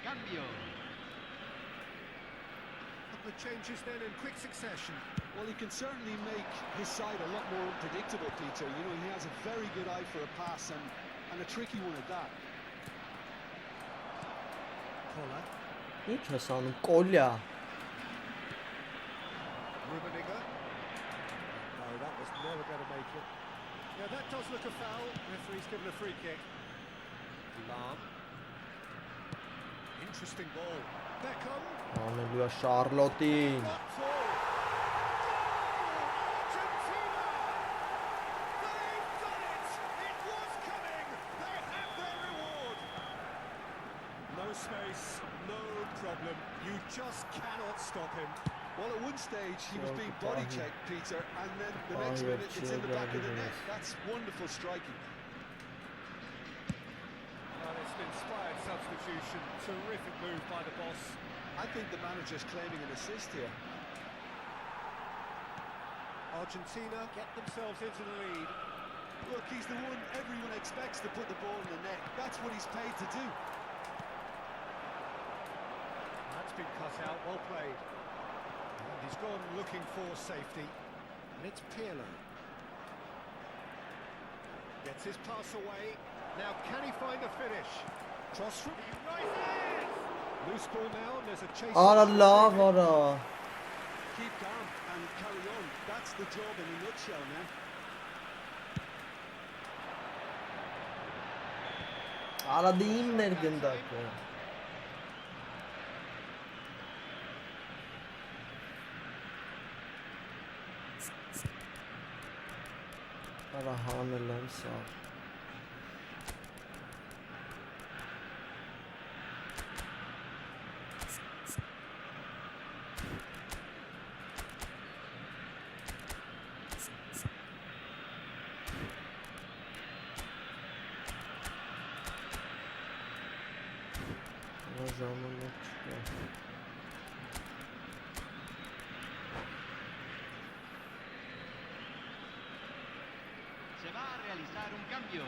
Cambio. Couple of changes then in quick succession. Well, he can certainly make his side a lot more unpredictable, Peter. You know, he has a very good eye for a pass and a tricky one at that. Koller. Ինչ ես անում, կոլյա։ Rummenigge. No, that was never going to make it. Yeah, that does look a foul. Referee's given a free kick. Lahm. Interesting ball. Beckham. Անելու է Շարլոտին։ That's all. Argentina! They've done it! It was coming! They have their reward! pace, no problem. You just cannot stop him. Well, at one stage he was being body checked, Peter, and then the next minute it's in the back of the net. That's wonderful striking. Well, it's an inspired substitution. Terrific move by the boss. I think the manager's claiming an assist here. Argentina get themselves into the lead. Look, he's the one everyone expects to put the ball in the net. That's what he's paid to do. That's been cut out, well played. And he's gone looking for safety. And it's Pirlo. Gets his pass away. Now can he find the finish? Cross from... He rises! Loose ball now, and there's a chase. Allah. Keep calm and carry on. That's the job in a nutshell now. Aradığım nergindaki. Arahanelem sağ. Se va a realizar un cambio.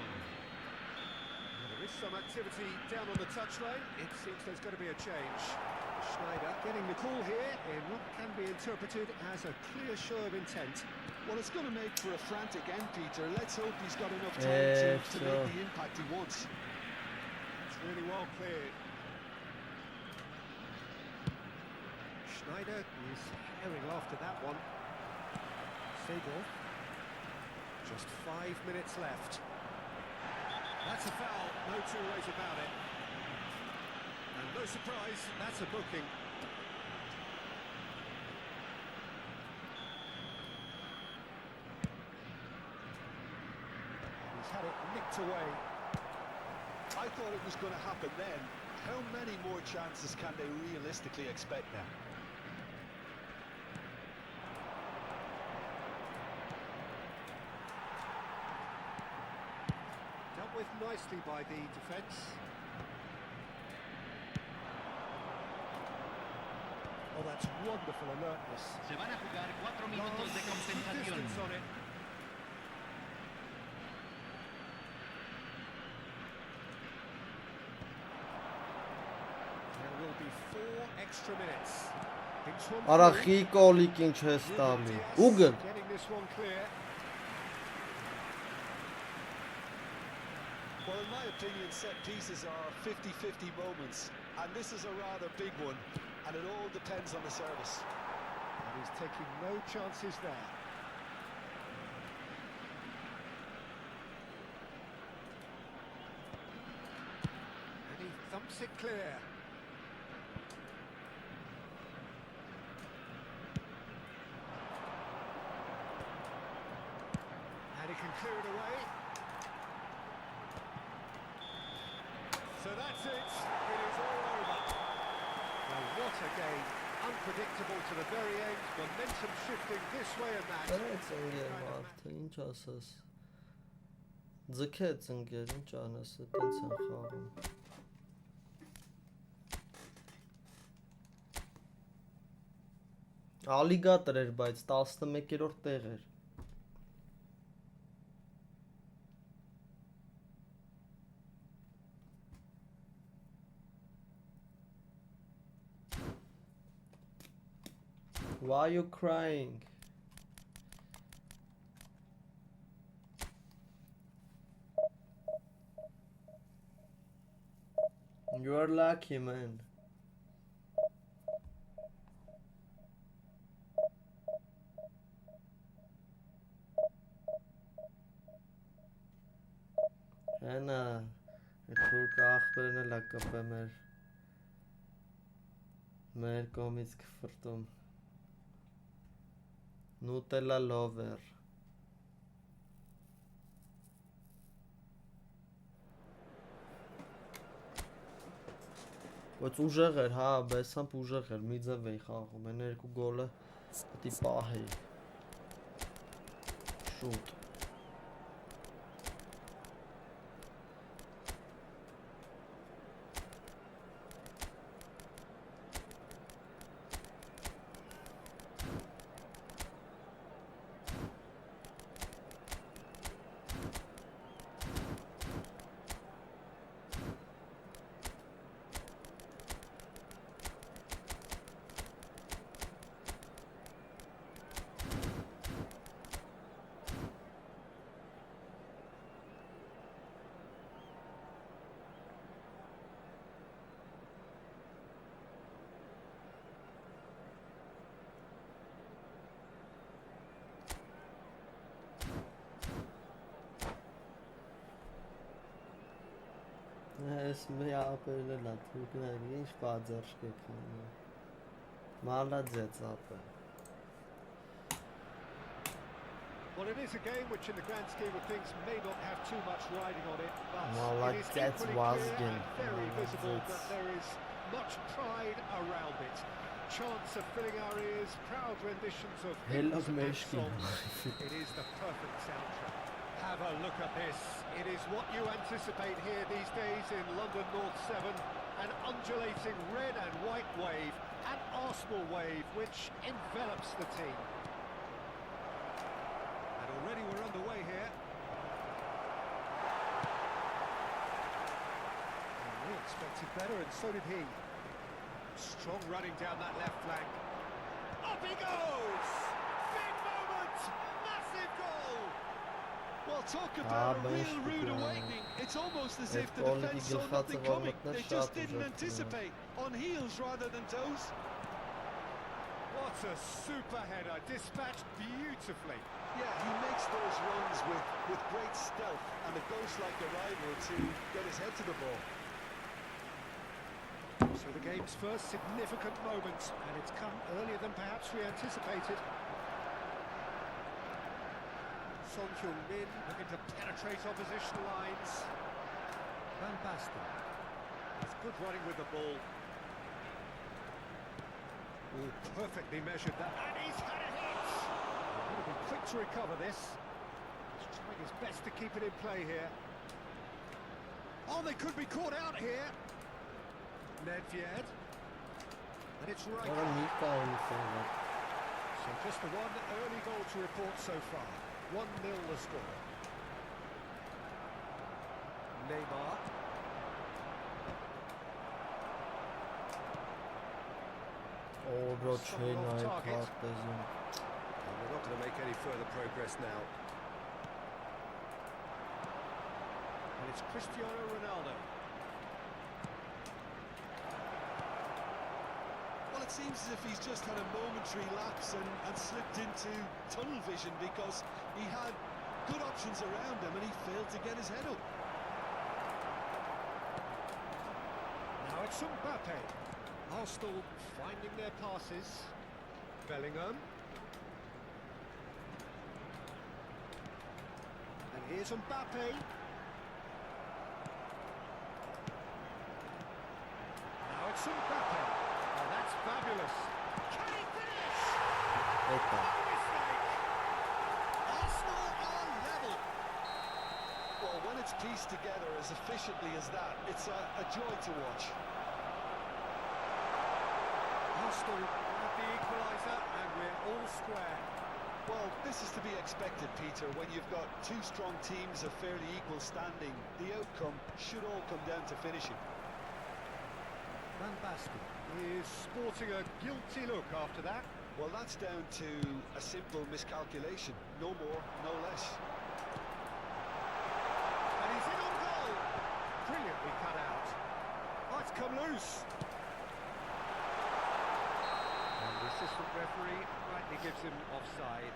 There is some activity down on the touchline. It seems there's going to be a change. Schneider getting the call here in what can be interpreted as a clear show of intent. Well, it's going to make for a frantic end, Peter. Let's hope he's got enough time to make the impact he wants. It's really well cleared. Schneider is herring after that one. Segel. Just 5 minutes left. That's a foul, no two ways about it. And no surprise, that's a booking. He's had it nicked away. I thought it was going to happen then. How many more chances can they realistically expect now? With nicely by the defence. Oh, that's wonderful alertness. Se van a jugar 4 minutos de compensación. Distance on it. There will be 4 extra minutes. Արախի կոլիկ ինչ ես տալի։ Ուգլ։ Getting this one clear. Well, in my opinion, set pieces are 50-50 moments, and this is a rather big one, and it all depends on the service. And he's taking no chances there. And he thumps it clear. And he can clear it away. So that's it. It is all over. Now what a game. Unpredictable to the very end. Momentum shifting this way and that. Դրեց ընկեր մարդը, ինչ ասես։ Ձգեց ընկեր, ինչ անես, այդպես են խաղում։ Ալիգատոր էր, բայց 11-րդ տեղ էր։ Why are you crying? You are lucky, man. Ana, թուրք ախպերն էլ ակապը մեր կողմից կֆրտում Nutella lover Բայց ուժեղ էր, հա, բեսամբ ուժեղ էր, մի ձև էի խաղում, այն երկու գոլը պետք է պահեի։ Շուտ։ Ես մի ապերել եմ, թուրքները ինչ պատժարշկ եք անում։ Մալադեց ապը։ Well, it is a game which in the grand scheme of things may not have too much riding on it, but it is Молодец, equally Вазгин. clear and very visible Молодец. that there is much pride around it. Chants are filling our ears, proud renditions of Hello, hymns and Meshkin. songs. It is the perfect soundtrack. Have a look at this. It is what you anticipate here these days in London North 7. An undulating red and white wave, an Arsenal wave which envelops the team. And already we're underway here. And we expected better, and so did he. Strong running down that left flank. Up he goes! Big moment! Massive goal! Well, talk about a real rude awakening. It's almost as if the defence saw nothing coming. They just didn't anticipate. On heels rather than toes. What a super header, dispatched beautifully. Yeah, he makes those runs with great stealth and a ghost-like arrival to get his head to the ball. So the game's first significant moment, and it's come earlier than perhaps we anticipated. Son Heung-min looking to penetrate opposition lines. Van Basten. It's good running with the ball. Ooh, perfectly measured that. And he's had a hit! He'll be quick to recover this. He's trying his best to keep it in play here. Oh, they could be caught out here. Nedved. And it's right. So just the one early goal to report so far. 1-0 the score. Neymar. Oh, bro, chain Off I target. caught this one. And we're not going to make any further progress now. And it's Cristiano Ronaldo. Well, it seems as if he's just had a momentary lapse and slipped into tunnel vision because he had good options around him and he failed to get his head up. Now it's Mbappe. Arsenal finding their passes. Bellingham. And here's Mbappe. Now it's Mbappe. Oh, that's fabulous. Can he finish? Eita. No mistake. Arsenal are level. Well, when it's pieced together as efficiently as that, it's a joy to watch. Arsenal have the equaliser and we're all square. Well, this is to be expected, Peter. When you've got two strong teams of fairly equal standing, the outcome should all come down to finishing. Van Basten is sporting a guilty look after that. Well, that's down to a simple miscalculation. No more, no less. And he's in on goal. Brilliantly cut out. Oh, it's come loose. And the assistant referee rightly gives him offside.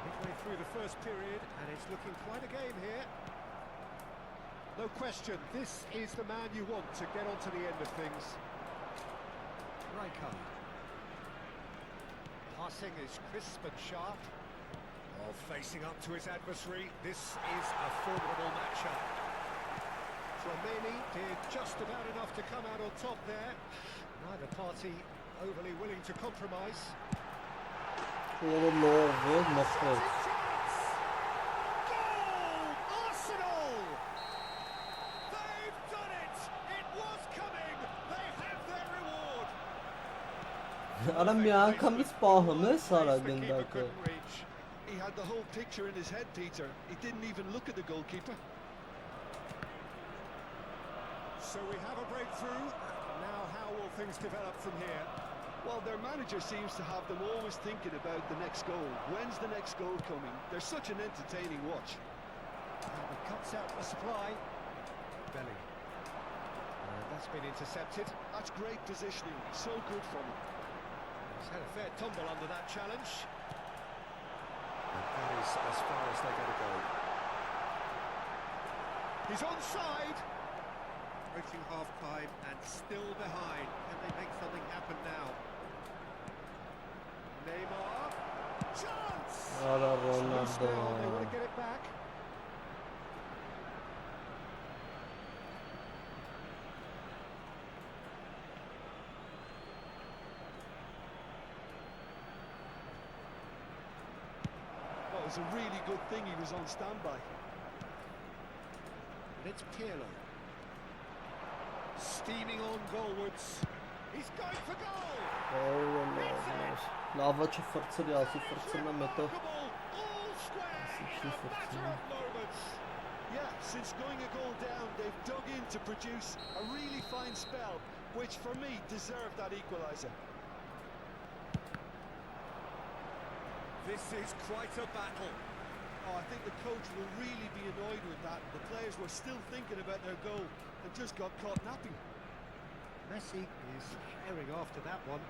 Midway through the first period, and it's looking quite a game here. No question, this is the man you want to get onto the end of things. Rijkaard. passing is crisp and sharp. While facing up to his adversary, this is a formidable matchup. Tromeni did just about enough to come out on top there. Neither party overly willing to compromise. Goal! Arsenal! They've done it! It was coming! They have their reward! Արա մի անգամից պահում է Սարա գնդակը։ He had the whole picture in his head, Peter. He didn't even look at the goalkeeper. So we have a breakthrough. Now how will things develop from here? Well, their manager seems to have them always thinking about the next goal. When's the next goal coming? They're such an entertaining watch. And he cuts out the supply. Belly. That's been intercepted. That's great positioning. So good from him. He's had a fair tumble under that challenge. And that is as far as they're going to go. He's onside. Approaching half-time and still behind. Can they make something happen now? Neymar. Chance! Արա They Ռոնալդո։ want to get it back. Well, it was a really good thing he was on standby. And it's Pirlo. Steaming on goalwards. He's going for goal! Լավա չֆրցրի, ասի ֆրցնեմ հետո All square in a matter of moments. Yeah, since going a goal down, they've dug in to produce a really fine spell, which for me deserved that equaliser. This is quite a battle. Oh, I think the coach will really be annoyed with that. The players were still thinking about their goal and just got caught napping. Messi is herring after that one.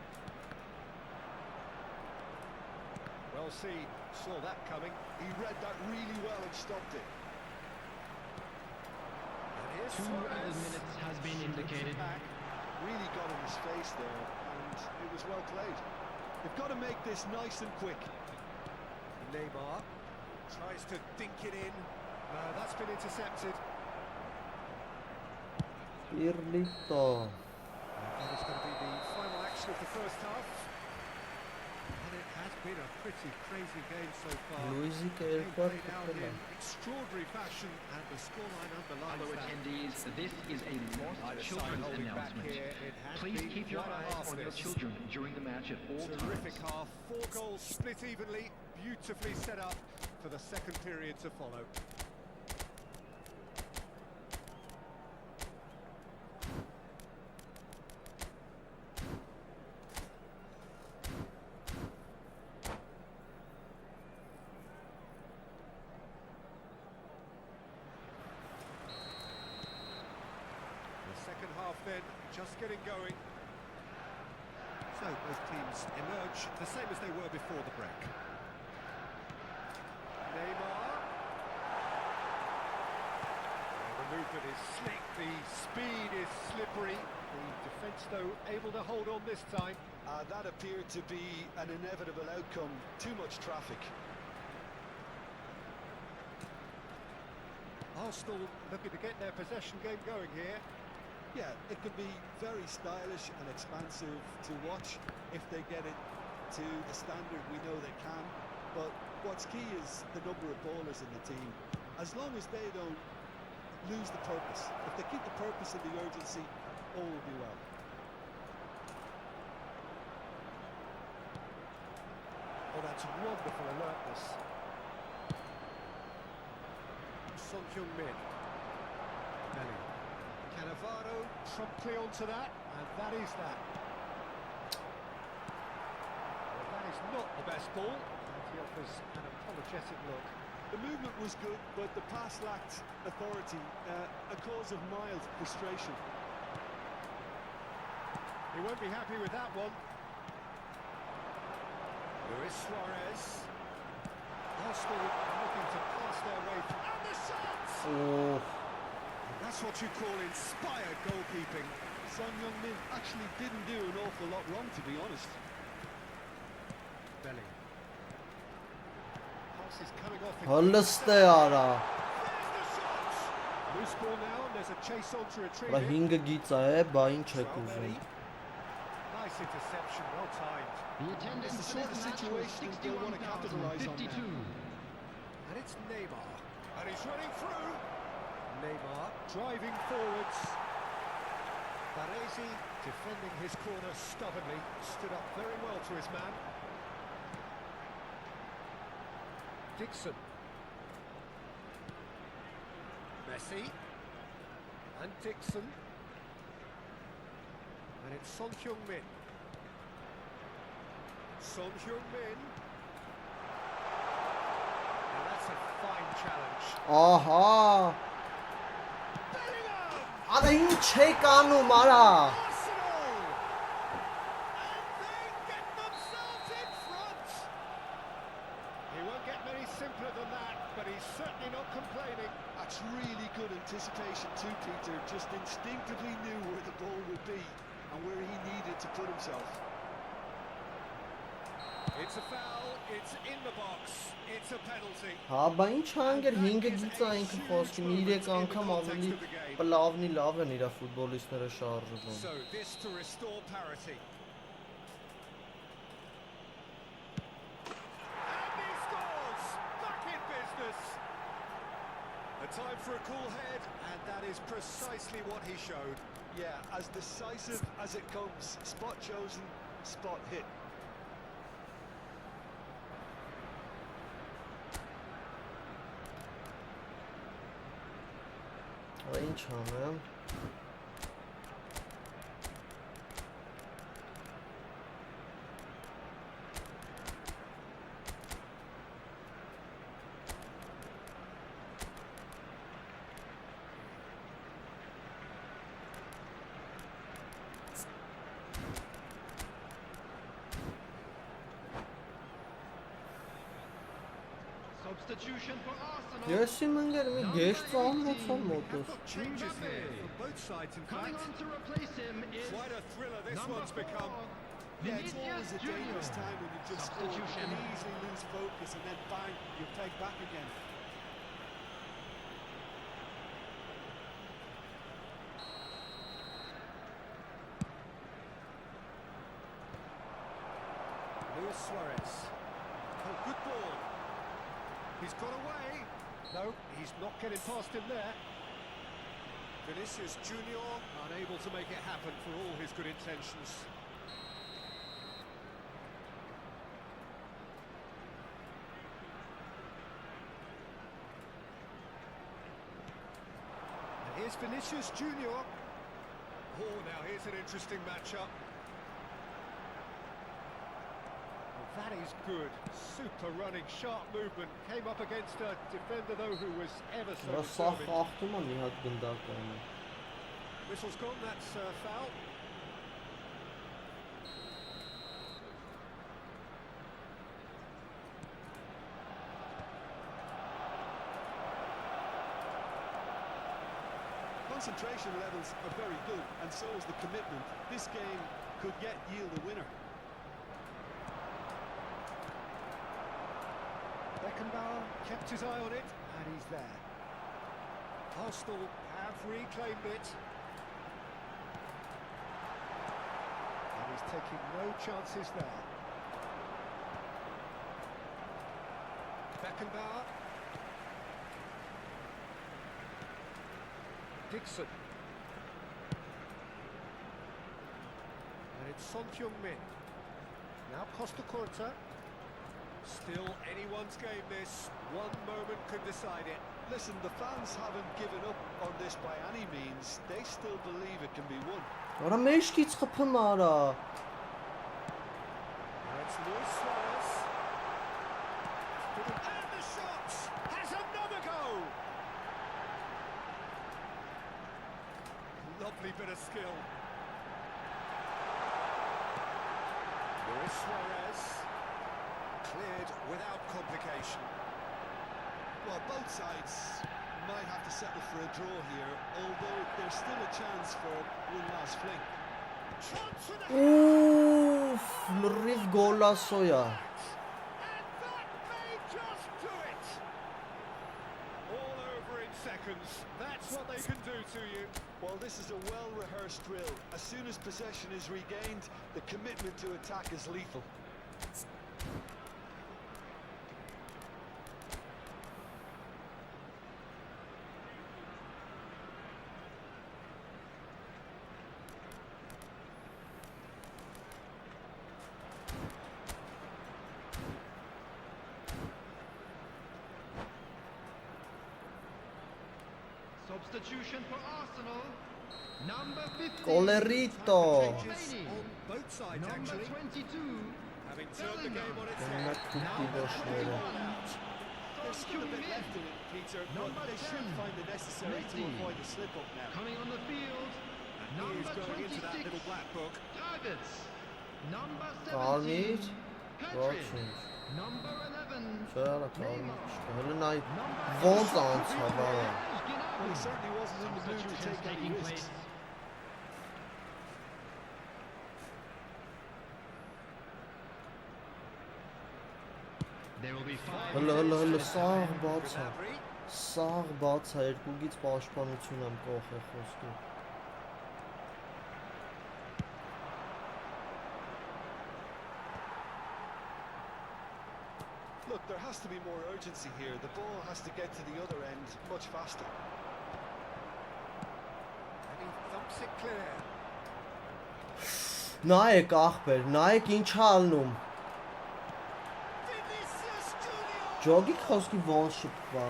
Well, saw that coming. He read that really well and stopped it. And here's 2 Suarez. minutes has been indicated. Back. Really got in his face there, and it was well played. They've got to make this nice and quick. Neymar tries to dink it in. That's been intercepted. Pirlito։ That is going to be the final action of the first half. And it has been a pretty crazy game so far. Լուիզի Game կերպար played out կպել է։ in extraordinary fashion, and the scoreline underlines Fellow that. attendees, this is a lost Either side children's holding back announcement. here. It has Please been keep your quite a eyes half on your this. children during the match at all Terrific times. half, 4 goals split evenly, beautifully set up for the second period to follow. The second half then, just getting going. So both teams emerge the same as they were before the break. Neymar. The movement is slick, the speed is slippery. The defence, though, able to hold on this time. That appeared to be an inevitable outcome. Too much traffic. Arsenal looking to get their possession game going here. Yeah, it can be very stylish and expansive to watch if they get it to the standard we know they can. But what's key is the number of ballers in the team. As long as they don't lose the purpose, if they keep the purpose and the urgency, all will be well. Oh, that's wonderful alertness. Son Heung-min. Belly. Cannavaro promptly onto that, and that is that. Well, that is not the best ball, and he offers an apologetic look. The movement was good, but the pass lacked authority, a cause of mild frustration. He won't be happy with that one. Luis Suarez. Arsenal looking to pass their way through. And the shots! Oh, That's what you call inspired goalkeeping. Son Heung-min actually didn't do an awful lot wrong, to be honest. belly. Pass is coming off. Հլստե արա։ Loose ball now, and there's a chase on to retrieve Բա it. 5 գիծա է, բա ինչ եք Well, ուզում։ nice interception, well timed. The attendance It's the for sort this of match was situation they'll want to capitalise on 61,052. now. And it's Neymar. And he's running through. Neymar driving forwards. Baresi defending his corner stubbornly. Stood up very well to his man. Dixon. Messi. And Dixon. And it's Son Heung-min. Son Heung-min. And that's a fine challenge. Ահա։ Bellingham! Արա ինչ եք անում արա։ Arsenal! And they get themselves in front! He won't get many simpler than that, but he's certainly not complaining. That's really good anticipation too, Peter. Just instinctively knew where the ball would be and where he needed to put himself. It's a foul, it's in the box, it's a penalty. Հա, բա ինչ հանգեր 5 գիծա ինքը խոսքի 3 անգամ ավելի պլավնի լավ են իր ֆուտբոլիստները շարժվում։ So this to restore parity. And he scores! Back in business! A time for a cool head, and that is precisely what he showed. Yeah, as decisive as it comes. Spot chosen, spot hit. Արա ինչ անեմ։ Substitution for Arsenal. Ես իմ ընկեր մի գեշ ծանոթացա մոտս։ Changes here for both sides, in Coming fact. on to replace him is Quite a thriller this number one's become. 4, Yeah, it's always a dangerous Vinicius time when you just score. You Substitution. can easily lose focus and then bang, you're pegged back again. Luis Suarez. Oh, good ball. He's got away. No, he's not getting past him there. Vinicius Junior unable to make it happen for all his good intentions. And here's Vinicius Junior. Oh, now here's an interesting matchup. That is good. Super running, sharp movement. Came up against a defender, though, who was ever so Դա սա determined. խախտում է մի հատ գնդակը։ Whistle's gone, that's foul. Concentration levels are very good, and so is the commitment. This game could yield a winner. Beckenbauer kept his eye on it, and he's there. Arsenal have reclaimed it. And he's taking no chances there. Beckenbauer. Dixon. And it's Son Heung-min. Now Costa Curta. Still anyone's game this. One moment could decide it. Listen, the fans haven't given up on this by any means. They still believe it can be won. Արա մեջքից խփում արա։ It's Luis Suarez. And the shot has another go. Lovely bit of skill. Luis Suarez. Cleared without complication. Well, both sides might have to settle for a draw here, although there's still a chance for one last fling. Chance for the Ու Ուֆ, լրիվ գոլասոյա։ And that may just do it. All over in seconds. That's what they can do to you. Well, this is a well-rehearsed drill. As soon as possession is regained, the commitment to attack is lethal. Substitution for Arsenal. Number 15. Colerito. Changes on both sides, Number actually. 22. Having turned the game on its Գնանք head. քուպի դոշները։ There's still a bit left in it, Peter, but Number they should 10. find the necessary to Messi. avoid the slip-up now. Coming on the field. And he is Number going into that 26. little black book. Davits. Number Կարմիր, 17. Patrick. ոչինչ։ Number 11. Չէ, արա կարմիր չկա։ Հələ նայ Number ոնց անցավ, արա։ Well, he certainly wasn't in the mood to Substitutions take any taking risks. place. There will be 5 Հələ սաղ բաց է։ Gnabry. Սաղ բաց է, երկուգից պաշտպանություն եմ կողե խոսքի։ Look, there has to be more urgency here. The ball has to get to the other end much faster. And he thumps it clear. Նայեք ախպեր, նայեք ինչ է ալնում։ Vinicius Junior! Ջոգիկ խոսքի ոնց շինվա։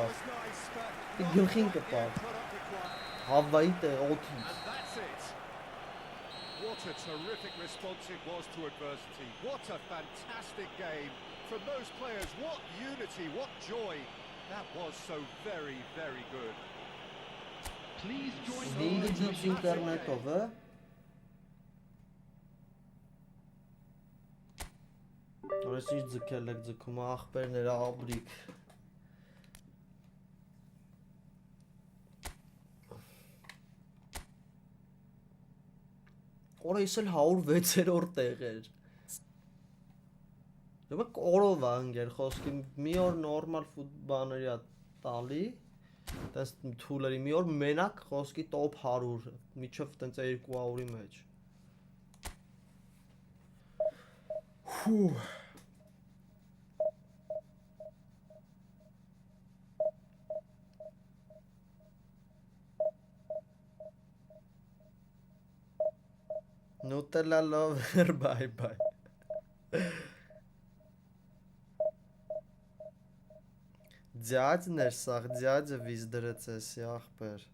Was nice, but Մի not գլխին quite the կպավ։ output up required. Հավայի օթից։ And that's it. What a terrific response it was to adversity. What a fantastic game from those players. What unity, what joy. That was so very, very good. Please join Ինգ me. ջիպս ինտերնետով է։ Որս ինչ ձգել եք ձգում ախպերները աբրիկ։ Օրը իսել 106-րդ տեղ էր։ Դե կորով է ընկեր խոսքի մի օր նորմալ ֆուտբալների է տալի, տես թուլերի մի օր մենակ խոսքի top 100, միջով տենց 200-ի մեջ։ Հու Nutella lover, bye bye. Ձյաձն էր սաղ, ձյաձը վիզ դրեց էսի ախպեր։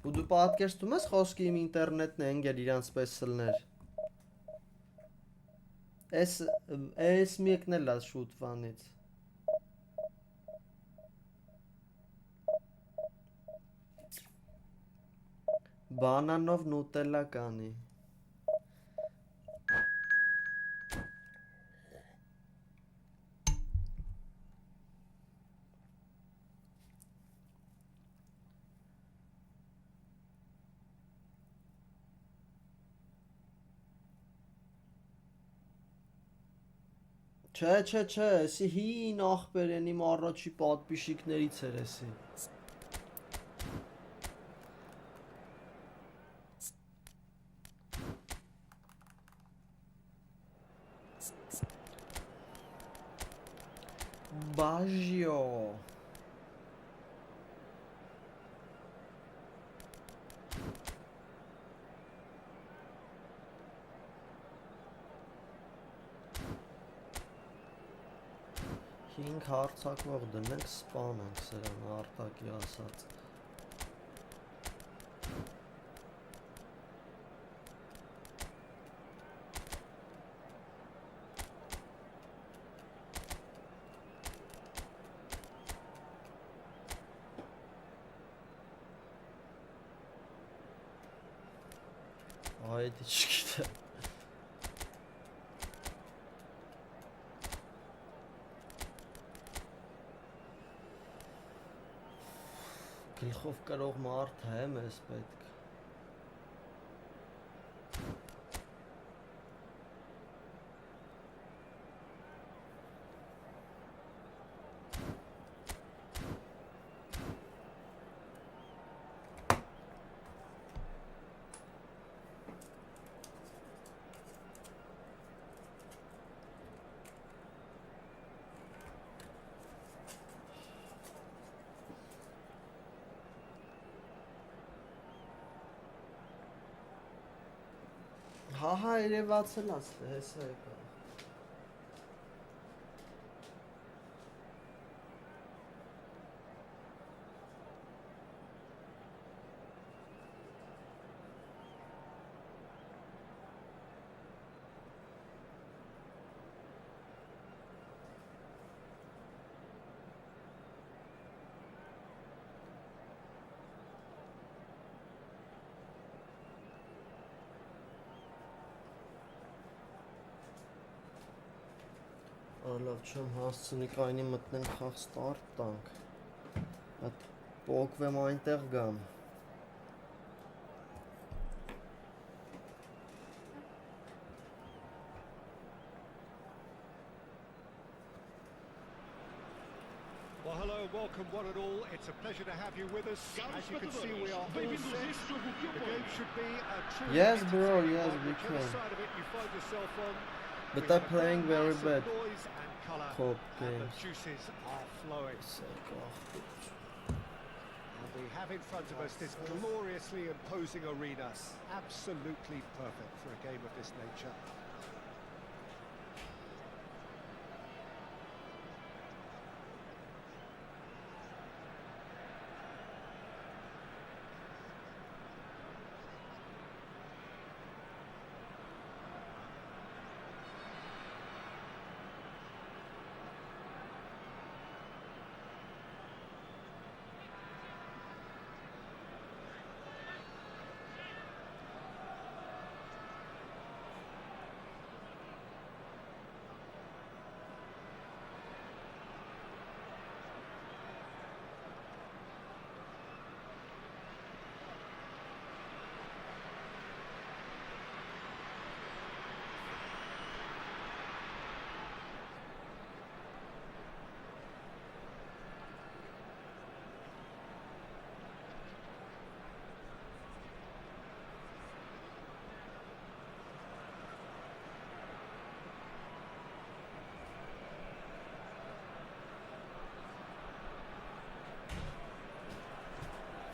Ու դու պատկերստում ես խոսքի իմ ինտերնետն է ընգեր իրանց պես սլներ։ Էս մեկն էլ է շուտվանից։ Բանանով նուտելա կանի։ Չէ, էսի հին ախպեր են իմ առաջի պատպիշիկներից էր էսի։ Բաժյո։ Հինգ հարցակվող դնենք սպանենք սրան արտակի ասած։ Haydi çıktı. Գլխով կրող մարդ է մեզ պետք։ Հա երևացել ասլ, հեսա եկա։ Լավ չեմ հասցնի կայնի մտնենք խաղ ստարտ տանք, այդ պոկվեմ այնտեղ գամ։ Well, hello, welcome one and all. It's a pleasure to have you with us. As you can see, we are all set. The game should be a true. Yes, bro, yes, we Whichever can. side of it you find yourself on. But we they're have playing very massive bad. noise and colour, Top and games. the juices are flowing. And we have in front of us this gloriously imposing arena. Absolutely perfect for a game of this nature.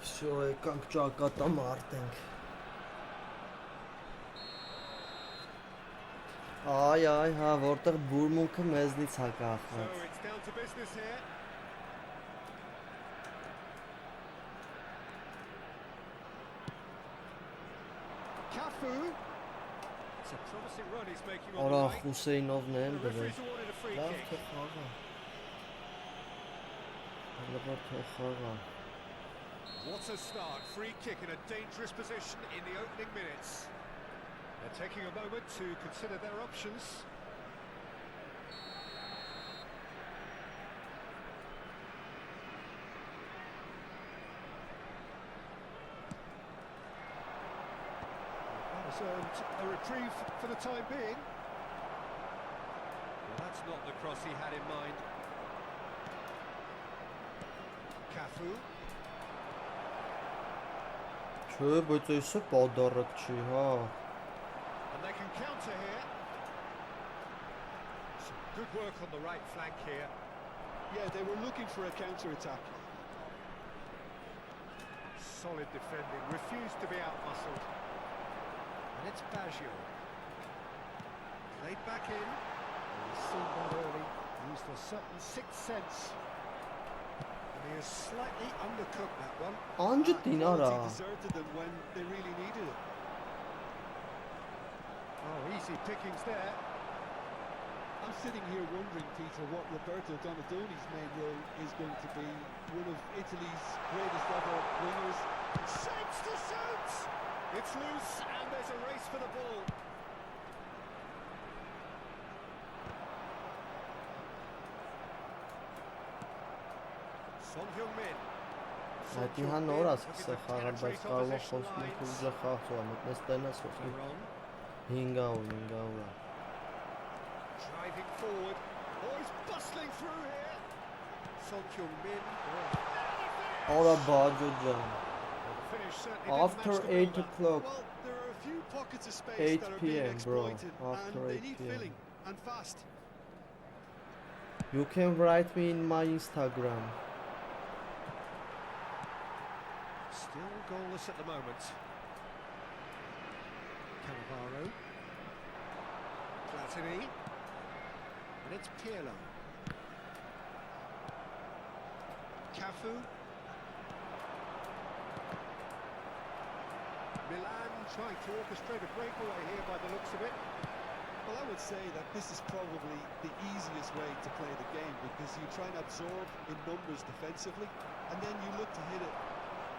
Всё, եկանք ճակատամ արտենք։ Այ, հա, որտեղ բուրմունքը մեզնից հա So կախված։ it's down to business here. Cafu. It's a promising run he's making on the Արա right. Հուսեյնովն են The դրել։ referee's awarded a free Լավ kick. թող խաղա։ Լավ թող խաղա։ What a start. Free kick in a dangerous position in the opening minutes. They're taking a moment to consider their options. That has earned a reprieve for the time being. Well, that's not the cross he had in mind. Cafu. Չէ, բայց էսը պադարակ չի, հա։ And they can counter here. Some good work on the right flank here. Yeah, they were looking for a counter-attack. Solid defending, refused to be out-muscled. And it's Baggio. Played back in. He's seen that early. Used a certain sixth sense. And he is slightly undercooked that one. Անջը Quality դինարա։ deserted them when they really needed it. Oh, easy pickings there. I'm sitting here wondering, Peter, what Roberto Donadoni's main role is going to be. One of Italy's greatest ever wingers. Shapes to shoot! It's loose and there's a race for the ball. Son Heung-min. Այդ իհան նոր ասկսը խաղալ, բայց կարող է խոսքին ուժը խաղցու ամոտնես տենես խոսքին 5 աուր Driving forward. Oh, he's bustling through here. Son Heung-min. Արա բաջո ջան Finish certainly After 8 o'clock Well, there are a few pockets of space 8 that are being p.m. bro exploited, after and they 8 need p.m. filling, and fast. You can write me in my Instagram Still goalless at the moment. Cannavaro. Platini. And it's Pirlo. Cafu. Milan trying to orchestrate a breakaway here by the looks of it. Well, I would say that this is probably the easiest way to play the game, because you try and absorb in numbers defensively, and then you look to hit it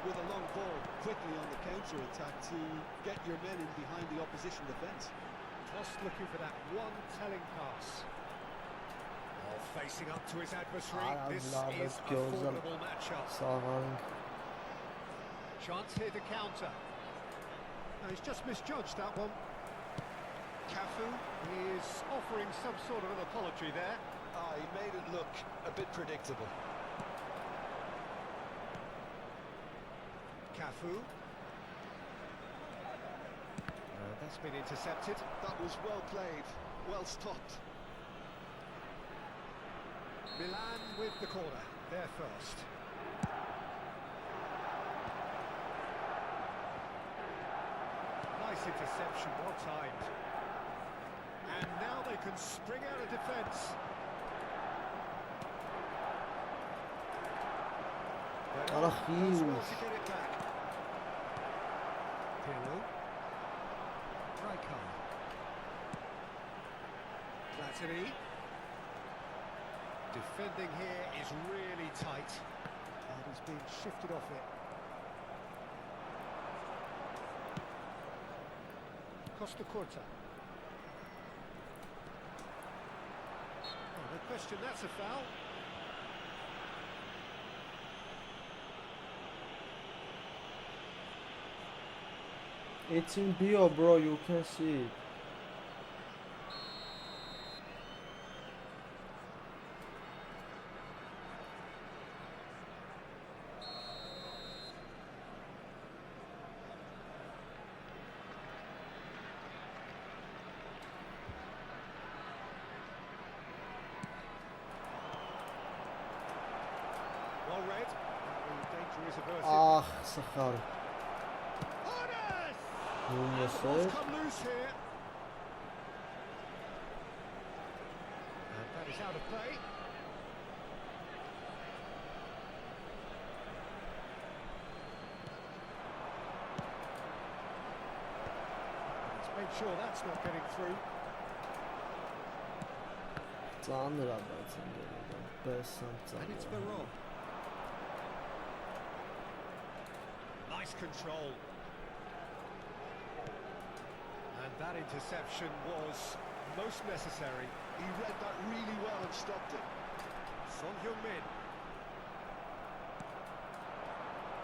with a long ball quickly on the counter-attack to get your men in behind the opposition defence. Just looking for that one telling pass. Oh, facing up to his adversary. This is a formidable matchup. Սաղանք Chance here to counter. No, he's just misjudged that one. Cafu is offering some sort of an apology there. He made it look a bit predictable. Cafu. That's been intercepted. That was well played, well stopped. Milan with the corner, there first. Nice interception, well timed. And now they can spring out of defence. Արա Does well խիուր to get it back. Pirlo. Rijkaard. Platini. Defending here is really tight. And he's been shifted off it. Costa Curta. Oh, no question, that's a foul. It's in bio bro you can see it Well read. The danger is averted. Ահ սխալ Honest! Նույնս Ball's էր come loose here. And that is out of play. He's made sure that's not getting through. Ծանր է բայց ընկերական պես And it's ծանր Veron. Nice control. And that interception was most necessary. He read that really well and stopped it. Son Heung-min.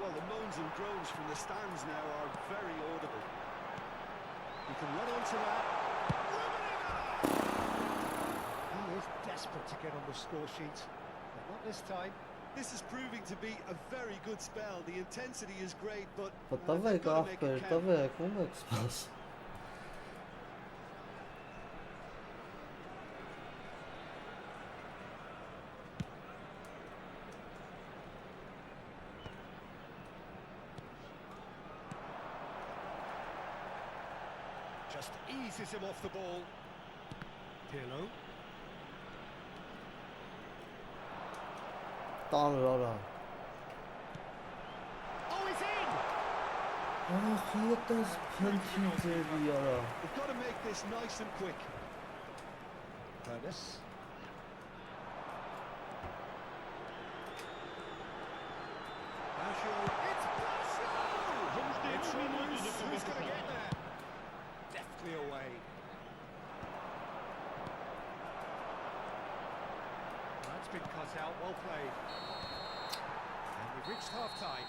Well, the moans and groans from the stands now are very audible. He can run onto that. He is desperate to get on the score sheet, but not this time. This is proving to be a very good spell. The intensity is great, but Տվեք they've got to make ախպեր it count. տվեք ում եք սպաս Just eases him off the ball. Pirlo. Տանր արա Oh, he's in! Ահ ետես փնթի ձևի արա They've got to make this nice and quick. Ernest. Basho. It's Basho! It's run loose. Who's going to get there? Deftly away. That's been cut out. Well played. And we we've reached half-time.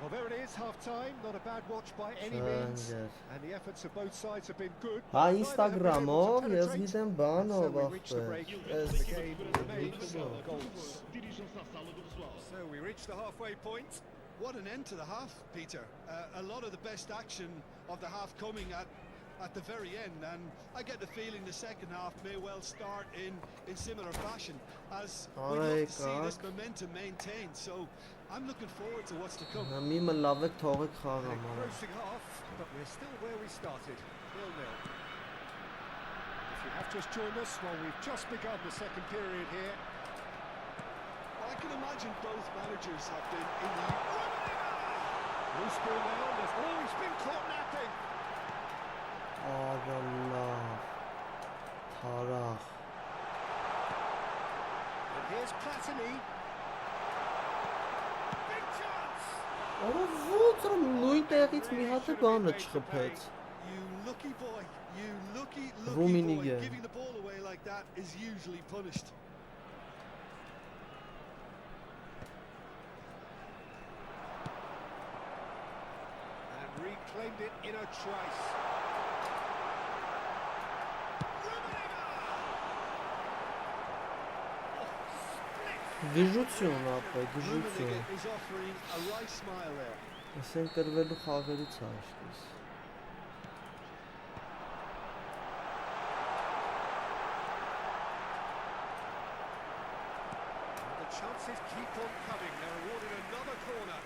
Well, there it is, half-time. Not a bad watch by any means. And the efforts of both sides have been good. Ha Instagram-ով ես գիտեմ բանով we reach the break. The game remains goals. So we reach the halfway point. What an end to the half, Peter. A lot of the best action of the half coming at the very end, and I get the feeling the second half may well start in similar fashion, as we look to see this momentum maintained. So I'm looking forward to what's to come. Grossing half, but we're still where we started, 0-0. If you have just joined us, well, we've just begun the second period here. Well, I can imagine both managers have been in the... Loose ball now, there's always been caught napping. And here's Platini. Big chance! You lucky boy, you lucky Rummenigge. boy. Giving the ball away like that is usually punished. And reclaimed it in a trice. Գժություն ապա, գժություն։ Is offering a right smile there. Ասեն կրվելու խաղերից հաշտես։ The chances keep on coming. They're awarded another corner.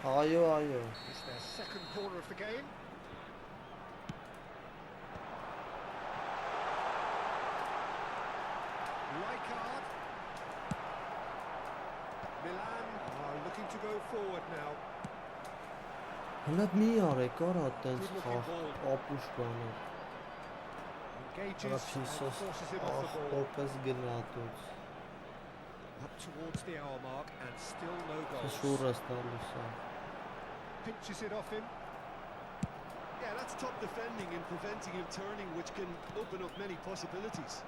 Այո, այո։ It's their second corner of the game. Rijkaard. Milan are looking to go forward now. Հələ մի արեք, արա տենց ապուշ բաներ։ Engages and forces him off the ball. Որպես գնատուց։ Up towards the hour mark and still no goals. Շուրս տալուս է։ Pinches it off him. Yeah, that's top defending and preventing him turning, which can open up many possibilities.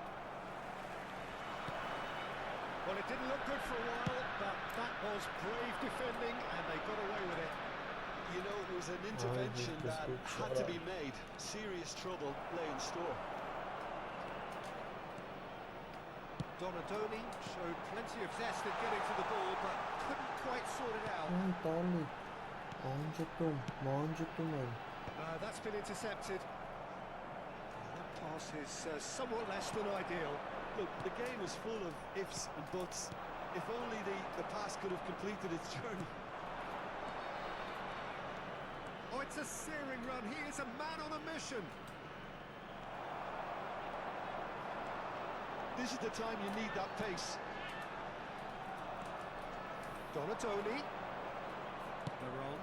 Well, it didn't look good for a while, but that was brave defending and they got away with it. You know, it was an intervention that had to be made. Serious trouble lay in store. Donadoni showed plenty of zest in getting to the ball, but couldn't quite sort it out. Տալի։ Մանջտում են։ That's been intercepted. That pass is somewhat less than ideal. Look, the game is full of ifs and buts. If only the pass could have completed its journey. Oh, it's a searing run. He is a man on a mission. This is the time you need that pace. Donadoni. Maron.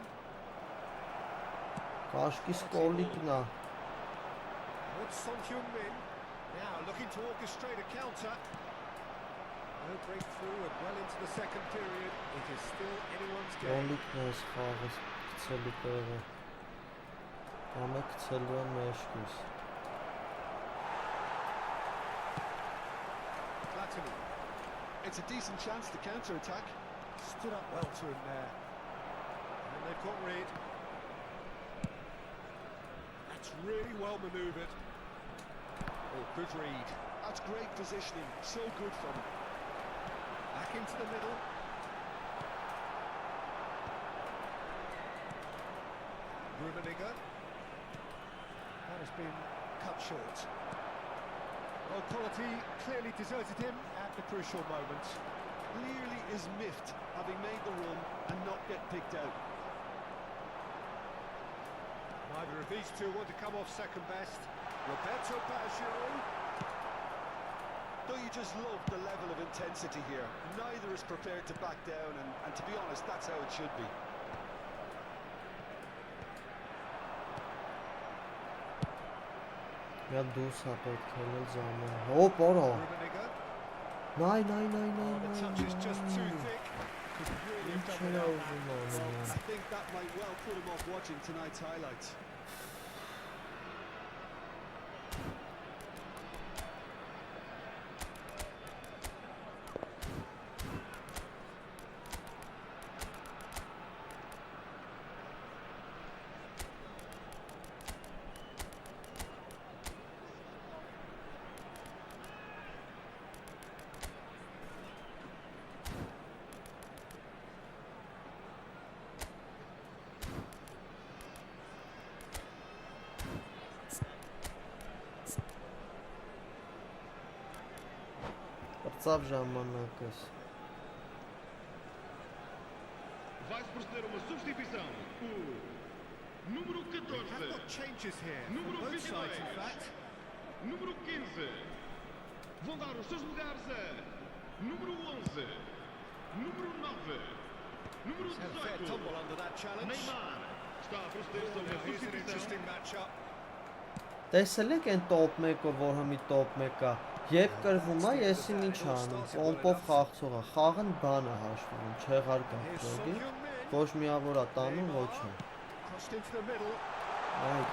Կաշկի սկոլիկն է։ With Son Heung-min. Now looking to orchestrate a counter. No breakthrough and well into the second period. It is still anyone's game. Սկոլիկն է սխաղը կցելի տեղը։ Ամը կցելու են մեջքից։ Platini. It's a decent chance to counter-attack. Stood up well to him there. And they've got rid. That's really well manoeuvred. Oh, good read. That's great positioning. So good from him. Back into the middle. Rummenigge. That has been cut short. Well, quality clearly deserted him at the crucial moment. Clearly is miffed, having made the run and not get picked out. Neither of these two want to come off second best. Roberto Baggio. Don't you just love the level of intensity here? Neither is prepared to back down, and to be honest, that's how it should be. Μια դուսա պետք է լել զամեն։ Հոպ, արա։ Rummenigge. Նայ։ The touch is just too thick. Could really have done without that. So I think that might well put him off watching tonight's highlights. Անցավ ժամանակս։ Vai se proceder a uma substituição. O número We have 14. got changes here from Número both sides, in 22. fact. Número 15. Vão dar os seus lugares a número 11. Número 9. Número Had a fair 18. tumble under that challenge. Neymar. Está a proceder a uma Now, here's an substituição. interesting matchup. Տեսել եք այն top 1-ը, որ հիմի top 1-ա, երբ կրվում է, եսին ինչ անում, պոմպով խաղցող է, խաղն բան է հաշվում, չեղարկան Here's ճոգի, Son Heung-min. ոչ միավոր է տանում, ոչ է։ Crossed into the middle. Այդ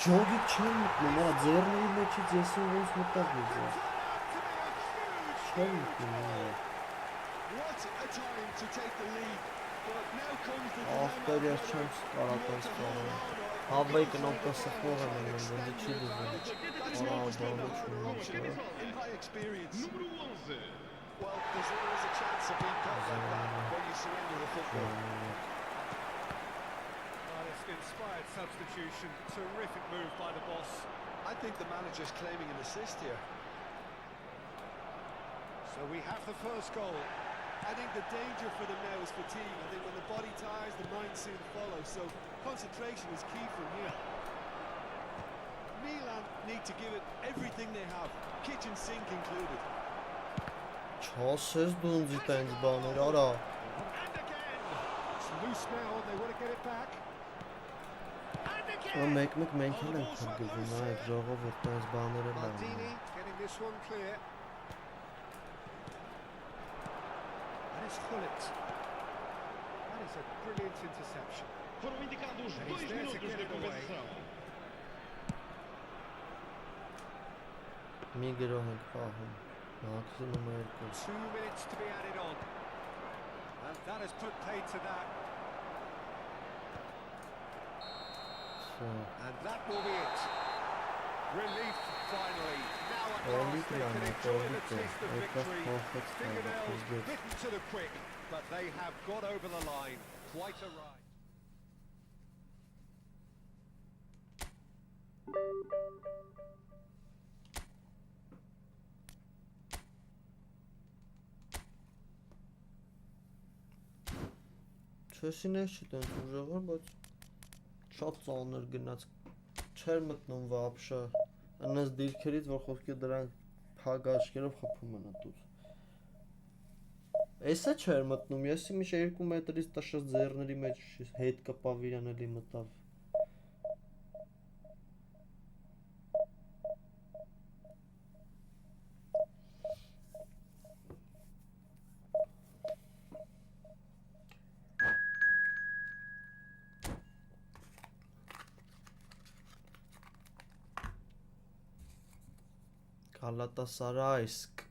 ճոգի չեն մտնում, հա, ձեռների մեջից եսին ոնց մտավ իձը։ Չեն մտնում, հա։ What a time to take the lead. But now comes the Ախպեր ես չեմ կարատած խաղում։ Հավայի կնոպը սխվող եմ անում, ոնց չի դուզում։ Արա բանը չունի։ in my experience. Número 11. Well, there's always a chance of being caught like that when you surrender the football. Well, it's an inspired substitution. Terrific move by the boss. I think the manager's claiming an assist here. So we have the first goal. I think the danger for them now is fatigue. I think when the body tires, the mind soon follows. So concentration is key from here. Milan need to give it everything they have, kitchen sink included. Չասես դու ինձ տենց բաներ, արա։ And again. It's loose now, and they want to get it back. And Ո again. մեկ մենք էլ ենք փրկվում, այդ ժողովուրդ տենց բաները լավ։ Maldini getting this one clear. And it's Gullit. That is a brilliant interception. Foram indicados And he's 2 there to minutos get de it away. compensação. Մի գրող ենք պահում, մաքսիմում 2։ 2 minutes to be added on. And that has put paid to that. And that will be it. Relief finally. Now at last they can enjoy the taste of victory. Fingernails bitten to the quick, but they have got over the line. Quite a ride. Չեսին չի տենց ուժեղոր, բայց շատ ծանր գնաց, չեր մտնում վապշը, անես դիրքերից, որ խոսքի դրանք փագաշկերով խփում են ատուց։ Էսը չեր մտնում, եսի միշտ 2 մետրից տշը ձեռների մեջ հետ կպավ իրան էլի մտավ։ Galatasaray-sk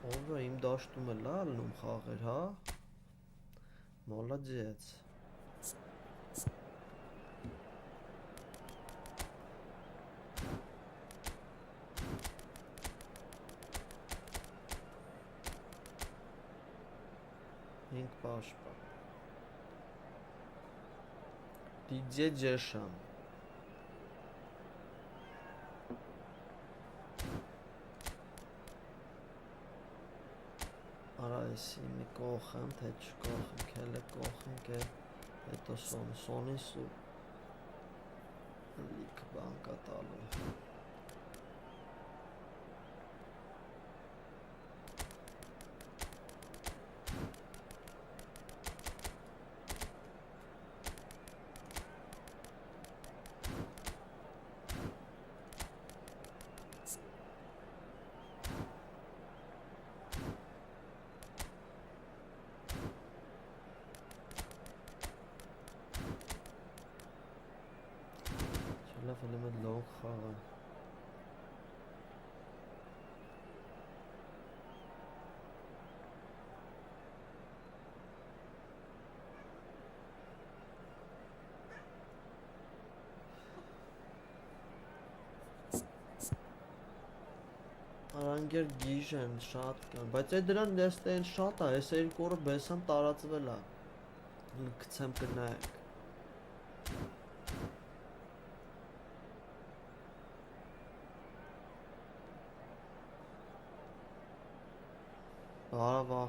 Ովը իմ դաշտում է լալնում խաղեր, հա? Մոլադեց։ Ինք պաշպա։ Դիձե ջեշան։ Արա էսի մի կողմ, թե չկողմ, կել է կողմ կե, հետո Սոնի սու լիք բան կատալու։ Լավ էլ լող խաղը։ Արանգեր գիժ են, շատ կան, բայց այդ դրան դեստեն շատ է, այս երկու օրը բեսան տարածվել է։ Գցեմ կնայեք։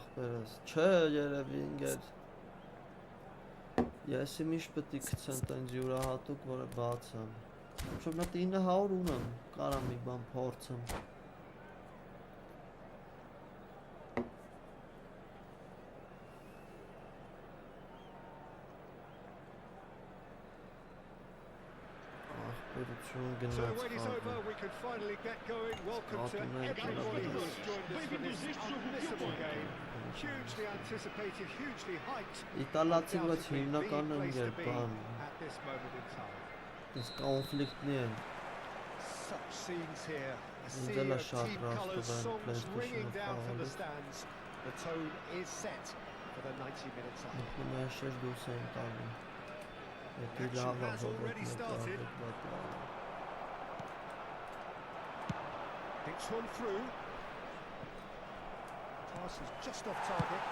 ախպերս, չէ երևի ինգեր Եսի միշտ պետք է գցեն տենց յուրահատուկ, որը բաց եմ Շոբ նա 900 ունեմ, կարամ մի բան փորձեմ So when it's over, we can finally get going. Welcome to everybody who has joined us for this unmissable game. Hugely anticipated, hugely hyped. Իտալացիվաց հիմնական են երբան at this moment in time. Այս կոնֆլիկտն են Such scenes here. A sea Ինձ էլ է of շատ team ռաստ colours, տվեն songs ringing PlayStation-ով down from the խաղալուց stands. The tone is set for the 90 minutes up. Մտնում է շեշ դուրս են տալու Եթե Action լավ է has already started. Thinks one through. Pass is just off target.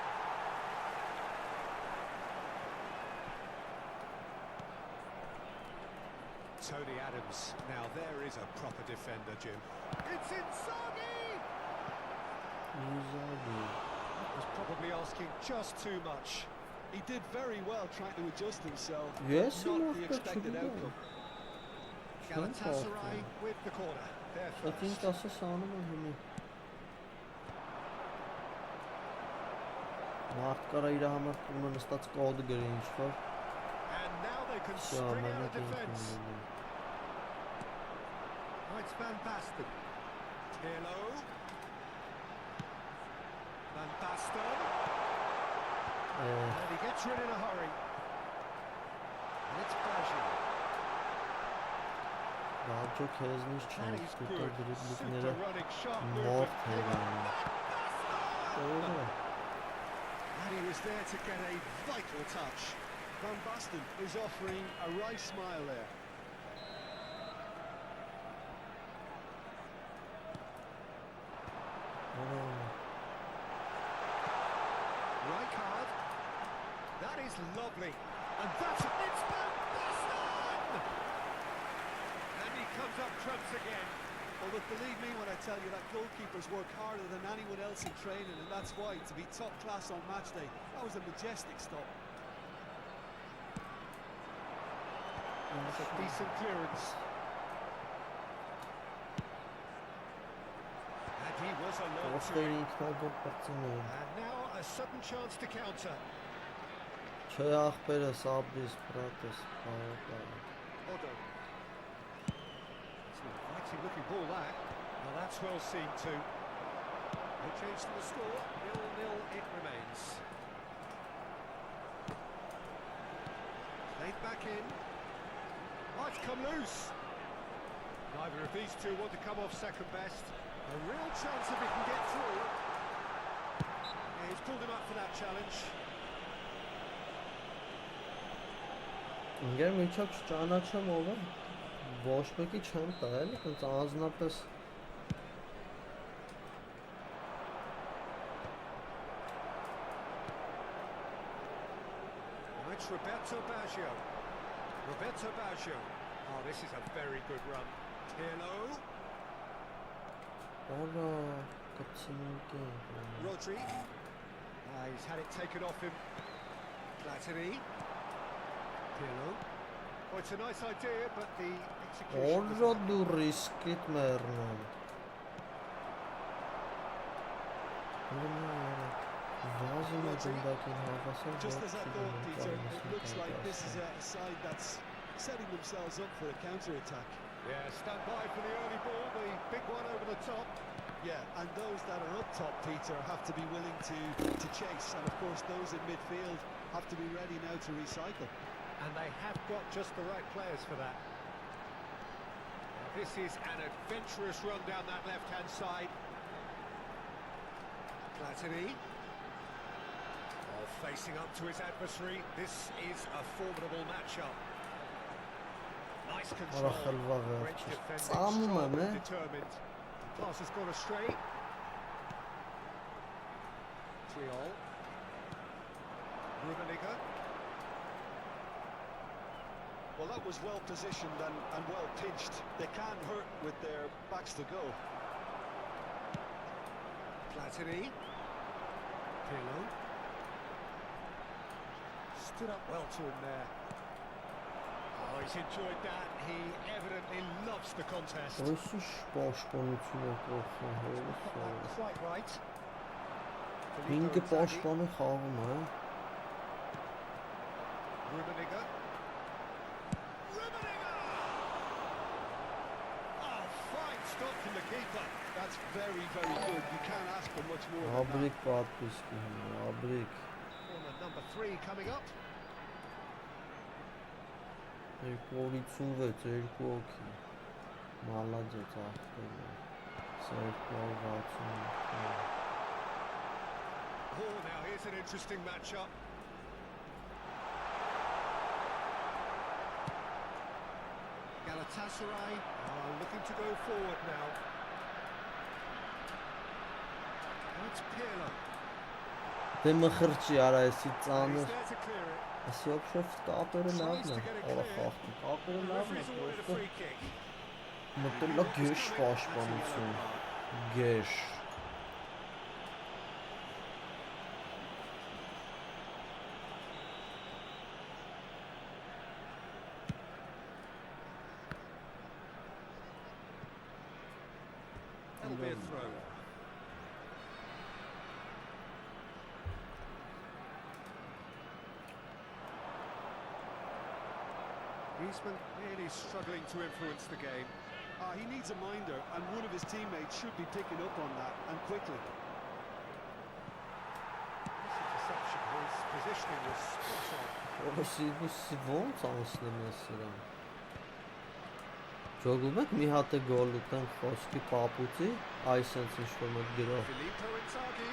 Tony Adams. Now there is a proper defender, Jim. It's Inzaghi! Was probably asking just too much. He did very well trying to adjust himself. Yes, not the expected outcome. Galatasaray with the corner. There I think first. that's a sound of him. Մարդ կարա իր համար տունը նստած կոդը գրի ինչ-որ And now they can Շա, spring out մենակ of defence. It's Van Basten. Pirlo. Van Basten. And he gets rid in a hurry. And it's Baggio. Բաջո քեզնից չեն That is սկուտը good. դրիբլիկները Super running, sharp մորդ movement. հեղանում And he was there to get a vital touch. Van Basten is offering a right smile there. Right card. That is lovely. And that's it's Van Basten! And he comes up trumps again. Well, look, believe me when I tell you that goalkeepers work harder than anyone else in training, and that's why, to be top class on match day, that was a majestic stop. That's a decent clearance. And he was alone to Ոսկերի it. ինքնագոտ պրծնում And now a sudden chance to counter. Չէ ախպերս, աբիս, պրատես, Odo. It's an inviting looking ball that. Well, that's well seen too. No change to the score. 0-0 it remains. Played back in. Might come loose. Neither of these two want to come off second best. A real chance if he can get through. Yeah, he's pulled him up for that challenge. Ինգեր միջակ չճանաչեմ ով է Ոչ մեկի չեմ տա էլի Կոնց անձնապես Now it's Roberto Baggio. Roberto Baggio. Oh, this is a very good run. Pirlo. Օրա կծնիկ է Rodri. He's had it taken off him. Platini. Pirlo. Oh, it's a nice idea, but the execution was Օրա դու ռիսկիտ մերնում Վազում է ջնդակին հավասար Just as I thought, Peter, it looks like this is a side that's setting themselves up for a counter-attack. Yeah, stand by for the early ball, the big one over the top. Yeah, and those that are up top, Peter, have to be willing to chase, and of course those in midfield have to be ready now to recycle. And they have got just the right players for that. This is an adventurous run down that left-hand side. Platini. Oh, facing up to his adversary. This is a formidable matchup. Nice control. French defending, strong and determined. Pass has gone astray. Triol. Rummenigge. Well, that was well positioned and well pitched. They can hurt with their backs to go. Platini. Pirlo. Stood up well to him there. Oh, he's enjoyed that. He evidently loves the contest. Quite right. Ինքը պաշտպանը խաղում է։ Rummenigge. Oh, fine stop from the keeper. That's very, very good. You can't ask for much more than that. Աբրիկ պատվիսկի, աբրիկ։ Corner number 3 coming up. 256, 2 օքի։ Մալադեց ախտերը։ Oh, now here's an interesting matchup. Galatasaray are looking to go forward now. It's Pirlo. Դե մխրճի արա էսի He's ծանր։ there to clear it. Էսի вообще տապերը Tries լավն to է, get it արա clear. խախտում։ Տապերը The լավն է, referee's awarded a պրոստը free kick. մտելա գեշ պաշտպանություն։ Գեշ։ That'll be a throw. Griezmann really struggling to influence the game. He needs a minder, and one of his teammates should be picking up on that, and quickly. This interception, his positioning was spot on. Որսի ոնց անցնեմ ես իրան։ Ճոգում եք մի հատ է գոլ ուտենք խոսքի պապուծի, այսենց ինչ-որ մեկ գրով։ Filippo Inzaghi.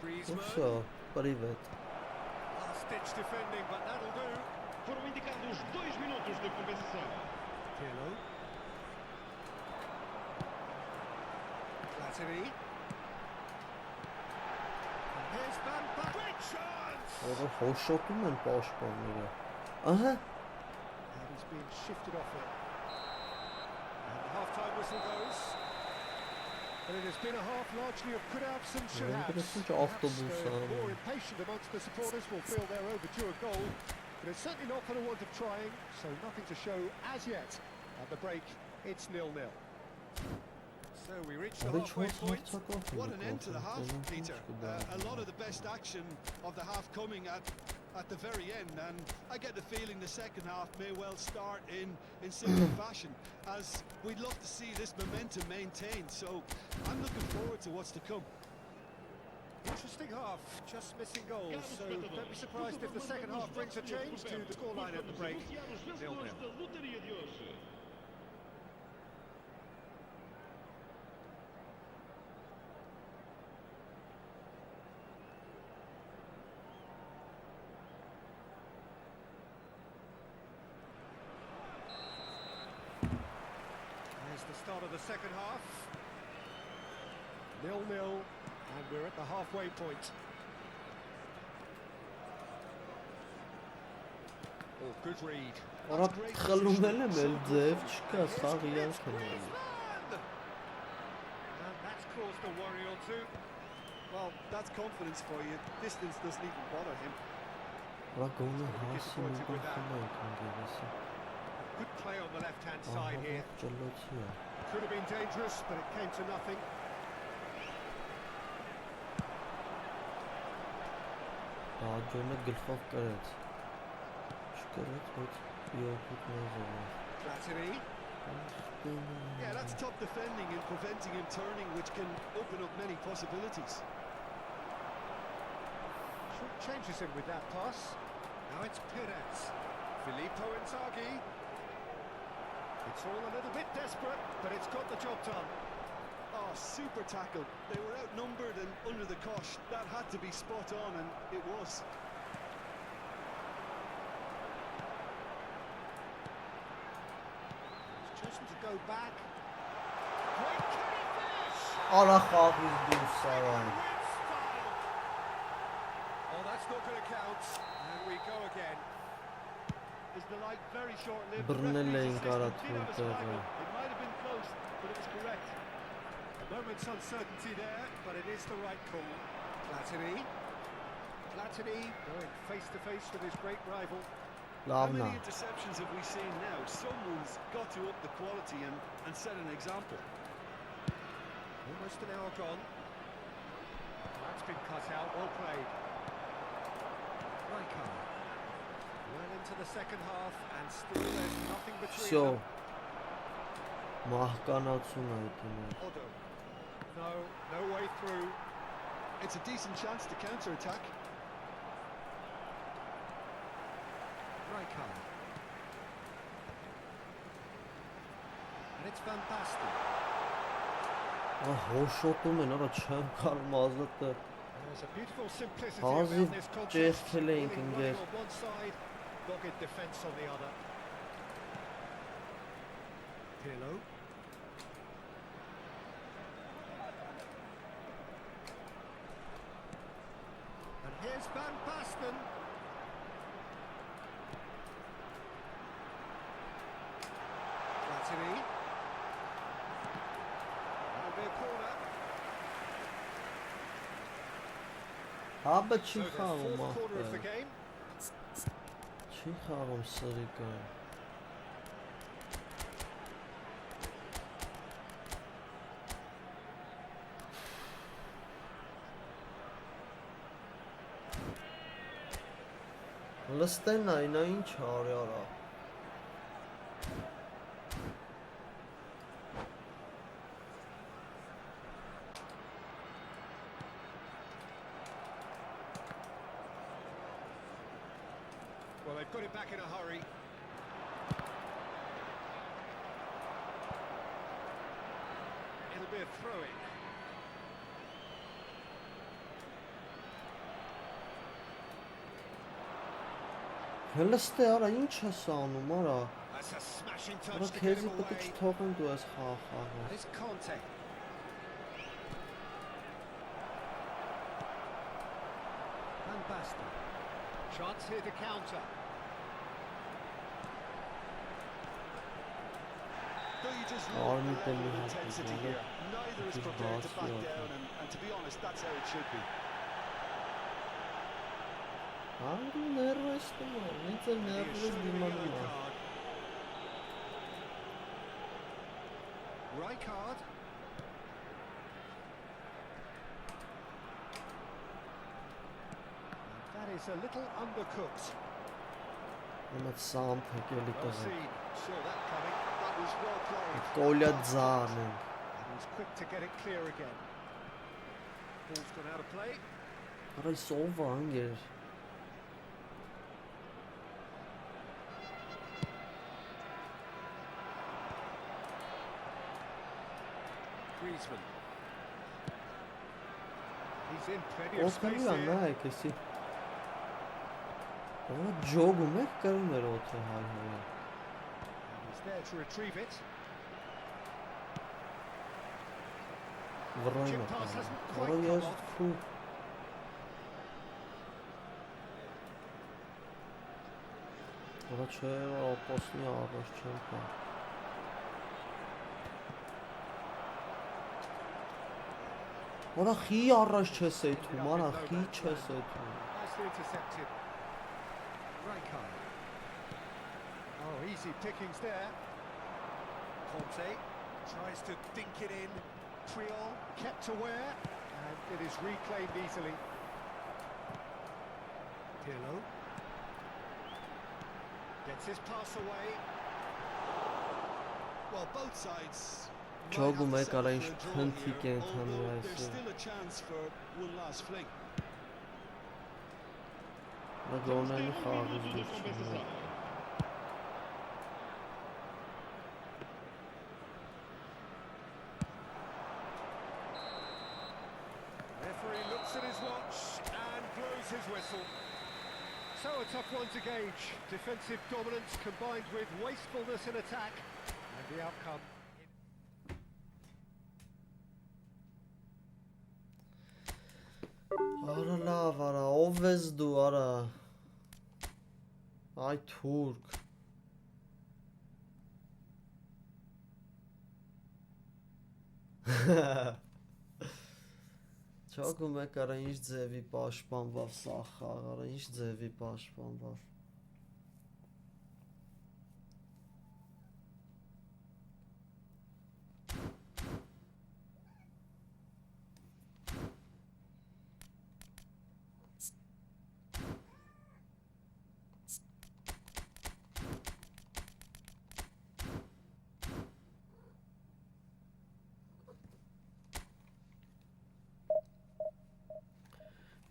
Griezmann. Всё, привет։ Last-ditch defending, but that'll do. Foram indicados 2 minutos de compensação. Pirlo. Platini. And here's Van Basten. Great chance! Որը հոշոտում են պաշտպանները։ Ահա, And he's being shifted off it. And the half-time whistle goes. And it has been a half largely of could-haves and should-haves. Interesting Perhaps autobus, the more impatient amongst the supporters will feel they're overdue a goal. But it's certainly not for the want of trying, so nothing to show as yet. At the break, it's 0-0. So we reach the halfway point. What an end to the half, Peter. A lot of the best action of the half coming at the very end, and I get the feeling the second half may well start in similar fashion, as we'd love to see this momentum maintained. So I'm looking forward to what's to come. Interesting half, just missing goals, so don't be surprised if the second half brings a change to the scoreline at the break. 0-0. There's the start of the second half. 0-0. And we're at the halfway point. Oh, good read. Արա խլում եմ էլ ձև չկա, սաղ իրանք են։ And that's caused a worry or two. Well, that's confidence for you. Distance doesn't even bother him. Արա գոնը հասի ու խմենք անգերեսը։ Good play on the left-hand side here. Ճլոցի է։ Could have been dangerous, but it came to nothing. Աջոնը գլխով կրեց։ Չկրեց, բայց իոքուտ նեզով է։ Platini. Yeah, that's top defending and preventing him turning, which can open up many possibilities. Short changes him with that pass. Now it's Perez. Filippo Inzaghi. It's all a little bit desperate, but it's got the job done. Oh, super tackle. They were outnumbered and under the cosh. That had to be spot on, and it was. He's chosen to go back. Great, can he finish? Արա խաղից դուրս սարան։ With style. Oh, that's not going to count. And we go again. Is the light very short-lived? Բռնել էին Referee's կարա assistant did have a թուրտեղը։ strike. It might have been close, but it was correct. A moment's uncertainty there, but it is the right call. Platini going face to face with his great rival. How Լավն many է interceptions have we seen now? Someone's got to up the quality and set an example. Almost an hour gone. That's been cut out, well played. Rijkaard. Well into the second half and still there's nothing between Всё them. մահկանացուն է դիմել Odo. No way through. It's a decent chance to counter-attack. Rijkaard. And it's Van Basten. հոշոտում են արա չեմ կարում ազատը There's a beautiful simplicity How's around it this contest. just killing Winning and running get- on one side, dogged defence on the other. Pirlo. And here's Van Basten. Platini. That'll be a corner. հաբը So չի the խաղում fourth corner of the ախպեր game. չի խաղում սրիկը լստեն այն ինչ արի արա Well, they've got it back in a hurry. It'll be a throw-in. լստե արա ինչ ես անում արա That's a smashing արա touch to get քեզի him պետք է away. չթողեն դու ես խաղում That is Conte. Van Basten. Chance here to counter. Though you just Army love the level Temi of intensity has here. Neither is It is prepared to back hard, yeah. down, and to be honest, that's how it should be. Անդու ներվեստում է ինձ է He is ներվես shown a դիմանում yellow է card. Rijkaard. That is a little undercooked. Ում այդ սամ թեկելի Well տղա seen. Saw that coming. That was well played. կոլյա ձան են And he's quick to get it clear again. Ball's gone out of play. արա սով անգեր Griezmann. He's in plenty of օգնի space է here. նայեք էսի Ո ջոգում եք կրում էր օդը հայ And he's there to retrieve it. վռայն Chip է pass hasn't կանում quite որը come ես off. թու Որը չէ ապոսնի առաջ չեմ կա Որը խի առաջ չես էթում արա խի չես էթում Nicely intercepted. Rijkaard. Oh, easy pickings there. Conte tries to dink it in. Triol kept aware, and it is reclaimed easily. Pirlo gets his pass away. Well, both sides might Ջոգում have to եք settle արա for ինչ a draw փնթիկ here, են քանի although there's այսը still a chance for one last fling. Նա գոնեն խաղից դուրս չմնա Referee looks at his watch and blows his whistle. So a tough one to gauge. Defensive dominance combined with wastefulness in attack, and the outcome. Արա լավ արա ով ես դու արա Այ թուրք Չոգում եք արա ինչ ձևի պաշտպանվավ սա խաղարը, ինչ ձևի պաշտպանվավ։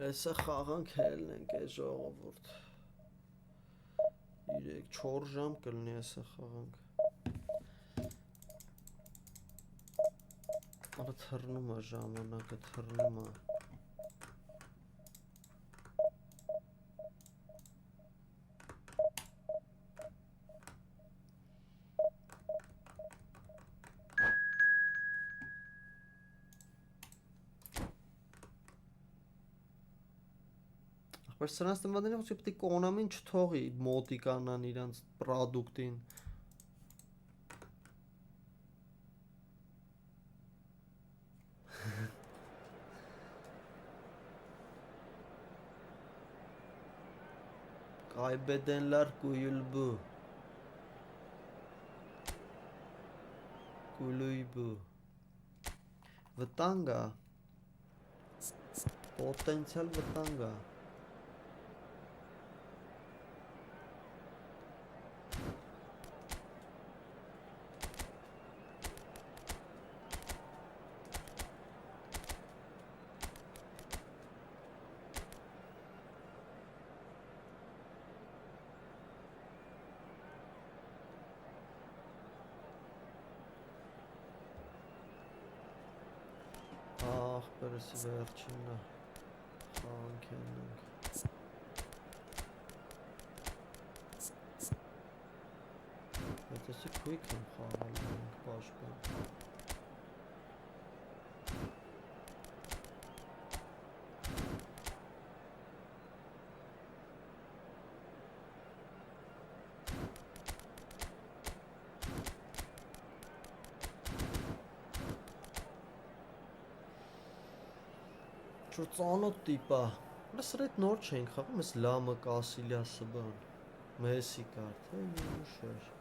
Էսա խաղանք հելնենք է ժողովուրդ 3-4 ժամ կլնի էսա խաղանք Ալը թրնում է ժամանակը թրնում է Բայց սրանց տնվադենի խոսքի պտի կոնամին չթողի մոտիկանան իրանց պրադուկտին Կայբեդենլար կույլբու Կուլույբու Վտանգա Պոտենցիալ վտանգա Պերսի վերջինն է խաղանք եննենք Բայց եսի քույք եմ խաղալ ենք պաշպան Որ ծանոթ տիպա, սր էդ նոր չենք խաղում, ես լամը կասիլյասը բան, մեսի կար, թե ինչ էր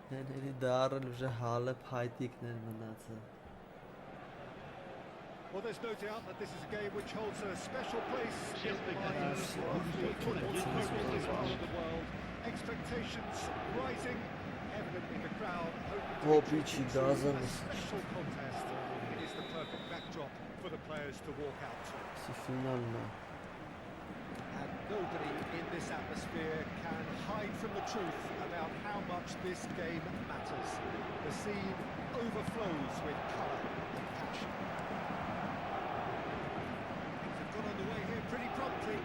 Ներերի դարել ուժը հալը փայտիկներ մնացը Well, there's no doubt that this is a game which holds a special place in the minds of the football focus in this part of the world. Expectations rising, evident in the crowd, hoping to a special contest. It is the perfect backdrop for the players to walk out to. And nobody in this atmosphere can hide from the truth about how much this game matters. The scene overflows with colour and passion. Got on the way here pretty promptly.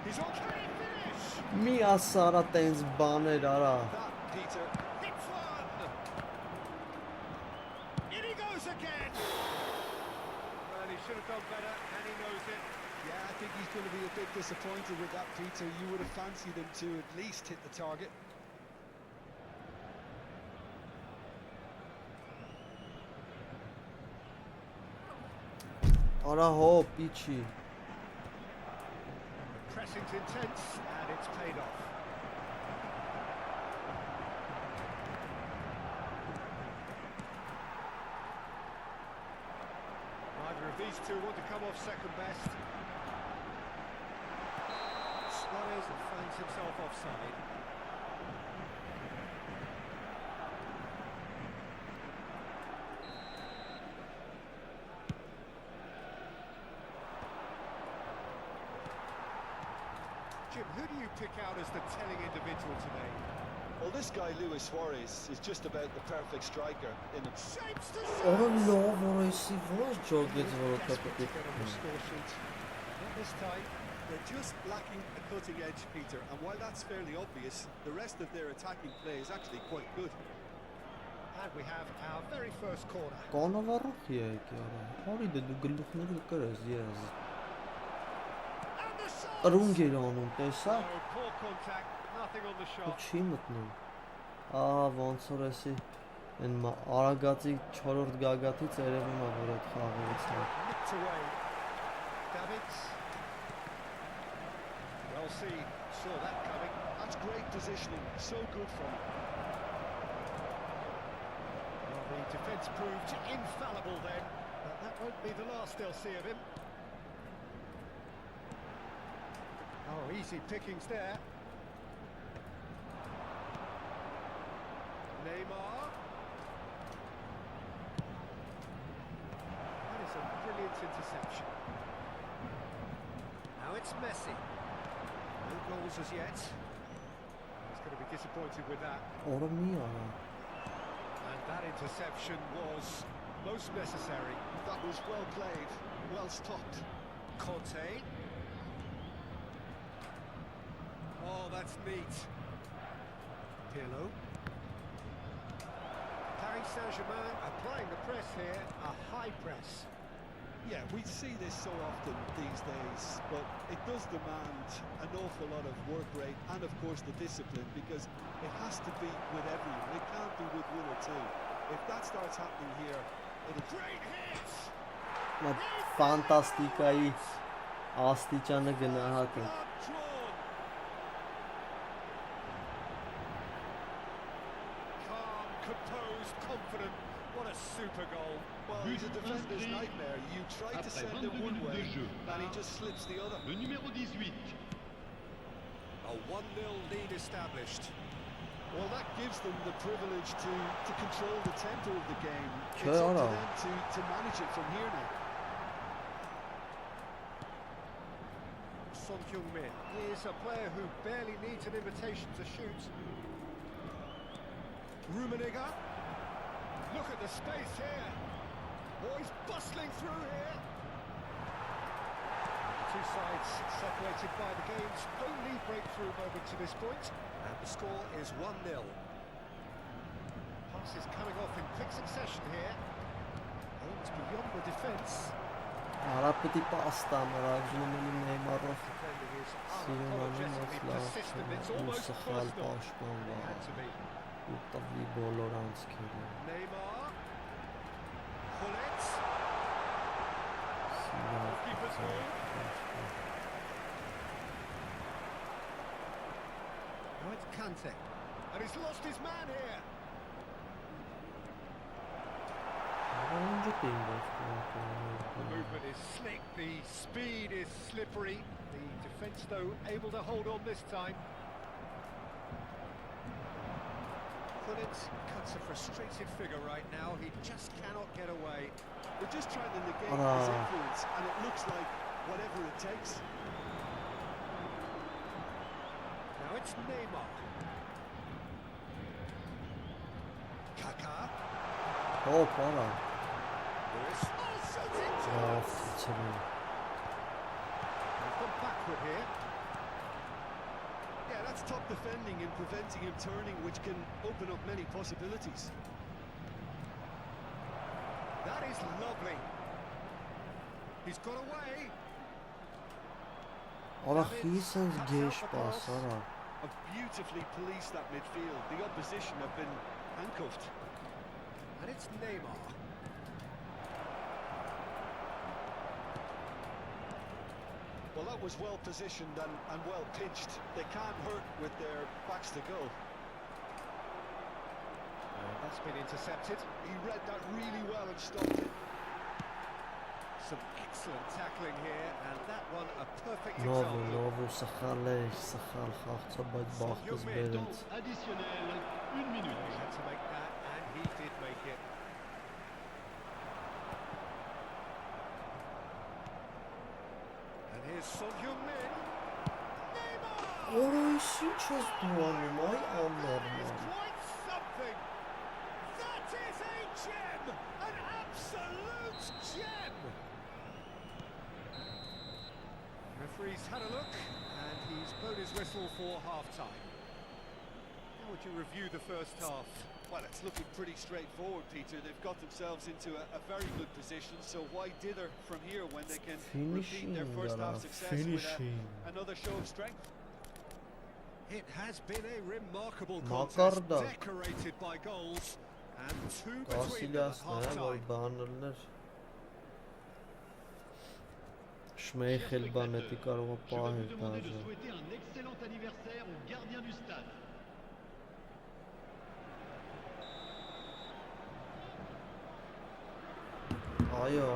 He's on track finish. Mi asara tens baner ara. That Peter hits one. In he goes again. Well, he should have done better, and he knows it. Yeah, I think he's going to be a bit disappointed with that, Peter. You would have fancied him to at least hit the target. Ara ho, pichi. Pressing's intense, and it's paid off. Neither of these two want to come off second best. Suarez finds himself offside. Jim, who do you pick out as the telling individual today? Well, this guy, Luis Suarez, is just about the perfect striker in a... Shapes to Ora լավ որսի ոչ ջոգեց desperate to որոքապետի։ get on the score sheet. Not this time. They're just lacking a cutting edge, Peter, and while that's fairly obvious, the rest of their attacking play is actually quite good. And we have our very first corner. Կանավառուխ եկի արա։ Արի դե դու գլուխները կրես ես։ And the shot! Տրունգ էր անում, տեսա։ Oh, poor contact. Nothing on the shot. Չի մտնում։ Ոնց որ էսի այն արագածի 4-րդ գագաթից երևում է որ այդ խաղերից է։ Nipped away. Davids. Well seen. Saw that coming. That's great positioning, so good from him. Well, the defence proved infallible then, but that won't be the last they'll see of him. Oh, easy pickings there. Neymar. That is a brilliant interception. Now it's Messi. No goals as yet. He's going to be disappointed with that. Ora մի արա։ And that interception was most necessary. That was well played, well stopped. Conte. Oh, that's neat. Pirlo. Paris Saint-Germain applying the press here, a high press. Yeah, we see this so often these days, but it does demand an awful lot of work rate and, of course, the discipline, because it has to be with everyone. It can't be with one or two. If that starts happening here, it'll... Great hit! Նա ֆանտաստիկայի աստիճանը գնահատը։ Blood drawn. Calm, composed, confident. What a super goal. Well, he's a defender's nightmare. You try to Après send 22 him one minutes way, de jeu. and he just slips the other. Le numéro 18. A 1-0 lead established. Well, that gives them the privilege to control the tempo of the game. It's Sure. up to them to manage it from here now. Son Heung-min is a player who barely needs an invitation to shoot. Rummenigge. Look at the space here. Oh, he's bustling through here. The two sides separated by the game's only breakthrough moment to this point. And the score is 1-0. Passes coming off in quick succession here. Oh, it's beyond the defence. Արա պիտի պաստա մրաժնում եմ Նեյմարով Defending is սիրուն անում unapologetically լավ persistent. It's ու almost սխալ personal. պաշտպանվա It had to be. ու տվի բոլոր անցքերը Neymar. Gullit. Սիրուն Keeper's move. Now it's Kante. And he's lost his man here. Ինչ The դինգով movement is slick, the speed is slippery. The defence, though, able to hold on this time. Gullit cuts a frustrated figure right now. He just cannot get away. They're just trying to negate his influence, and it looks like whatever it takes. Now it's Neymar. Kaká. Հոպ արա Lewis. Oh, shooting! Ով ծրի He's gone backward here. Yeah, that's top defending and preventing him turning, which can open up many possibilities. That is lovely. He's got away. Արա խիսենց գեշ պաս արա Have beautifully policed that midfield. The opposition have been handcuffed. And it's Neymar. Well, that was well positioned and well pitched. They can't hurt with their backs to goal. That's been intercepted. He read that really well and stopped it. Some excellent tackling here, and that one a perfect Նովը example. նովը սխալ է սխալ խաղցա բայց բախտս բերեց Temps additionnel, 1 He minute. had to make that, and he did make it. And here's Son Heung-min. Neymar! Օրոյս ինչ ես դու անում, այ That is աննորմալ։ quite something. That is a gem, an absolute gem. Referee's had a look, and he's blown his whistle for half-time. How would you review the first half? Well, it's looking pretty straightforward, Peter. They've got themselves into a very good position, so why dither from here when they can repeat their first half success with another show of strength? It has been a remarkable Makarda. contest, decorated by goals, and two between them at Կասիլյասն է, որ half-time. բանելներ Շմեյխել բան էտի կարող է Je vais vous պահել demander de դաժը։ souhaiter un excellent anniversaire au gardien du stade. Այո,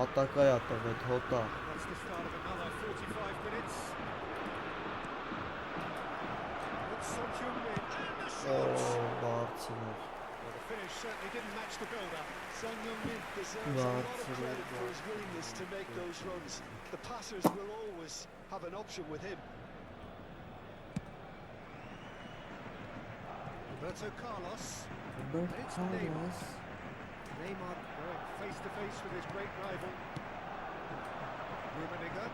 ատակայա տվեց հոտա։ That's the start of another 45 minutes. It's Son Heung-min, and the shot! Բարձր։ Well, the finish certainly didn't match the build-up. Son Heung-min deserves a lot of credit for his willingness to make those runs. The passers will always have an option with him. Roberto Carlos. It's Neymar. Neymar going face-to-face with his great rival. Rummenigge.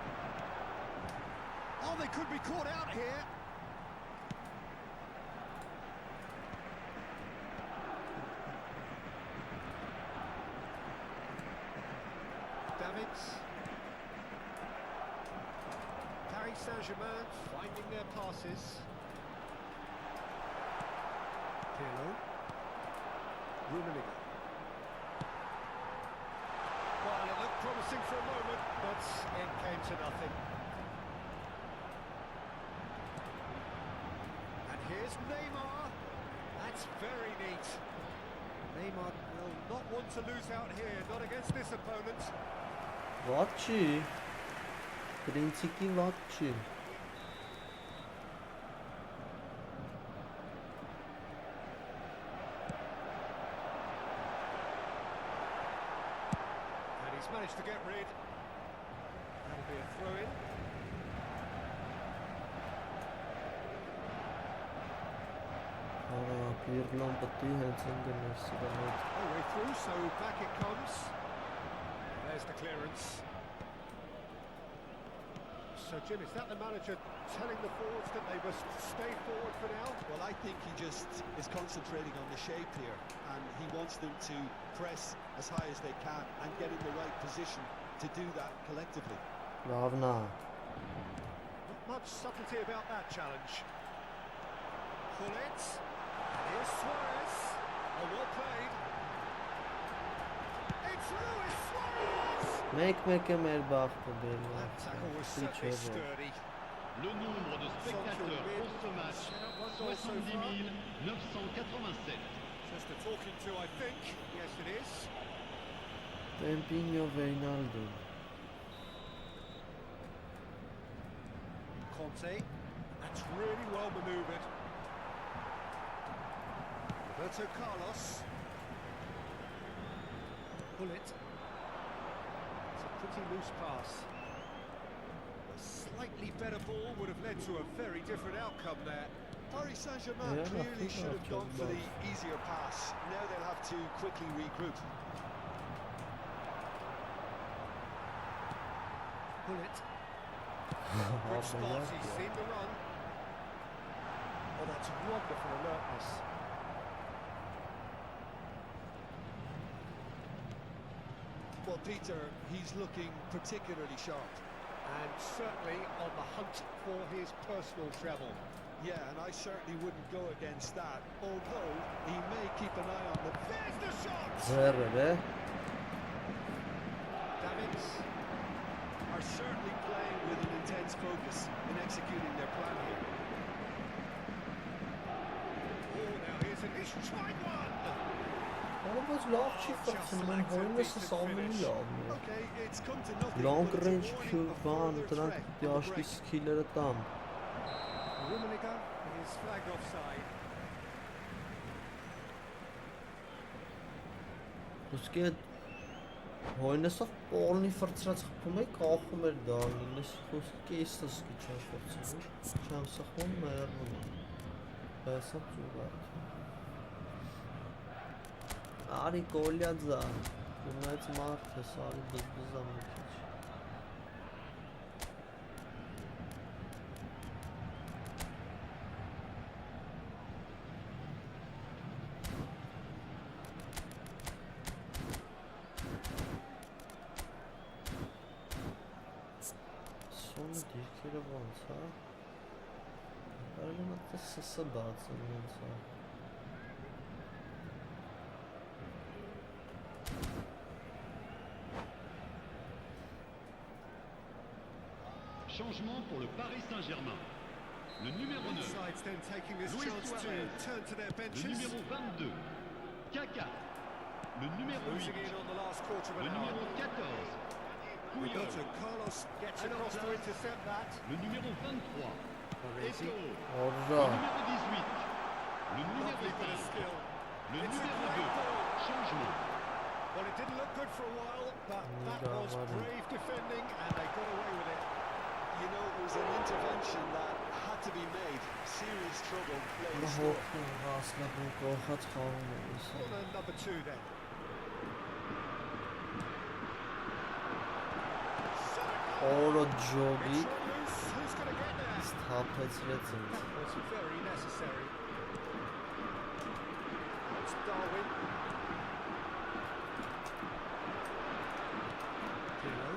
Oh, they could be caught out here. Davids. Paris Saint-Germain finding their passes. Pirlo. Rummenigge. Well, it looked promising for a moment, but it came to nothing. And here's Neymar. That's very neat. Neymar will not want to lose out here, not against this opponent. Ված չի։ Պրինցիկի ված չի։ And he's managed to get rid. That'll be a throw-in. Արա, Պիրլոն պետք է հենց ընկներ սրա հետ։ No way through, so back it comes. There's the clearance. So Jim, is that the manager telling the forwards that they must stay forward for now? Well, I think he just is concentrating on the shape here, and he wants them to press as high as they can and get in the right position to do that collectively. Լավն է։ Not much subtlety about that challenge. Gullit. Here's Suarez. Oh, well played. It's Luis Suarez! Մեկ է մեր բախտը That դերն։ tackle was certainly sturdy. Le nombre de spectateurs pour ce match, 70 987. Just a talking to, I think. Yes, it is. Տեմպինյո Վեյնալդո։ Conte. That's really well manoeuvred. Roberto Carlos. Gullit. It's a pretty loose pass. A slightly better ball would have led to a very different outcome there. Paris Saint-Germain Yeah, I clearly think should have I've gone for done the easier pass. Now they'll have to quickly regroup. Gullit. Good spot, he's seen the run. Oh, that's wonderful alertness. Well, Peter, he's looking particularly sharp. And certainly on the hunt for his personal treble. Yeah, and I certainly wouldn't go against that, although he may keep an eye on the... There's the shot! Ձեռը, Davids. are certainly playing with an intense focus in executing their plan here. Oh, now here's an issue. Tried one! Բայց լավ չի ֆացնում, են հորինեսս ամենի լավն է։ Okay, it's come to nothing, Long but it's a range warning of բան, further դրանք threat պիտի on the աշկի break. սկիլերը տան։ Rummenigge is flagged offside. Ոսկի այդ Հոյնեսով պոլնի ֆրծրած խփում էի կախում էր դարնին, ես կեստս կիչան ֆրծում, չեմ սխում մերնում եմ, բեսա ծուղատ։ Արի կոլյադզա, ունայց մարդ ես, արի բզբզա մի քիչ։ Սոնի դիրքերը ոնց, հա։ Կարելի մտը սսը բացը ոնց, հա։ Changement pour le Paris Saint-Germain. Le numéro 9, Sides then taking this Luis chance to Suarez. turn to their le benches. numéro 22, Kaka, le numéro 8, Losing in on the last quarter of le an hour. numéro 14, Puyol, Roberto Carlos gets across to intercept that. le numéro 23, Baresi. Eto'o, Orja, le numéro 18, le numéro Lovely bit of 5, skill. le It's a numéro great 2, ball. changement. Well, it didn't look good for a while, but that was Nigga, brave defending, and they got away with it. You know, it was an intervention that had to be made. Serious trouble. Play նա slow. հոգում հասնապում կողած խաղում է ես։ Corner number 2 then. Օրը ջոգի, It's run loose. Who's going to get there? սթափեցրեց ինձ։ That was very necessary. It's Darwin. Pirlo.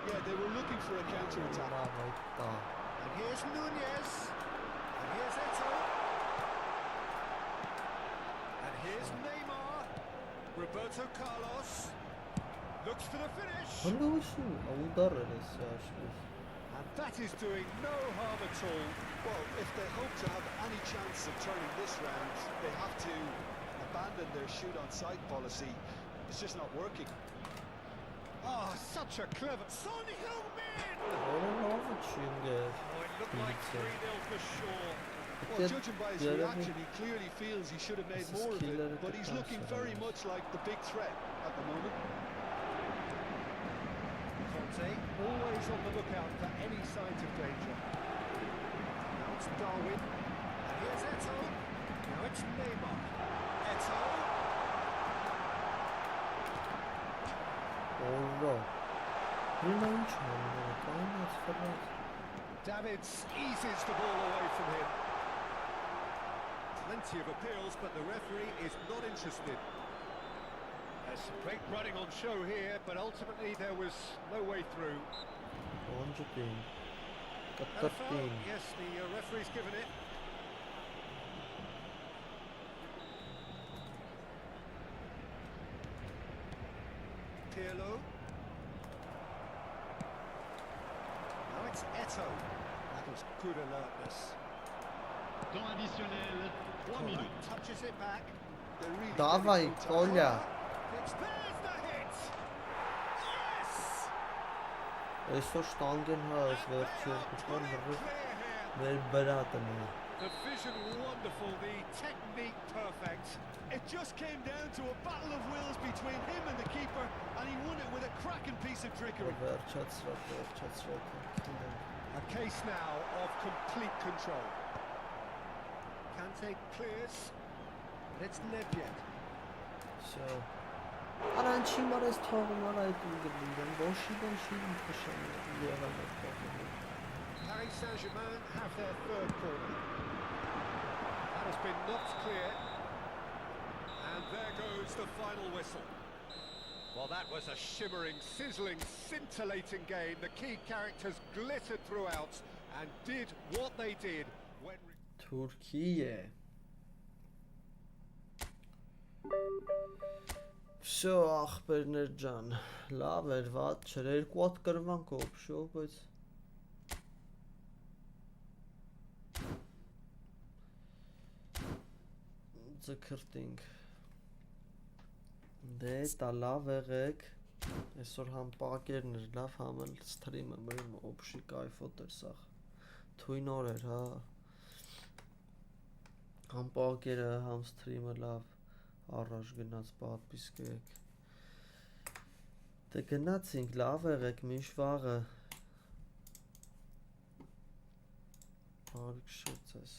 Yeah, they were looking for a counter-attack. Մավայտա։ And here's Nunez. And here's Eto'o. And here's Neymar. Roberto Carlos. Looks for the finish. Հնգույսու, ուդար էր ես աշկուս։ And that is doing no harm at all. Well, if they hope to have any chance of turning this round, they have to abandon their shoot-on-sight policy. It's just not working. Ah, such a clever... Son Heung-min! Օրը նավը չի ինգեր։ Oh, it looked like 3-0 for sure. Well, judging by his reaction, he clearly feels he should have made This is more of killer it, but he's looking defense, very much like the big threat at the moment. Conte, always on the lookout for any signs of danger. Now it's Darwin. And here's Eto'o. Now it's Neymar. Eto'o. Օրը։ Հինա ինչ հանում է, կայնած ֆրած։ Davids eases the ball away from him. Plenty of appeals, but the referee is not interested. There's some great running on show here, but ultimately there was no way through. Onջտին, And a foul. կտրտին, Yes, the referee's given it. Pirlo. Now it's Eto'o. That was good alertness. Temps additionnel, 3 minutes. Touches it back. They're really Davai, getting through time. Kolya, There's the hit! Yes! այսօր շտանգեն հա ես վերջի երկուքան հրրիվ Clear here. մեր բրատն է։ The vision wonderful, the technique perfect. It just came down to a battle of wills between him and the keeper, and he won it with a cracking piece of trickery. Վերջացրած։ A case now of complete control. Kante clears, but it's Nedved. Всё։ Արանչի մարես թողում արա այդ ուղղին, ոչինչ չի քշան եղավ այդ փոխը։ Paris Saint-Germain have their third corner. That has been knocked clear. And there goes the final whistle. Well, that was a shimmering, sizzling, scintillating game. The key characters glittered throughout and did what they did when... Թուրքիե։ Всё, ախպերներ ջան, լավ էր, վատ չէր, երկու հատ կրվանք օբշո, բայց ձգրտինք։ Դե տա լավ եղեք, այսօր համ պակերն էր լավ, համ էլ սթրիմը մրիմ օբշի կայֆոտ էր սաղ, թույն օր էր, հա, համ պակերը, համ սթրիմը լավ, առաջ գնաց պատպիսկեք, Դե գնացինք, լավ եղեք, միշտ վաղը։ Բարի շուտ ես։